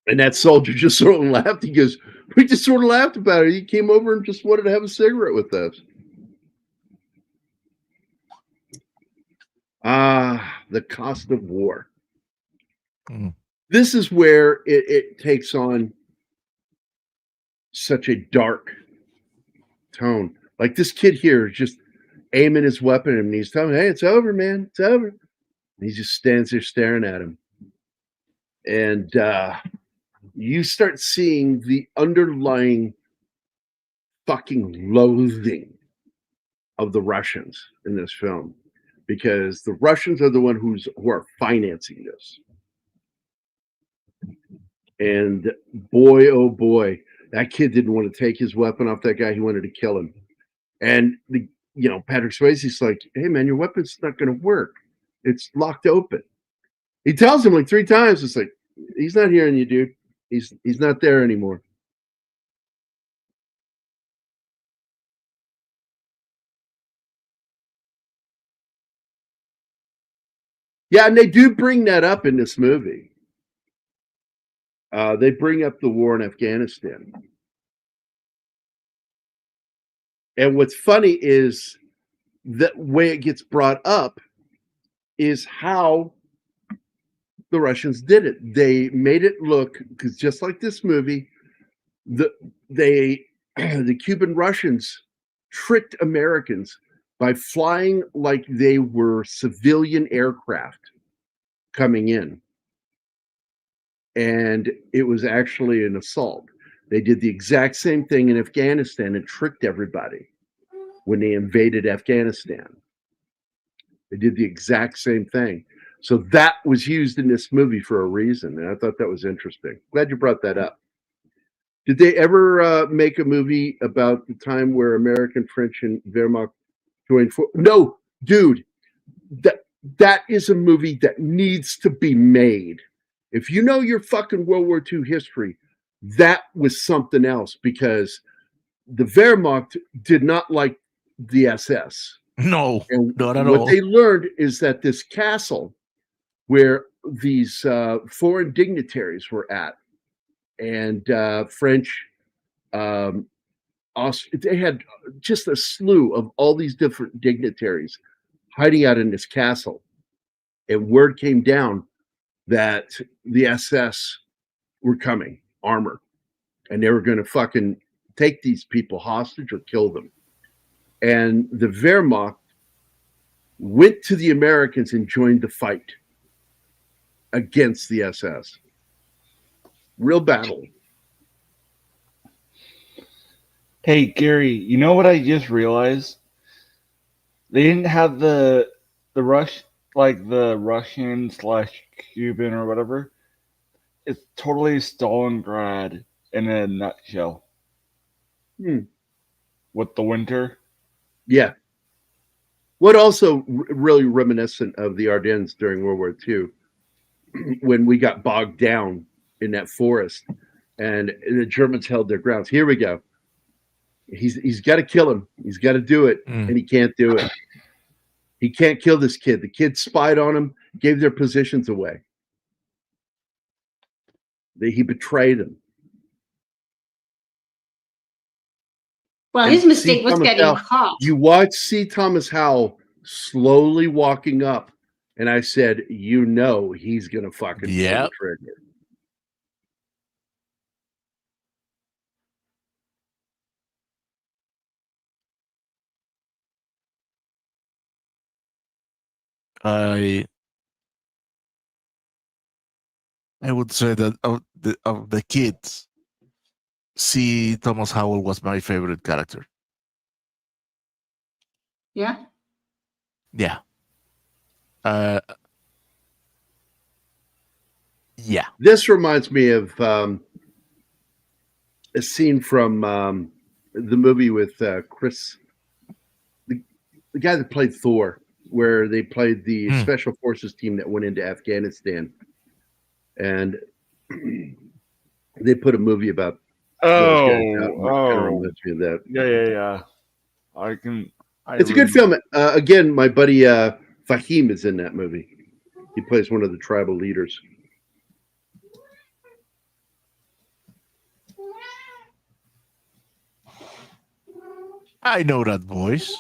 And that soldier just sort of laughed. He goes, we just sort of laughed about it. He came over and just wanted to have a cigarette with us. The cost of war. This is where it takes on such a dark tone. Like this kid here is just aiming his weapon at him and he's telling him, hey, it's over, man. It's over. And he just stands there staring at him. And you start seeing the underlying fucking loathing of the Russians in this film, because the Russians are the one who are financing this. And boy, oh boy, that kid didn't want to take his weapon off that guy. He wanted to kill him. And Patrick Swayze's like, hey man, your weapon's not going to work. It's locked open. He tells him like 3 times. It's like, he's not hearing you, dude. He's not there anymore. Yeah, and they do bring that up in this movie. They bring up the war in Afghanistan. And what's funny is the way it gets brought up is how the Russians did it. They made it look, because just like this movie, the Cuban Russians tricked Americans by flying like they were civilian aircraft coming in. And it was actually an assault. They did the exact same thing in Afghanistan and tricked everybody when they invaded Afghanistan. They did the exact same thing. So that was used in this movie for a reason. And I thought that was interesting. Glad you brought that up. Did they ever make a movie about the time where American, French, and Wehrmacht joined? No, dude. That is a movie that needs to be made. If you know your fucking World War II history, that was something else, because the Wehrmacht did not like the SS. No, and not at all. What they learned is that this castle where these foreign dignitaries were at, and French, they had just a slew of all these different dignitaries hiding out in this castle. And word came down that the SS were coming, armor, and they were going to fucking take these people hostage or kill them. And the Wehrmacht went to the Americans and joined the fight against the SS. Real battle. Hey, Gary, you know what I just realized? They didn't have the Russian / Cuban or whatever. It's totally Stalingrad in a nutshell. With the winter. Yeah. What also really reminiscent of the Ardennes during World War II, when we got bogged down in that forest and the Germans held their grounds. Here we go. He's got to kill him. He's got to do it, and he can't do it. He can't kill this kid. The kid spied on him, gave their positions away. He betrayed them. Well, And his mistake C. was Thomas getting Howell, caught. You watch C. Thomas Howell slowly walking up, and I said, you know he's going to fucking pull the trigger. I would say that of the kids, C. Thomas Howell was my favorite character. Yeah. Yeah. Yeah. This reminds me of a scene from the movie with Chris, the guy that played Thor, where they played the special forces team that went into Afghanistan. And they put a movie about those guys out. Kind of reminds me of that. Yeah. It's a good film. Again, my buddy Fahim is in that movie. He plays one of the tribal leaders. I know that voice.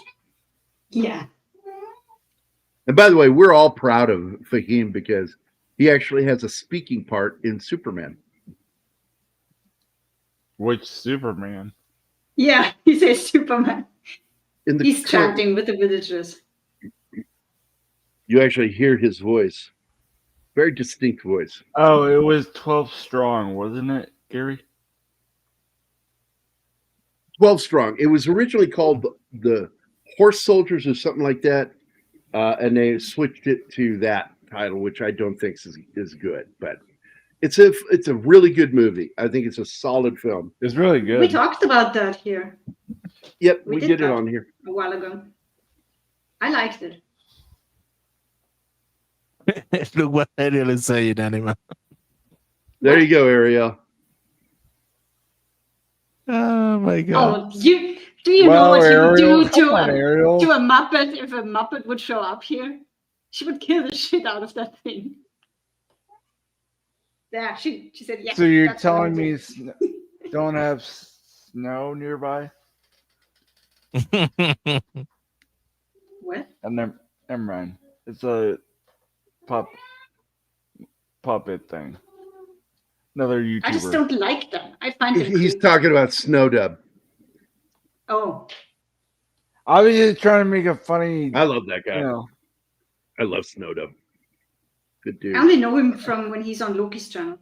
Yeah. And by the way, we're all proud of Fahim because he actually has a speaking part in Superman. Which Superman? Yeah, he says Superman. He's current, chanting with the villagers. You actually hear his voice. Very distinct voice. Oh, it was 12 Strong, wasn't it, Gary? 12 Strong. It was originally called the Horse Soldiers or something like that. And they switched it to that title, which I don't think is good. But it's a really good movie. I think it's a solid film. It's really good. We talked about that here. Yep, we did it on here a while ago. I liked it. Look what Ariel is saying, Anima. There you go, Ariel. Oh my god. Oh, do you know what she would do to a Muppet if a Muppet would show up here? She would kill the shit out of that thing. Yeah, she said yes. So you're telling me don't have snow nearby? What? Never mind. It's a puppet thing. Another YouTuber. I just don't like them. I find them He's creepy. talking about Snowdub. Oh. I was just trying to make a funny. I love that guy. You know. I love Snowdub. Good dude. I only know him from when he's on Loki's channel.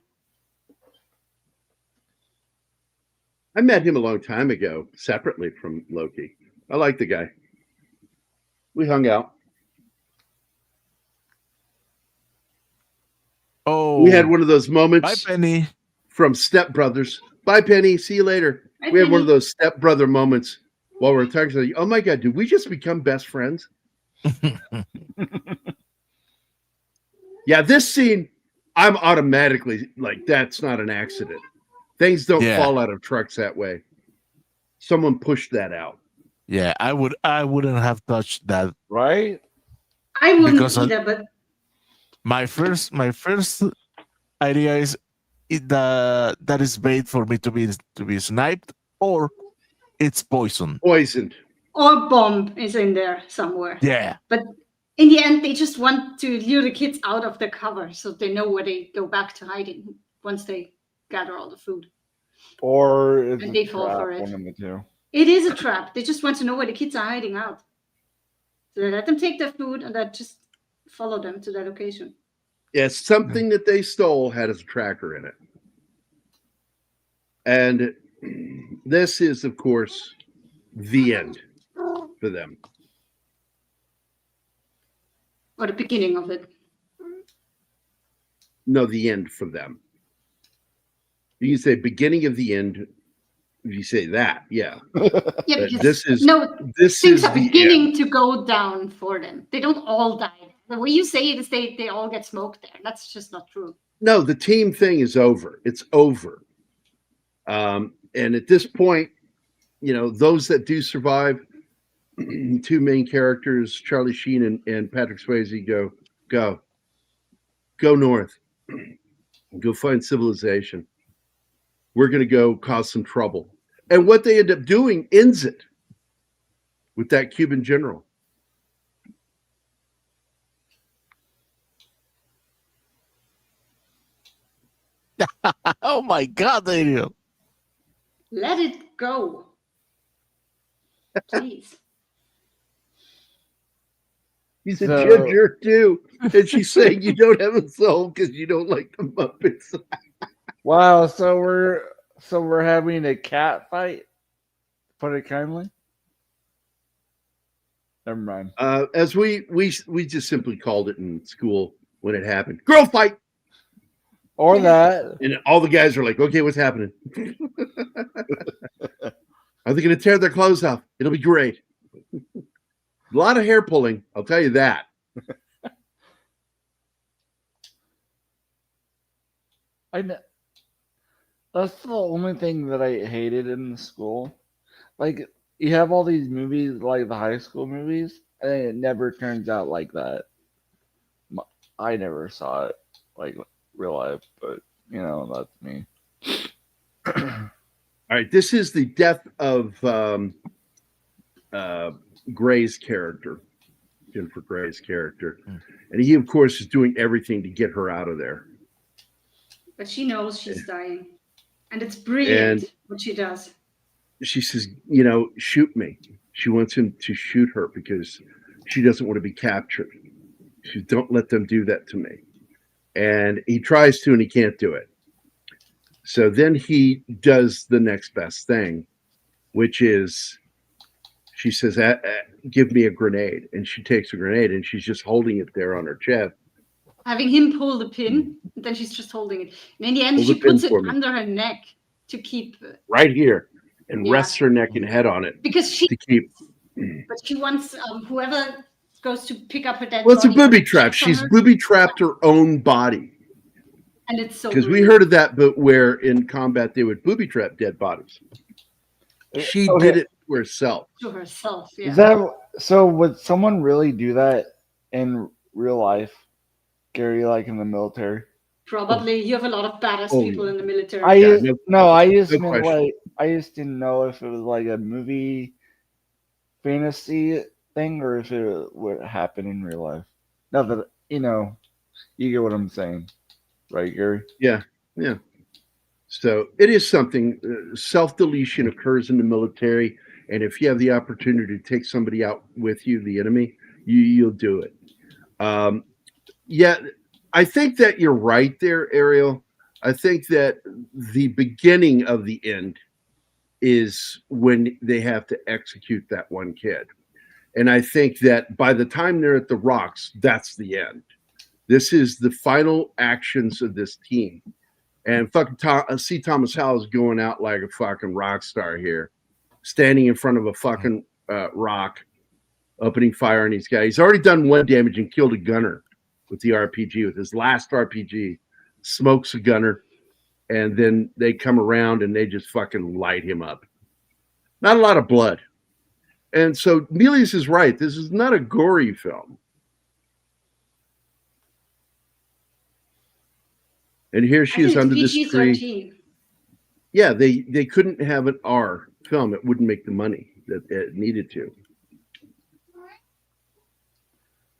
I met him a long time ago, separately from Loki. I like the guy. We hung out. Oh, we had one of those moments. Bye, Penny. From Step Brothers. Bye, Penny. See you later. Bye, we had one Penny. of those Step Brother moments while we were talking. Like, oh my God, did we just become best friends? Yeah, this scene, I'm automatically like, that's not an accident. Things don't fall out of trucks that way. Someone pushed that out. Yeah, I wouldn't have touched that. Right? I wouldn't either, but my first idea is that is bait for me to be sniped, or it's poisoned. Poisoned. or bomb is in there somewhere. Yeah. But in the end, they just want to lure the kids out of the cover so they know where they go back to hiding once they gather all the food. Or it's And a they fall trap, for it. one of the two. It is a trap. They just want to know where the kids are hiding out. So they let them take their food and then just follow them to their location. Yeah, something that they stole had a tracker in it. And this is, of course, the end for them. Or the beginning of it. No, the end for them. You can say beginning of the end. If you say that, yeah. Yeah, because This is things are the beginning end. to go down for them. They don't all die. The way you say it is they all get smoked there. That's just not true. No, the team thing is over. It's over. And at this point, those that do survive, two main characters, Charlie Sheen and Patrick Swayze, go north, go find civilization. We're going to go cause some trouble. And what they end up doing ends it with that Cuban general. Oh my God, Daniel. Let it go. Please. He's a So- ginger too. And she's saying you don't have a soul because you don't like the Muppets. Wow, so we're having a cat fight? Put it kindly. Never mind. As we just simply called it in school when it happened. Girl fight. Or that. And all the guys are like, okay, what's happening? Are they going to tear their clothes off? It'll be great. A lot of hair pulling, I'll tell you that. That's the only thing that I hated in school. Like, you have all these movies, like the high school movies, and it never turns out like that. I never saw it like real life, but that's me. All right, this is the death of Gray's character, Jennifer Gray's character. And he, of course, is doing everything to get her out of there. But she knows she's dying. And it's brilliant what she does. She says, shoot me. She wants him to shoot her because she doesn't want to be captured. She says, don't let them do that to me. And he tries to, and he can't do it. So then he does the next best thing, which is she says, give me a grenade. And she takes a grenade, and she's just holding it there on her chest. Having him pull the pin, then she's just holding it. And in the end, Hold she the pin puts it for me. under her neck to keep... Right here. And rests her neck and head on it. Because she... To keep... But she wants whoever goes to pick up her dead Well, it's a body booby to trap. check on She's her. booby-trapped her own body. And it's so Because we brilliant. heard of that, but where in combat they would booby-trap dead bodies. She did it to herself. To herself, yeah. Is that so? Would someone really do that in real life, Gary? Like in the military? Probably. You have a lot of badass people in the military. I just no meant question. I just didn't know if it was like a movie fantasy thing or if it would happen in real life. Not that you get what I'm saying, right, Gary? Yeah. So it is something. Self-deletion occurs in the military, and if you have the opportunity to take somebody out with you, the enemy, you'll do it. Yeah, I think that you're right there, Ariel. I think that the beginning of the end is when they have to execute that one kid. And I think that by the time they're at the rocks, that's the end. This is the final actions of this team. And fucking C. Thomas Howell is going out like a fucking rock star here, standing in front of a fucking rock, opening fire on these guys. He's already done one damage and killed a gunner with the RPG, with his last RPG. Smokes a gunner, and then they come around and they just fucking light him up. Not a lot of blood. And so Milius is right. This is not a gory film. And here she is under this tree. PG-13. Yeah, they couldn't have an R film. It wouldn't make the money that it needed to.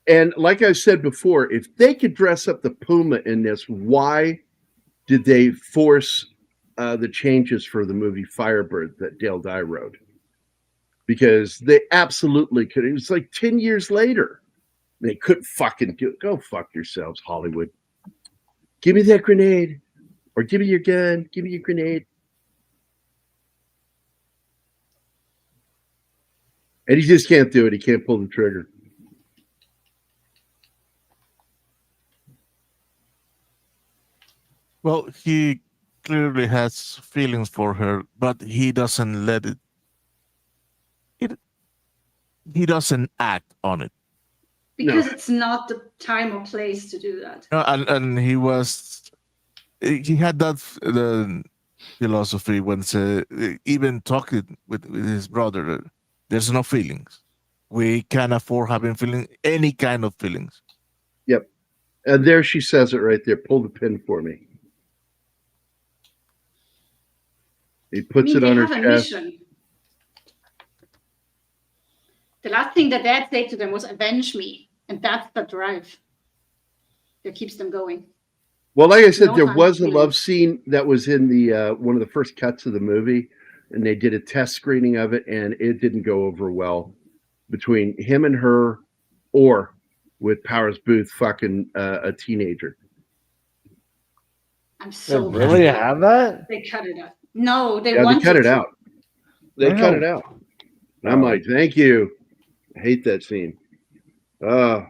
And like I said before, if they could dress up the puma in this, why did they force the changes for the movie Firebird that Dale Dye wrote, because they absolutely could. It was like 10 years later. They couldn't fucking do it. Go fuck yourselves, Hollywood. Give me that grenade. Or give me your gun. Give me your grenade. And he just can't do it. He can't pull the trigger. Well, he clearly has feelings for her, but he doesn't let it. He doesn't act on it. Because it's not the time or place to do that. And he had that the philosophy when even talking with his brother. There's no feelings. We can't afford having feelings, any kind of feelings. Yep. And there she says it right there. Pull the pin for me. He puts it on her chest. Mission. The last thing that Dad said to them was "avenge me," and that's the drive that keeps them going. Well, like I said, there was a love scene that was in the one of the first cuts of the movie, and they did a test screening of it, and it didn't go over well between him and her, or with Powers Booth fucking a teenager. I'm so they really have that? They cut it out. No, they cut it out. They cut it out. And I'm like, thank you. I hate that scene. I'm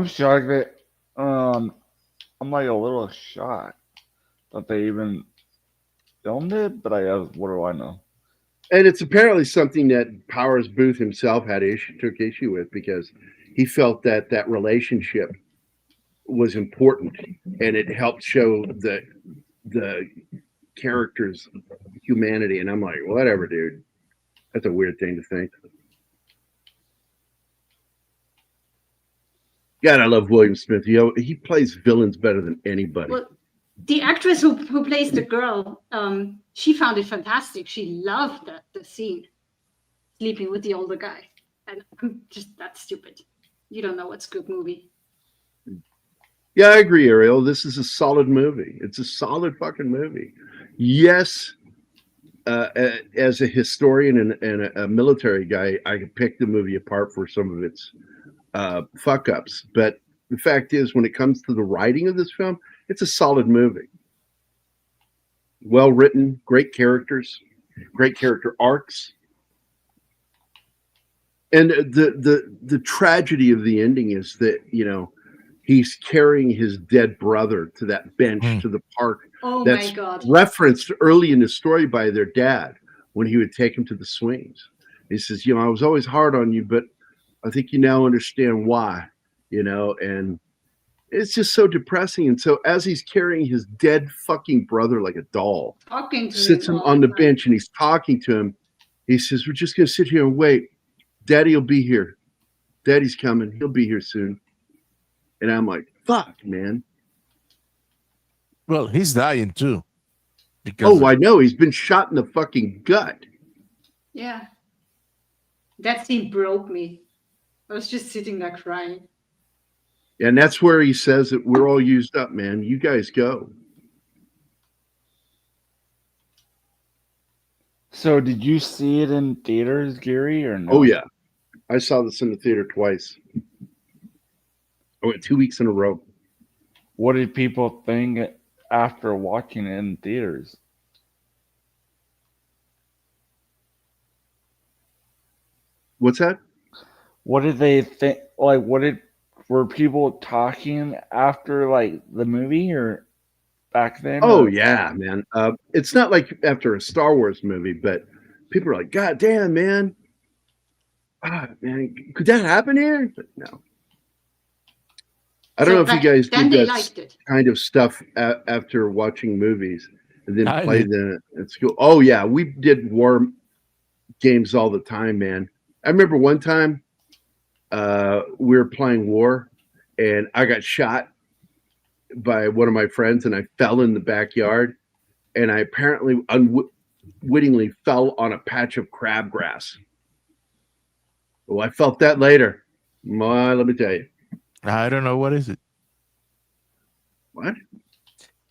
shocked that I'm like a little shocked that they even filmed it, but what do I know? And it's apparently something that Powers Booth himself took issue with, because he felt that that relationship was important and it helped show the character's humanity. And I'm like, whatever, dude. That's a weird thing to think. God, I love William Smith. He plays villains better than anybody. Well, the actress who plays the girl, she found it fantastic. She loved the scene, sleeping with the older guy. And I'm just that stupid. You don't know what's a good movie. Yeah, I agree, Ariel. This is a solid movie. It's a solid fucking movie. Yes, as a historian and a military guy, I could pick the movie apart for some of its fuck ups. But the fact is, when it comes to the writing of this film, it's a solid movie. Well written, great characters, great character arcs. And the tragedy of the ending is that, he's carrying his dead brother to that bench to the park. Oh that's my God. referenced early in the story by their dad when he would take him to the swings. He says, I was always hard on you, but I think you now understand why, and it's just so depressing. And so as he's carrying his dead fucking brother like a doll, sits him on the bench and he's talking to him. He says, we're just going to sit here and wait. Daddy will be here. Daddy's coming. He'll be here soon. And I'm like, fuck, man. Well, he's dying too. Because I know. He's been shot in the fucking gut. Yeah. That scene broke me. I was just sitting there crying. And that's where he says that we're all used up, man. You guys go. So did you see it in theaters, Gerry, or no? Oh, yeah. I saw this in the theater twice. I went 2 weeks in a row. What did people think after watching it in theaters? What's that? What did they think? Like, were people talking after the movie or back then? Oh, yeah, man. It's not like after a Star Wars movie, but people are like, God damn, man. Man, could that happen here? But no. I don't know if you guys did that kind of stuff after watching movies and then play them at school. Oh, yeah. We did war games all the time, man. I remember one time we were playing war and I got shot by one of my friends and I fell in the backyard and I apparently unwittingly fell on a patch of crabgrass. Well, I felt that later. Let me tell you. I don't know, what is it? What?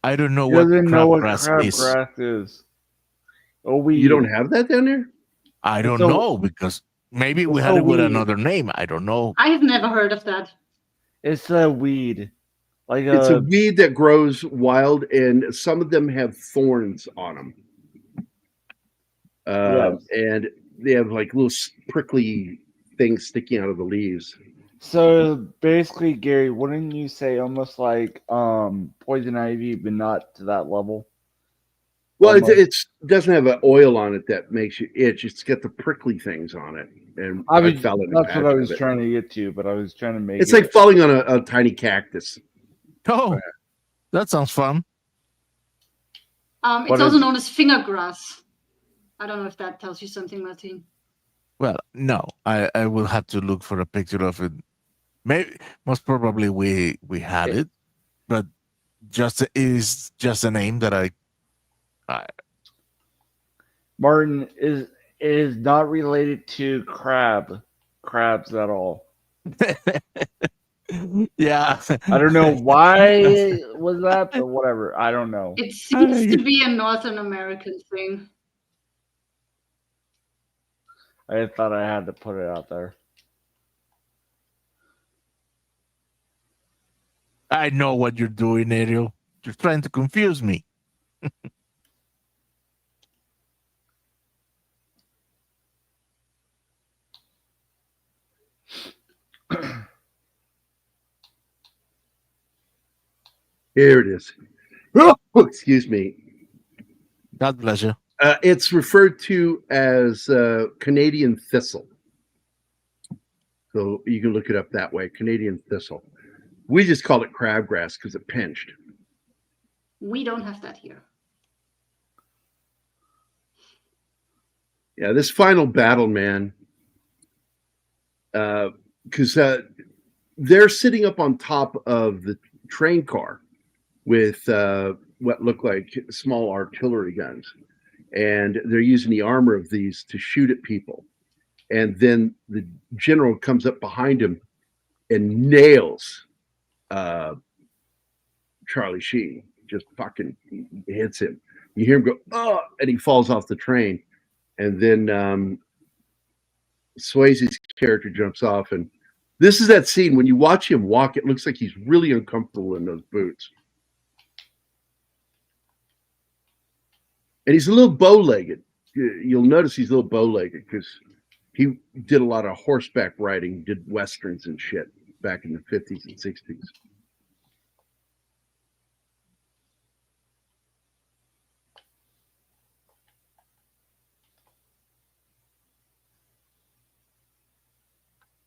I don't know He what doesn't know what crabgrass is. crabgrass is. Oh, You don't have that down there? I don't So- know because maybe we it's had a it with weed. another name. I don't know. I have never heard of that. It's a weed. Like It's a weed that grows wild, and some of them have thorns on them. Yes. And they have like little prickly things sticking out of the leaves. So basically, Gary, wouldn't you say almost like poison ivy, but not to that level? Well, Almost. it doesn't have an oil on it that makes you itch. It's got the prickly things on it, and I fell in a That's patch what I of was it. trying to get to, but I was trying to make It's it. like falling on a tiny cactus. Oh, that sounds fun. It's What also is- known as finger grass. I don't know if that tells you something, Martin. Well, no, I will have to look for a picture of it. Maybe most probably we had it, but just is just a name that I Martin is not related to crabs at all. yeah. I don't know why it was that, but whatever. I don't know. It seems to be a Northern American thing. I just thought I had to put it out there. I know what you're doing, Ariel. You're trying to confuse me. Here it is. Oh, excuse me. God bless you. It's referred to as Canadian thistle. So you can look it up that way, Canadian thistle. We just call it crabgrass because it pinched. We don't have that here. Yeah, this final battle, man, because they're sitting up on top of the train car with what look like small artillery guns. And they're using the armor of these to shoot at people. And then the general comes up behind him and nails Charlie Sheen. Just fucking hits him. You hear him go, oh, and he falls off the train. And then Swayze's character jumps off. And this is that scene when you watch him walk, it looks like he's really uncomfortable in those boots. And he's a little bow-legged. You'll notice he's a little bow-legged because he did a lot of horseback riding, did westerns and shit back in the 50s and 60s.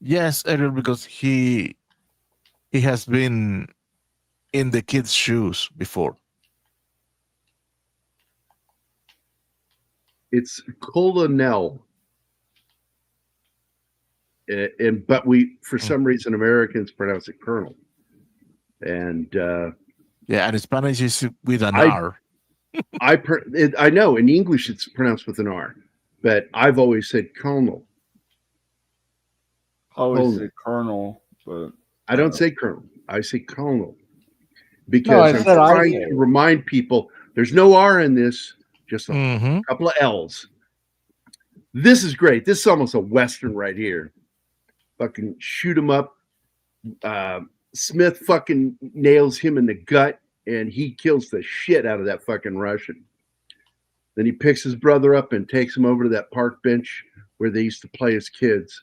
Yes, Ariel, because he has been in the kid's shoes before. It's Colonel. But we, for some reason, Americans pronounce it Colonel. And yeah, and in Spanish is with an R. I know in English it's pronounced with an R, but I've always said Colonel. I always say Colonel, but I don't say Colonel. I say Colonel because No, I I'm said trying I- to remind people there's no R in this, just a Mm-hmm. couple of L's. This is great. This is almost a Western right here. Fucking shoot him up. Smith fucking nails him in the gut and he kills the shit out of that fucking Russian. Then he picks his brother up and takes him over to that park bench where they used to play as kids.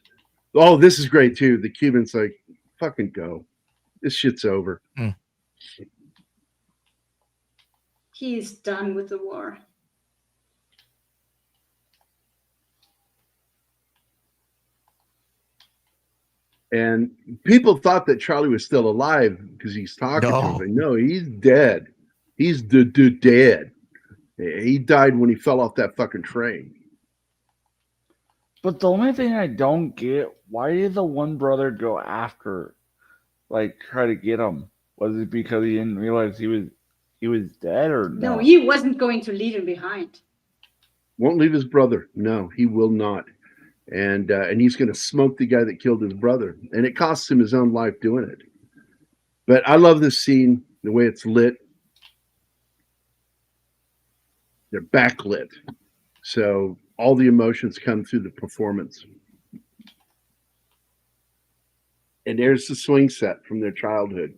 Oh, this is great too. The Cuban's like, fucking go. This shit's over. Mm. He's done with the war. And people thought that Charlie was still alive because he's talking to him. But no, he's dead. He's dead. He died when he fell off that fucking train. But the only thing I don't get, why did the one brother go after, like, try to get him? Was it because he didn't realize he was dead, or No, no? he wasn't going to leave him behind. Won't leave his brother. No, he will not. And he's going to smoke the guy that killed his brother. And it costs him his own life doing it. But I love this scene, the way it's lit. They're backlit, so all the emotions come through the performance. And there's the swing set from their childhood.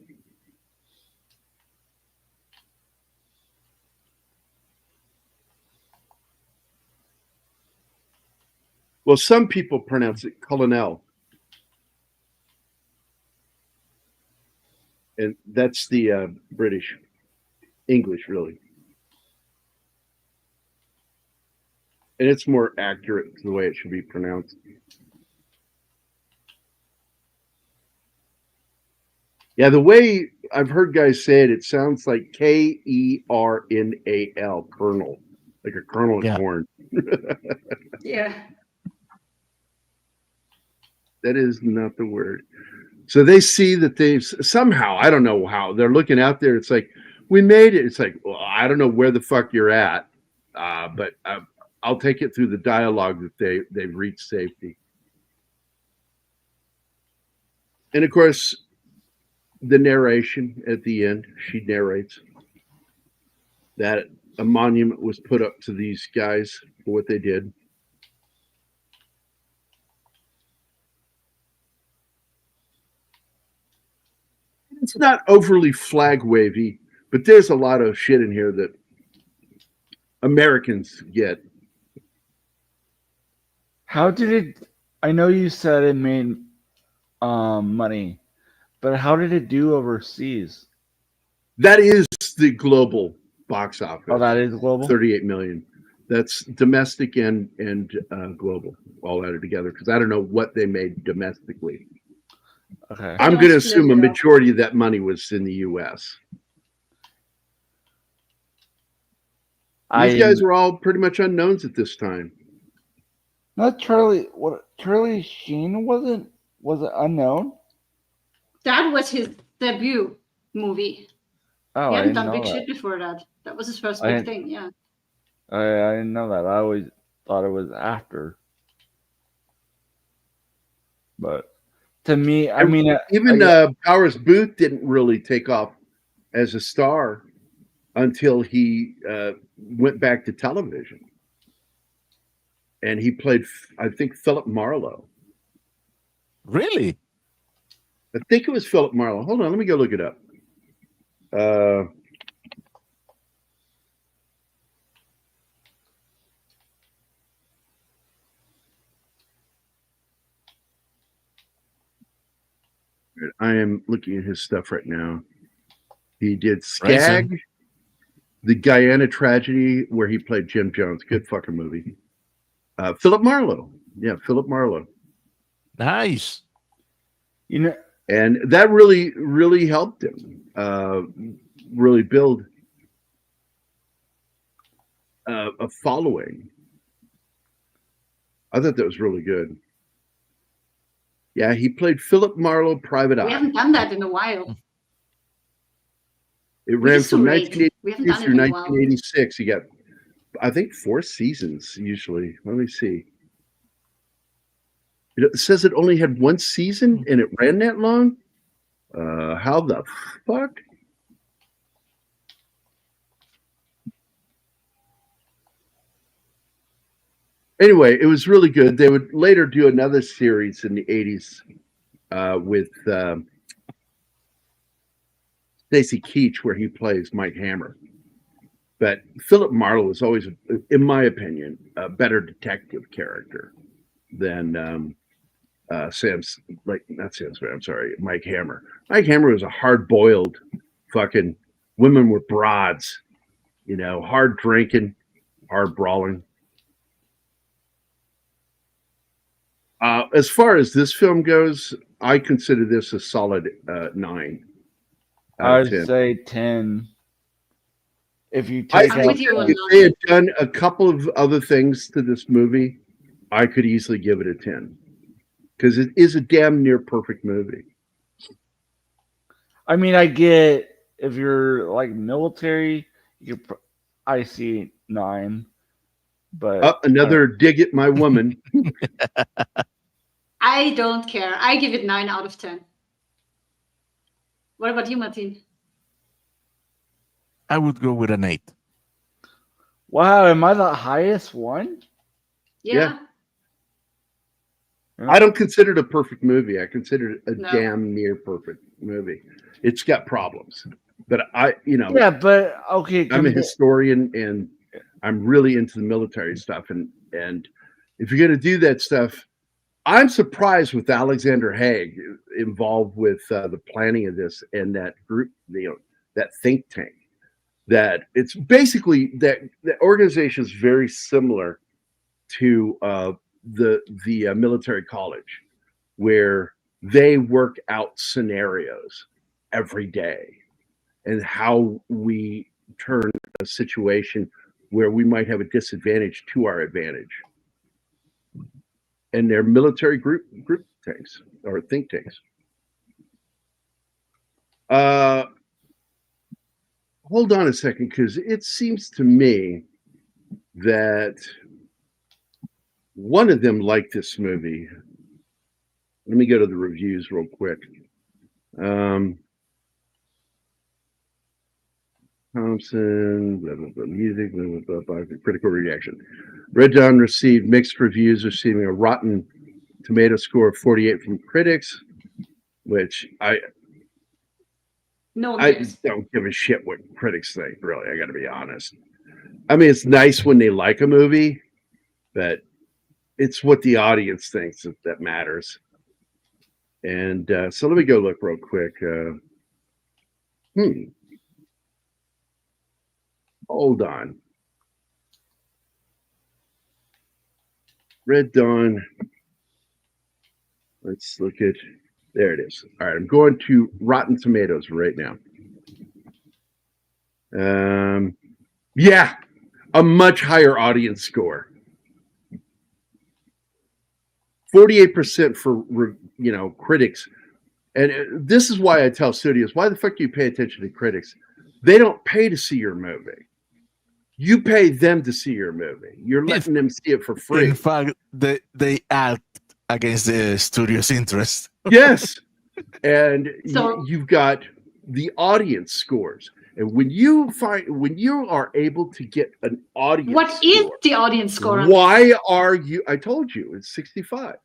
Well, some people pronounce it colonel. And that's the British. English, really. And it's more accurate to the way it should be pronounced. Yeah, the way I've heard guys say it, it sounds like Kernal, kernel, like a kernel of corn. Yeah. That is not the word. So they see that they've somehow, I don't know how, they're looking out there. It's like, we made it. It's like, well, I don't know where the fuck you're at, but I'll take it through the dialogue that they've reached safety. And of course, the narration at the end, she narrates that a monument was put up to these guys for what they did. It's not overly flag wavy, but there's a lot of shit in here that Americans get. How did it? I know you said it made money, but how did it do overseas? That is the global box office. Oh, that is global. 38 million. That's domestic and global all added together. Because I don't know what they made domestically. Okay. I'm going to assume a majority of that money was in the U.S. These guys are all pretty much unknowns at this time. Not Charlie. What Charlie Sheen was it unknown? That was his debut movie. Oh, he I hadn't didn't done know big that. shit before that. That was his first big thing. Yeah. I didn't know that. I always thought it was after. But to me, I mean, even Powers Booth didn't really take off as a star until he went back to television. And he played, I think, Philip Marlowe. Really? I think it was Philip Marlowe. Hold on, let me go look it up. I am looking at his stuff right now. He did Skag, the Guyana Tragedy, where he played Jim Jones. Good fucking movie. Philip Marlowe. Yeah, Philip Marlowe. Nice. You know, and that really, really helped him really build a following. I thought that was really good. Yeah, he played Philip Marlowe, Private Eye. We haven't done that in a while. It ran from 1982 through in 1986. He got, I think, 4 seasons usually. Let me see. It says it only had 1 season and it ran that long? How the fuck? Anyway, it was really good. They would later do another series in the 80s with Stacy Keach, where he plays Mike Hammer. But Philip Marlowe is always, in my opinion, a better detective character than Mike Hammer. Mike Hammer was a hard-boiled fucking, women were broads, you know, hard drinking, hard brawling. As far as this film goes, I consider this a solid 9. I'd say 10. If you take out, if they had done a couple of other things to this movie, I could easily give it a 10 because it is a damn near perfect movie. I mean, I get if you're like military, I see 9. But another dig at my woman. I don't care. I give it 9 out of 10. What about you, Martin? I would go with an 8. Wow, am I the highest one? Yeah. I don't consider it a perfect movie. I consider it a No. damn near perfect movie. It's got problems, but Yeah, but okay. I'm a historian and I'm really into the military stuff. And if you're going to do that stuff, I'm surprised with Alexander Haig involved with the planning of this and that group, that think tank. That it's basically that the organization is very similar to the military college, where they work out scenarios every day and how we turn a situation where we might have a disadvantage to our advantage. And they're military group tanks or think tanks. Hold on a second, because it seems to me that one of them liked this movie. Let me go to the reviews real quick. Thompson, blah, blah, blah, music, blah, blah, blah, blah, critical reaction. Red Dawn received mixed reviews, receiving a Rotten Tomato score of 48 from critics, which I don't give a shit what critics think, really. I got to be honest. I mean, it's nice when they like a movie, but it's what the audience thinks that matters. And so let me go look real quick. Hold on. Red Dawn. Let's look at. There it is. All right, I'm going to Rotten Tomatoes right now. Yeah, a much higher audience score. 48% for critics. And this is why I tell studios, why the fuck do you pay attention to critics? They don't pay to see your movie. You pay them to see your movie. You're letting them see it for free. In fact, they act against the studio's interest. Yes. And you've got the audience scores. And when you are able to get an audience what score, is the audience score? Why are you? I told you it's 65.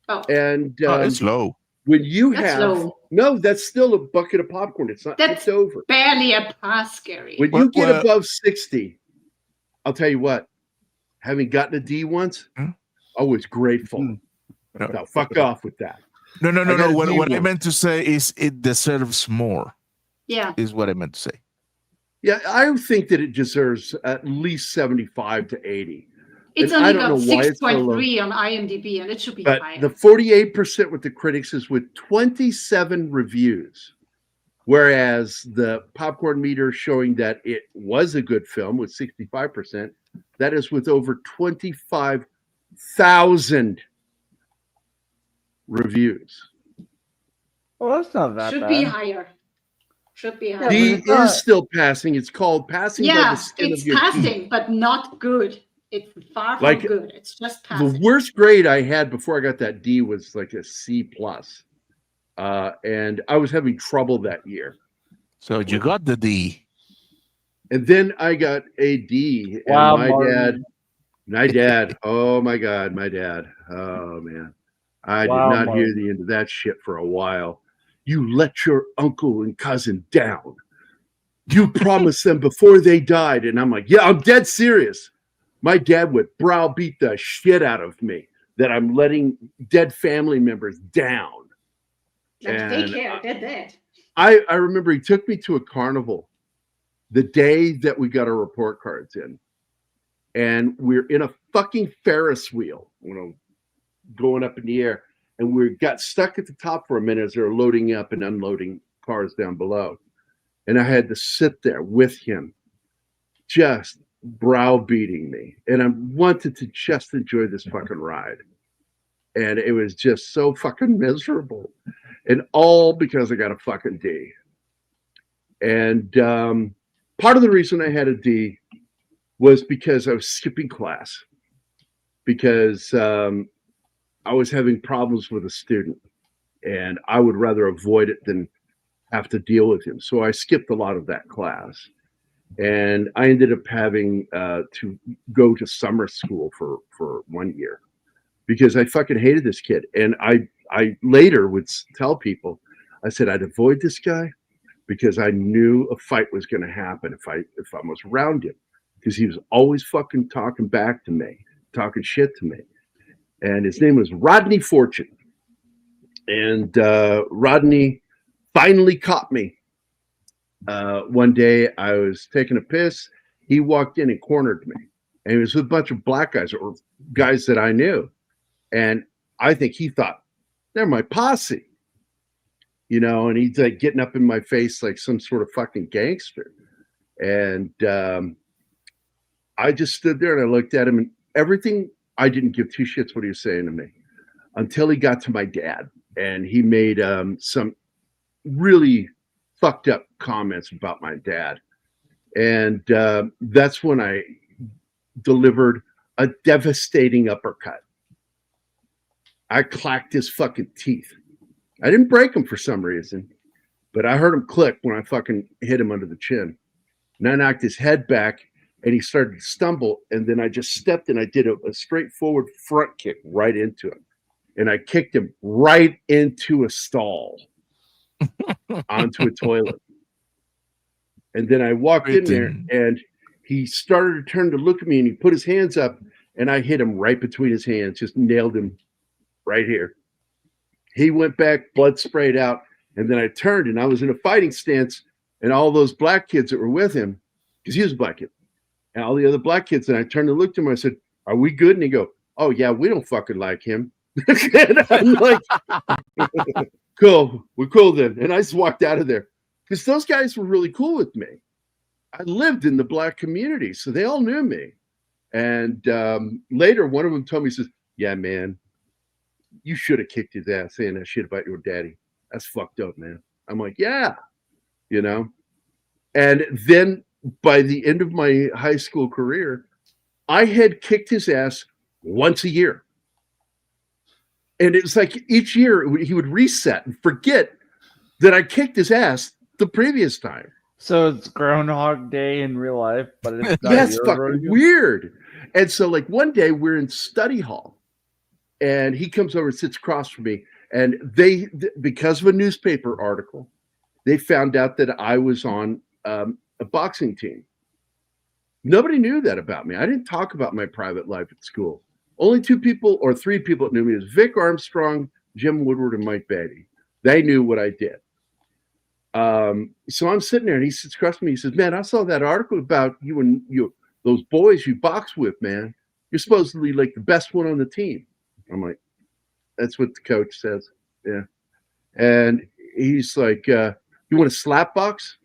Oh, and it's low. When you that's have low. No, that's still a bucket of popcorn. It's not tipped over. Barely a pass, Gerry. When you get above 60, I'll tell you what. Having gotten a D once, I was grateful. Now fuck off with that. No. What I meant to say is it deserves more. Yeah. Is what I meant to say. Yeah, I think that it deserves at least 75 to 80. It's only got 6.3 on IMDb, and it should be higher. The 48% with the critics is with 27 reviews, whereas the popcorn meter showing that it was a good film with 65%, that is with over 25,000 reviews. Well, that's not that Should bad. Be higher. Should be higher. D is still passing. It's called passing by the skin of your teeth. It's passing, but not good. It's far from good. It's just passing. The worst grade I had before I got that D was like a C+. And I was having trouble that year. So you got the D. And then I got a D. Wow, and my dad, oh my God, my dad. Oh man. I did not hear the end of that shit for a while. You let your uncle and cousin down. You promised them before they died. And I'm like, yeah, I'm dead serious. My dad would browbeat the shit out of me that I'm letting dead family members down. They care. They're dead. I remember he took me to a carnival the day that we got our report cards in. And we're in a fucking Ferris wheel, going up in the air. And we got stuck at the top for a minute as they were loading up and unloading cars down below. And I had to sit there with him, just browbeating me. And I wanted to just enjoy this fucking ride. And it was just so fucking miserable. And all because I got a fucking D. And part of the reason I had a D was because I was skipping class. Because I was having problems with a student, and I would rather avoid it than have to deal with him. So I skipped a lot of that class. And I ended up having to go to summer school for 1 year because I fucking hated this kid. And I later would tell people, I said I'd avoid this guy because I knew a fight was going to happen if I was around him, because he was always fucking talking back to me, talking shit to me. And his name was Rodney Fortune. And Rodney finally caught me. One day I was taking a piss. He walked in and cornered me. And he was with a bunch of black guys or guys that I knew. And I think he thought, they're my posse. You know, and he's like getting up in my face like some sort of fucking gangster. And I just stood there and I looked at him, and everything, I didn't give two shits what he was saying to me until he got to my dad. And he made some really fucked up comments about my dad. And that's when I delivered a devastating uppercut. I clacked his fucking teeth. I didn't break him for some reason, but I heard him click when I fucking hit him under the chin. And I knocked his head back and he started to stumble. And then I just stepped and I did a straightforward front kick right into him. And I kicked him right into a stall onto a toilet. And then I walked in there and he started to turn to look at me and he put his hands up and I hit him right between his hands, just nailed him right here. He went back, blood sprayed out. And then I turned and I was in a fighting stance, and all those black kids that were with him, because he was a black kid, and all the other black kids, and I turned and looked at him. I said, are we good? And he go, oh yeah, we don't fucking like him. And I'm like, cool, we're cool then. And I just walked out of there because those guys were really cool with me. I lived in the black community, so they all knew me. And later, one of them told me, he says, yeah, man, you should have kicked his ass saying that shit about your daddy. That's fucked up, man. I'm like, yeah, you know. And then by the end of my high school career, I had kicked his ass once a year. And it was like each year he would reset and forget that I kicked his ass the previous time. So it's Groundhog Day in real life, but it's not That's fucking weird. And so like one day we're in study hall and he comes over and sits across from me, and they, because of a newspaper article, they found out that I was on a boxing team. Nobody knew that about me. I didn't talk about my private life at school. Only 2 people or 3 people that knew me was Vic Armstrong, Jim Woodward, and Mike Beatty. They knew what I did. So I'm sitting there and he sits across from me. He says, man, I saw that article about you and those boys you box with, man. You're supposedly like the best one on the team. I'm like, that's what the coach says. Yeah. And he's like, you want to slap box?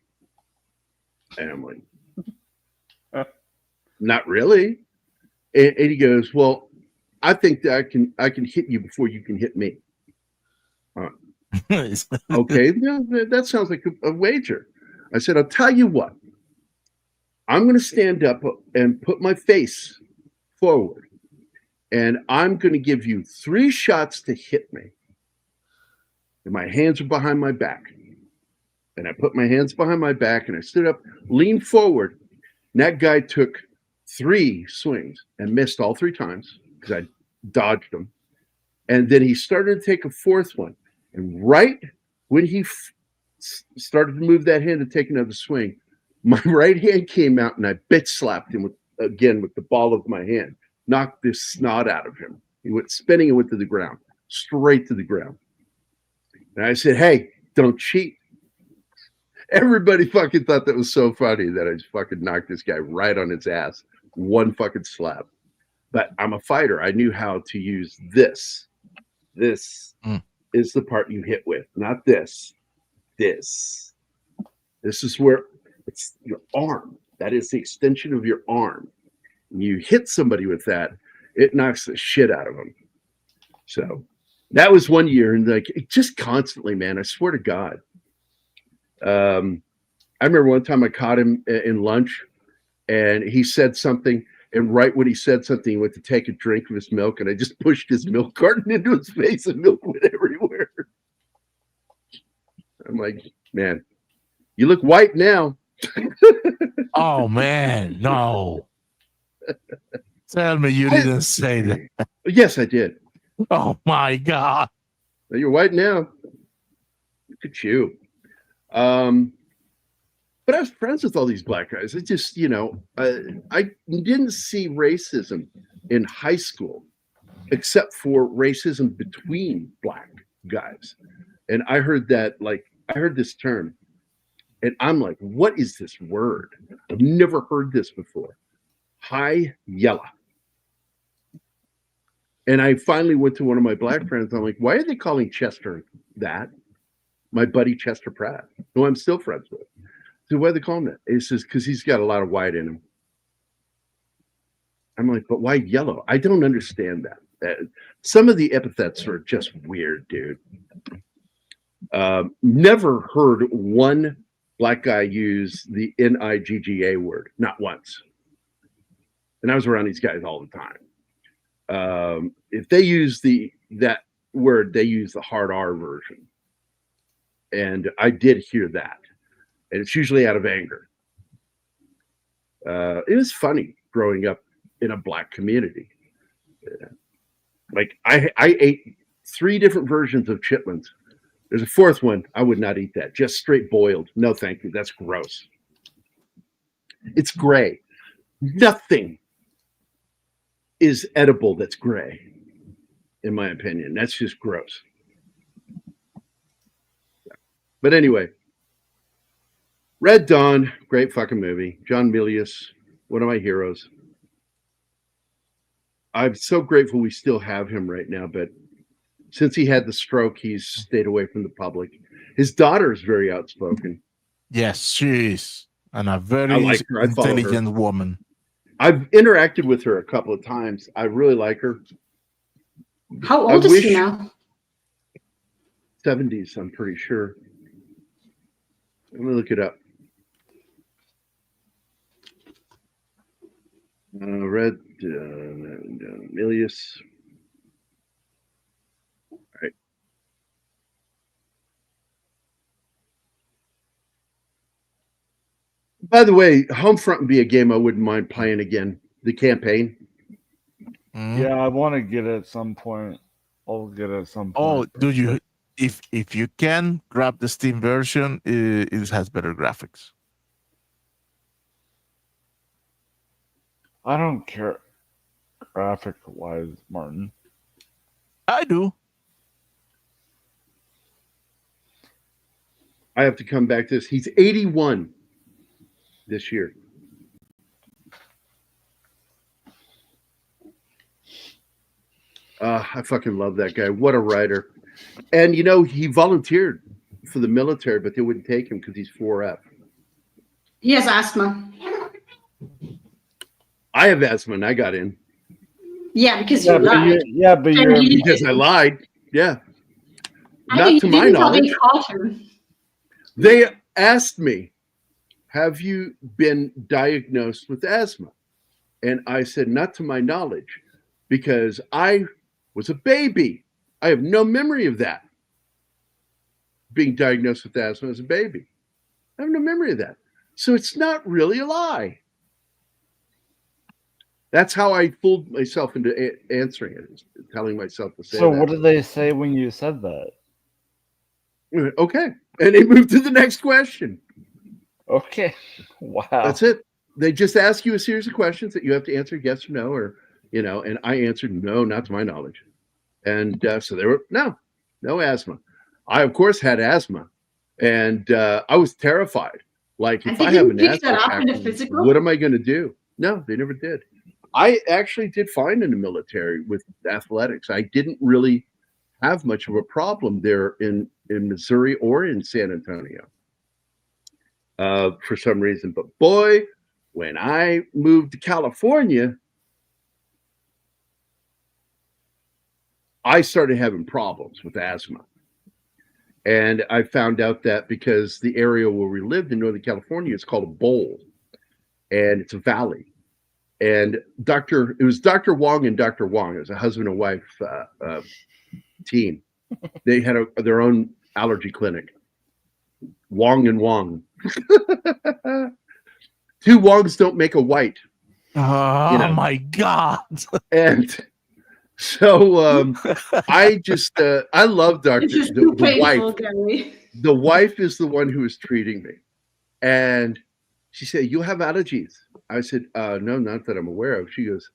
And I'm like, not really. And he goes, well, I think that I can hit you before you can hit me. Okay, yeah, that sounds like a wager. I said, I'll tell you what. I'm going to stand up and put my face forward, and I'm going to give you 3 shots to hit me. And my hands are behind my back. And I put my hands behind my back, and I stood up, leaned forward, and that guy took 3 swings and missed all 3 times because I dodged them. And then he started to take a 4th one. And right when he started to move that hand to take another swing, my right hand came out and I bitch slapped him with the ball of my hand, knocked this snot out of him. He went spinning and went to the ground, straight to the ground. And I said, hey, don't cheat. Everybody fucking thought that was so funny that I just fucking knocked this guy right on his ass. 1 fucking slap. But I'm a fighter. I knew how to use this. This is the part you hit with, not this. This is where it's your arm. That is the extension of your arm. When you hit somebody with that, it knocks the shit out of them. So that was 1 year, and like just constantly, man. I swear to God. I remember one time I caught him in lunch, and he said something. And right when he said something, he went to take a drink of his milk, and I just pushed his milk carton into his face, and milk went everywhere. I'm like, man, you look white now. Oh man, no. Tell me you didn't say that. Yes, I did. Oh my God. You're white now. Look at you. But I was friends with all these black guys. It just, I didn't see racism in high school, except for racism between black guys. And I heard this term, and I'm like, what is this word? I've never heard this before. High yellow. And I finally went to one of my black friends. I'm like, why are they calling Chester that? My buddy Chester Pratt, who I'm still friends with. So why are they calling that? He says, because he's got a lot of white in him. I'm like, but why yellow? I don't understand that. Some of the epithets are just weird, dude. Never heard one black guy use the Nigga word, not once. And I was around these guys all the time. If they use that word, they use the hard R version. And I did hear that. And it's usually out of anger. It was funny growing up in a black community. Like I ate 3 different versions of chitlins. There's a 4th one. I would not eat that. Just straight boiled. No, thank you. That's gross. It's gray. Nothing is edible that's gray, in my opinion. That's just gross. But anyway, Red Dawn, great fucking movie. John Milius, one of my heroes. I'm so grateful we still have him right now, but since he had the stroke, he's stayed away from the public. His daughter is very outspoken. Yes, she is. And a very intelligent woman. I've interacted with her a couple of times. I really like her. How old is she now? 70s, I'm pretty sure. Let me look it up. Red Milius. All right. By the way, Homefront would be a game I wouldn't mind playing again. The campaign. Yeah, I want to get it at some point. I'll get it at some point. Oh, do you? If you can grab the Steam version, it has better graphics. I don't care graphic wise, Martin. I do. I have to come back to this. He's 81 this year. I fucking love that guy. What a writer. And, he volunteered for the military, but they wouldn't take him because he's 4F. He has asthma. I have asthma and I got in. Yeah, because you lied. Because I lied. Yeah. Not to my knowledge. They asked me, have you been diagnosed with asthma? And I said, not to my knowledge, because I was a baby. I have no memory of that. Being diagnosed with asthma as a baby. I have no memory of that. So it's not really a lie. That's how I fooled myself into answering it, telling myself to say So that. what did they say when you said that? Okay. And they moved to the next question. Okay. Wow. That's it. They just ask you a series of questions that you have to answer yes or no, or, and I answered no, not to my knowledge. And so there were no asthma. I, of course, had asthma. And I was terrified. Like, if I have an asthma attack, what am I going to do? No, they never did. I actually did fine in the military with athletics. I didn't really have much of a problem there in Missouri or in San Antonio for some reason. But boy, when I moved to California, I started having problems with asthma. And I found out that because the area where we lived in Northern California is called a bowl, and it's a valley. And it was Dr. Wong and Dr. Wong. It was a husband and wife team. They had their own allergy clinic. Wong and Wong. Two Wongs don't make a white. Oh my God. And so I just I love Dr. This is too the wife. painful, Gerry. The wife is the one who is treating me. And she said, "You have allergies." I said, "No, not that I'm aware of." She goes,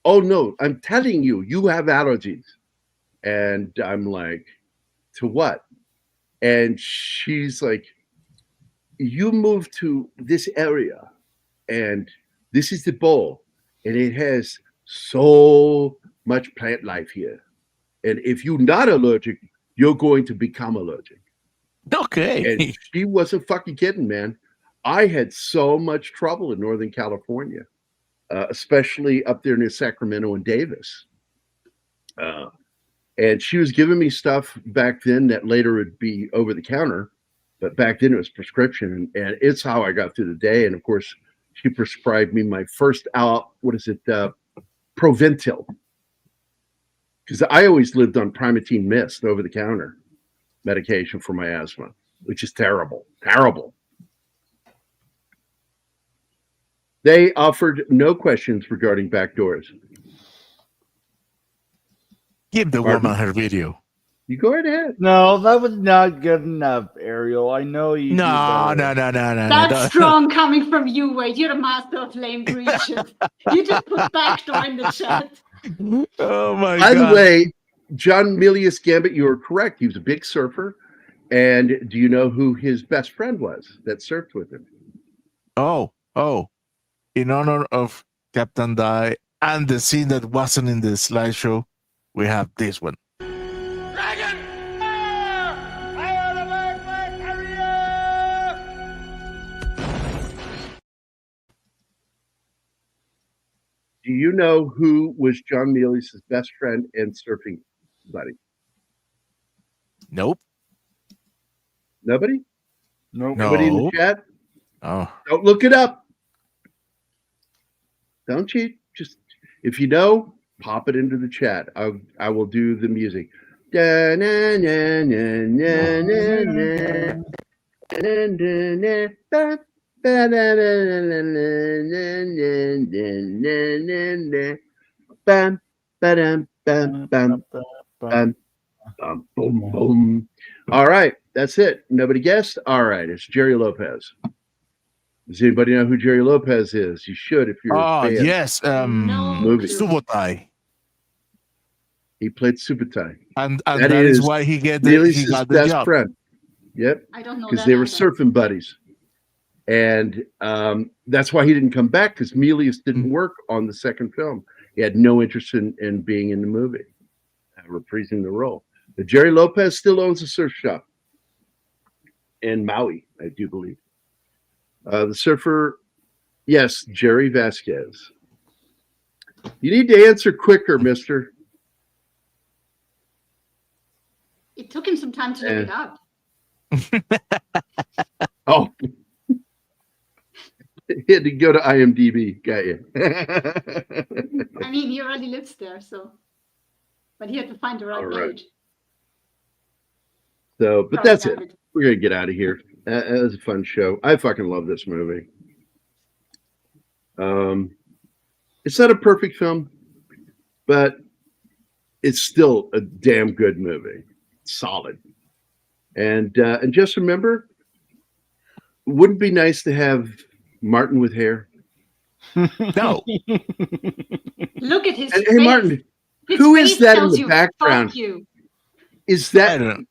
"Oh no, I'm telling you, you have allergies." And I'm like, "To what?" And she's like, "You moved to this area and this is the bowl and it has so much plant life here. And if you're not allergic, you're going to become allergic." Okay. And she wasn't fucking kidding, man. I had so much trouble in Northern California, especially up there near Sacramento and Davis. And she was giving me stuff back then that later would be over the counter, but back then it was prescription, and it's how I got through the day. And of course, she prescribed me my first Proventil, because I always lived on Primatene Mist over the counter medication for my asthma, which is terrible. They offered no questions regarding backdoors. Give the woman her video. You go right ahead. No, that was not good enough, Ariel. I know you. No. That's strong coming from you, Wade. You're the master of lame creatures. You just put backdoor in the chat. Oh my By God. the way, John Milius Gambit, you were correct. He was a big surfer. And do you know who his best friend was that surfed with him? Oh. In honor of Captain Die and the scene that wasn't in the slideshow, we have this one. Dragon! Do you know who was John Milius' best friend and surfing buddy? Nope. Nobody? Nope. Nobody in the chat? Oh. Don't look it up. Don't cheat. Just if you know, pop it into the chat. I will do the music. Bam, ba-dam, bam, bam, bam, bam, boom, boom. All right, that's it. Nobody guessed? All right, it's Gerry Lopez. Does anybody know who Gerry Lopez is? You should if you're a fan. Yes. Movie. Subotai. He played Subotai. And that is why he got the best job. friend. Yep. I don't know Because that they were either. surfing buddies. And that's why he didn't come back, because Milius didn't work on the second film. He had no interest in being in the movie, reprising the role. But Gerry Lopez still owns a surf shop in Maui, I do believe. The surfer, yes, Jerry Vasquez. You need to answer quicker, mister. It took him some time to look it up. Oh. He had to go to IMDb. Got you. I mean, he already lives there, so. But he had to find the right All right. page. So, but Sorry, that's it. David. We're going to get out of here. That was a fun show. I fucking love this movie. It's not a perfect film, but it's still a damn good movie. Solid. And just remember, wouldn't it be nice to have Martin with hair? No. Look at his And, face. hey, Martin, His who is face that in tells the you, background? Fuck you. Is I that don't know.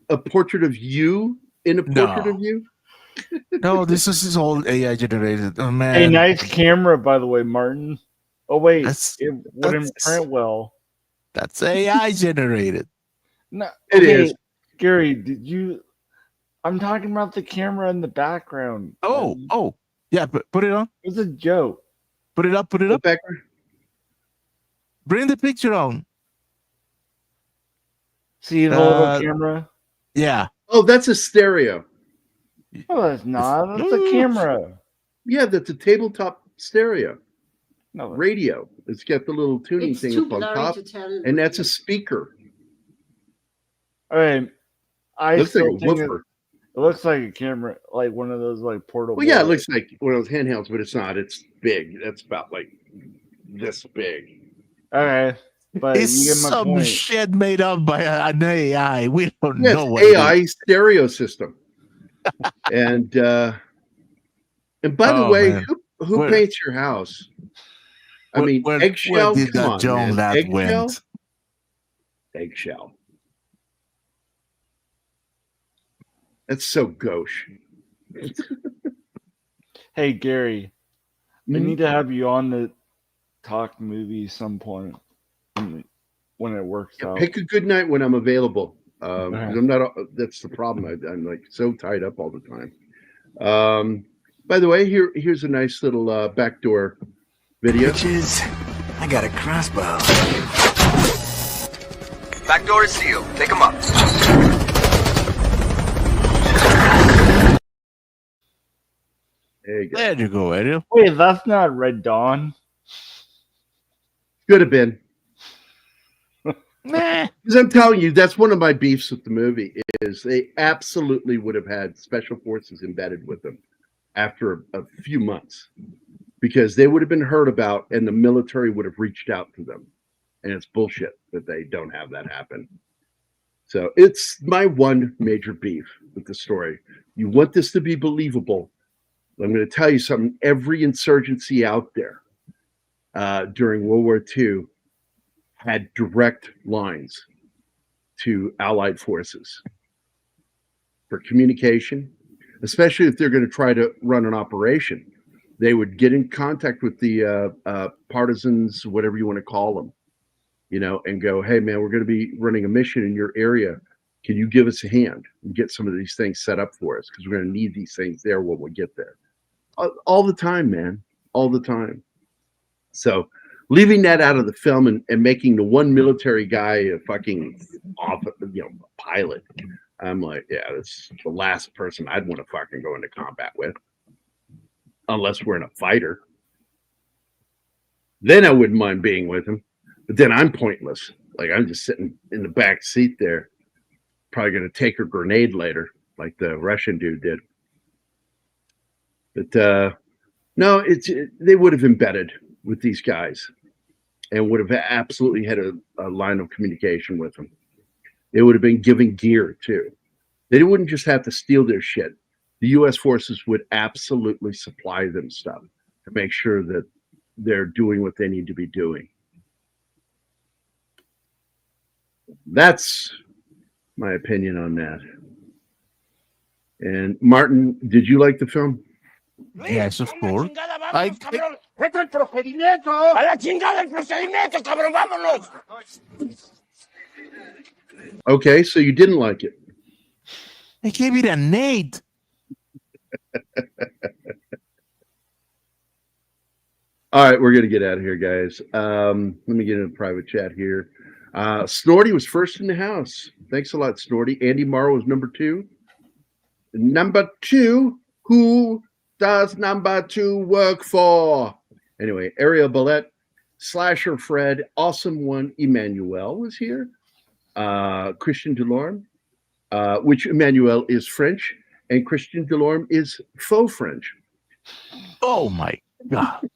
a portrait of you in a portrait No. of you? No, this is all AI generated. Oh man. Hey, nice camera, by the way, Martin. Oh wait, That's- it wouldn't that's- print well. That's AI generated. No, It is. Gerry, did you? I'm talking about the camera in the background. Oh. Yeah, put it on. It's a joke. Put it up. The background? Bring the picture on. See the little camera? Yeah. Oh, that's a stereo. Oh, that's not. That's a camera. Yeah, that's a tabletop stereo No, radio. It's got the little tuning It's thing too up on blurry top, to tell. and that's a speaker. all right. I Looks like still a think woofer. It looks like a camera, like one of those like portable. Well, yeah, it looks like one of those handhelds, but it's not. It's big. That's about like this big. Okay, but It's you get my some point. shit made up by an AI. We don't Yes, know what it AI is. stereo system. And by the Oh, way, man. who Where- paints your house? I mean, where eggshell. did Come that on, young man. lad Eggshell. went? Eggshell. That's so gauche. Hey Gary, I Mhm. need to have you on to talk movies some point when it works out. Pick a good night when I'm available. 'Cause Okay. I'm not. That's the problem. I'm like so tied up all the time. By the way, here's a nice little backdoor video. Bitches, I got a crossbow. Back door is sealed. Take them up. There you go. There you go, Ariel. Wait, that's not Red Dawn. Could have been. Meh. Because I'm telling you, that's one of my beefs with the movie is they absolutely would have had special forces embedded with them after a few months because they would have been heard about and the military would have reached out to them. And it's bullshit that they don't have that happen. So it's my one major beef with the story. You want this to be believable. I'm going to tell you something. Every insurgency out there during World War II had direct lines to Allied forces for communication, especially if they're going to try to run an operation. They would get in contact with the partisans, whatever you want to call them, and go, hey, man, we're going to be running a mission in your area. Can you give us a hand and get some of these things set up for us? Because we're going to need these things there when we get there. All the time, man. All the time. So leaving that out of the film and making the one military guy a fucking pilot, I'm like, yeah, that's the last person I'd want to fucking go into combat with, unless we're in a fighter. Then I wouldn't mind being with him, but then I'm pointless. Like I'm just sitting in the back seat there, probably going to take a grenade later, like the Russian dude did. But no, they would have embedded with these guys and would have absolutely had a line of communication with them. They would have been giving gear too. They wouldn't just have to steal their shit. The U.S. forces would absolutely supply them stuff to make sure that they're doing what they need to be doing. That's my opinion on that. And Martin, did you like the film? Yes, of course. Okay, so you didn't like it. I gave it an 8. All right, we're going to get out of here, guys. Let me get in a private chat here. Snorty was first in the house. Thanks a lot, Snorty. Andy Morrow was number 2. Number 2, who does number 2 work for? Anyway, Ariel Ballette, Slasher Fred, Awesome One, Emmanuel was here. Christian Delorme, which Emmanuel is French, and Christian Delorme is faux French. Oh my God.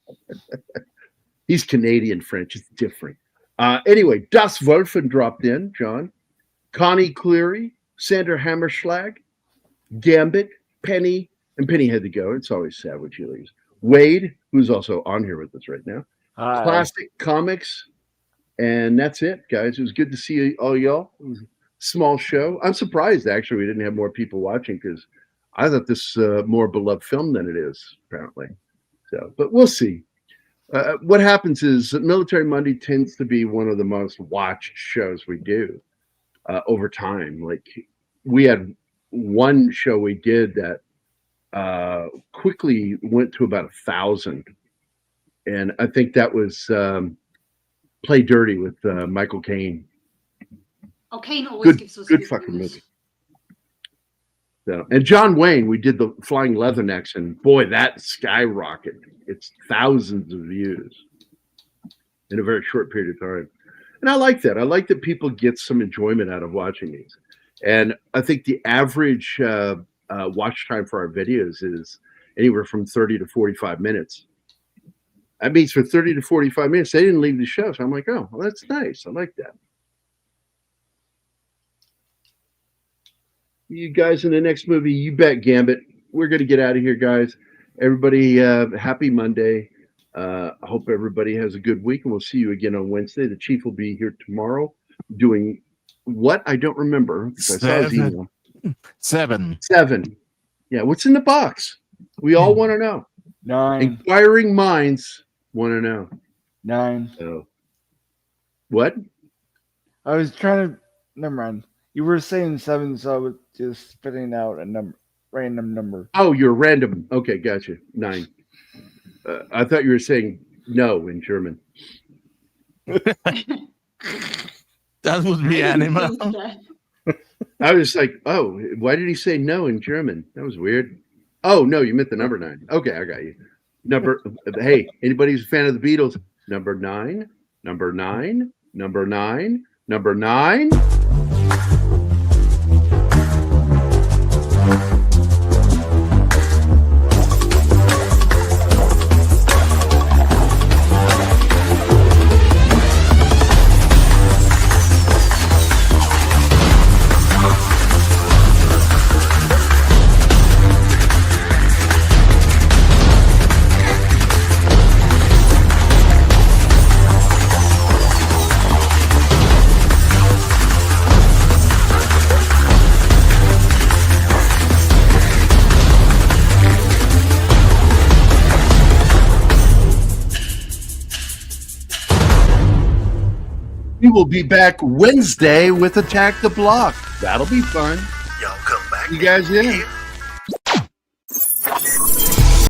He's Canadian French. It's different. Anyway, Das Wolfen dropped in, John. Connie Cleary, Sandra Hammerschlag, Gambit, Penny, and Penny had to go. It's always sad when she leaves. Wade, who's also on here with us right now. Hi. Classic Comics. And that's it, guys. It was good to see all y'all. It was a small show. I'm surprised, actually, we didn't have more people watching because I thought this more beloved film than it is, apparently. So, but we'll see. What happens is that Military Monday tends to be one of the most watched shows we do over time. Like we had one show we did that quickly went to about 1,000. And I think that was Play Dirty with Michael Caine. Oh, Caine always gives us good fucking movie. So, and John Wayne, we did the Flying Leathernecks, and boy, that skyrocketed. It's thousands of views in a very short period of time. And I like that. I like that people get some enjoyment out of watching these. And I think the average watch time for our videos is anywhere from 30 to 45 minutes. That means for 30 to 45 minutes, they didn't leave the show. So I'm like, oh, well, that's nice. I like that. You guys in the next movie, you bet, Gambit. We're going to get out of here, guys. Everybody, happy Monday. I hope everybody has a good week, and we'll see you again on Wednesday. The Chief will be here tomorrow doing what? I don't remember. I saw his email. 7. Yeah, what's in the box? We all want to know. 9. Inquiring minds want to know. 9. So, what? I was trying to. Never mind. You were saying 7, so I was just spitting out a random number. Oh, you're random. Okay, gotcha. 9. I thought you were saying no in German. That would be Anima. I was like, oh, why did he say no in German? That was weird. Oh, no, you meant the number 9. Okay, I got you. Hey, anybody who's a fan of the Beatles, number 9, number 9, number 9, number 9. We will be back Wednesday with Attack the Block. That'll be fun. Y'all come back. You guys in?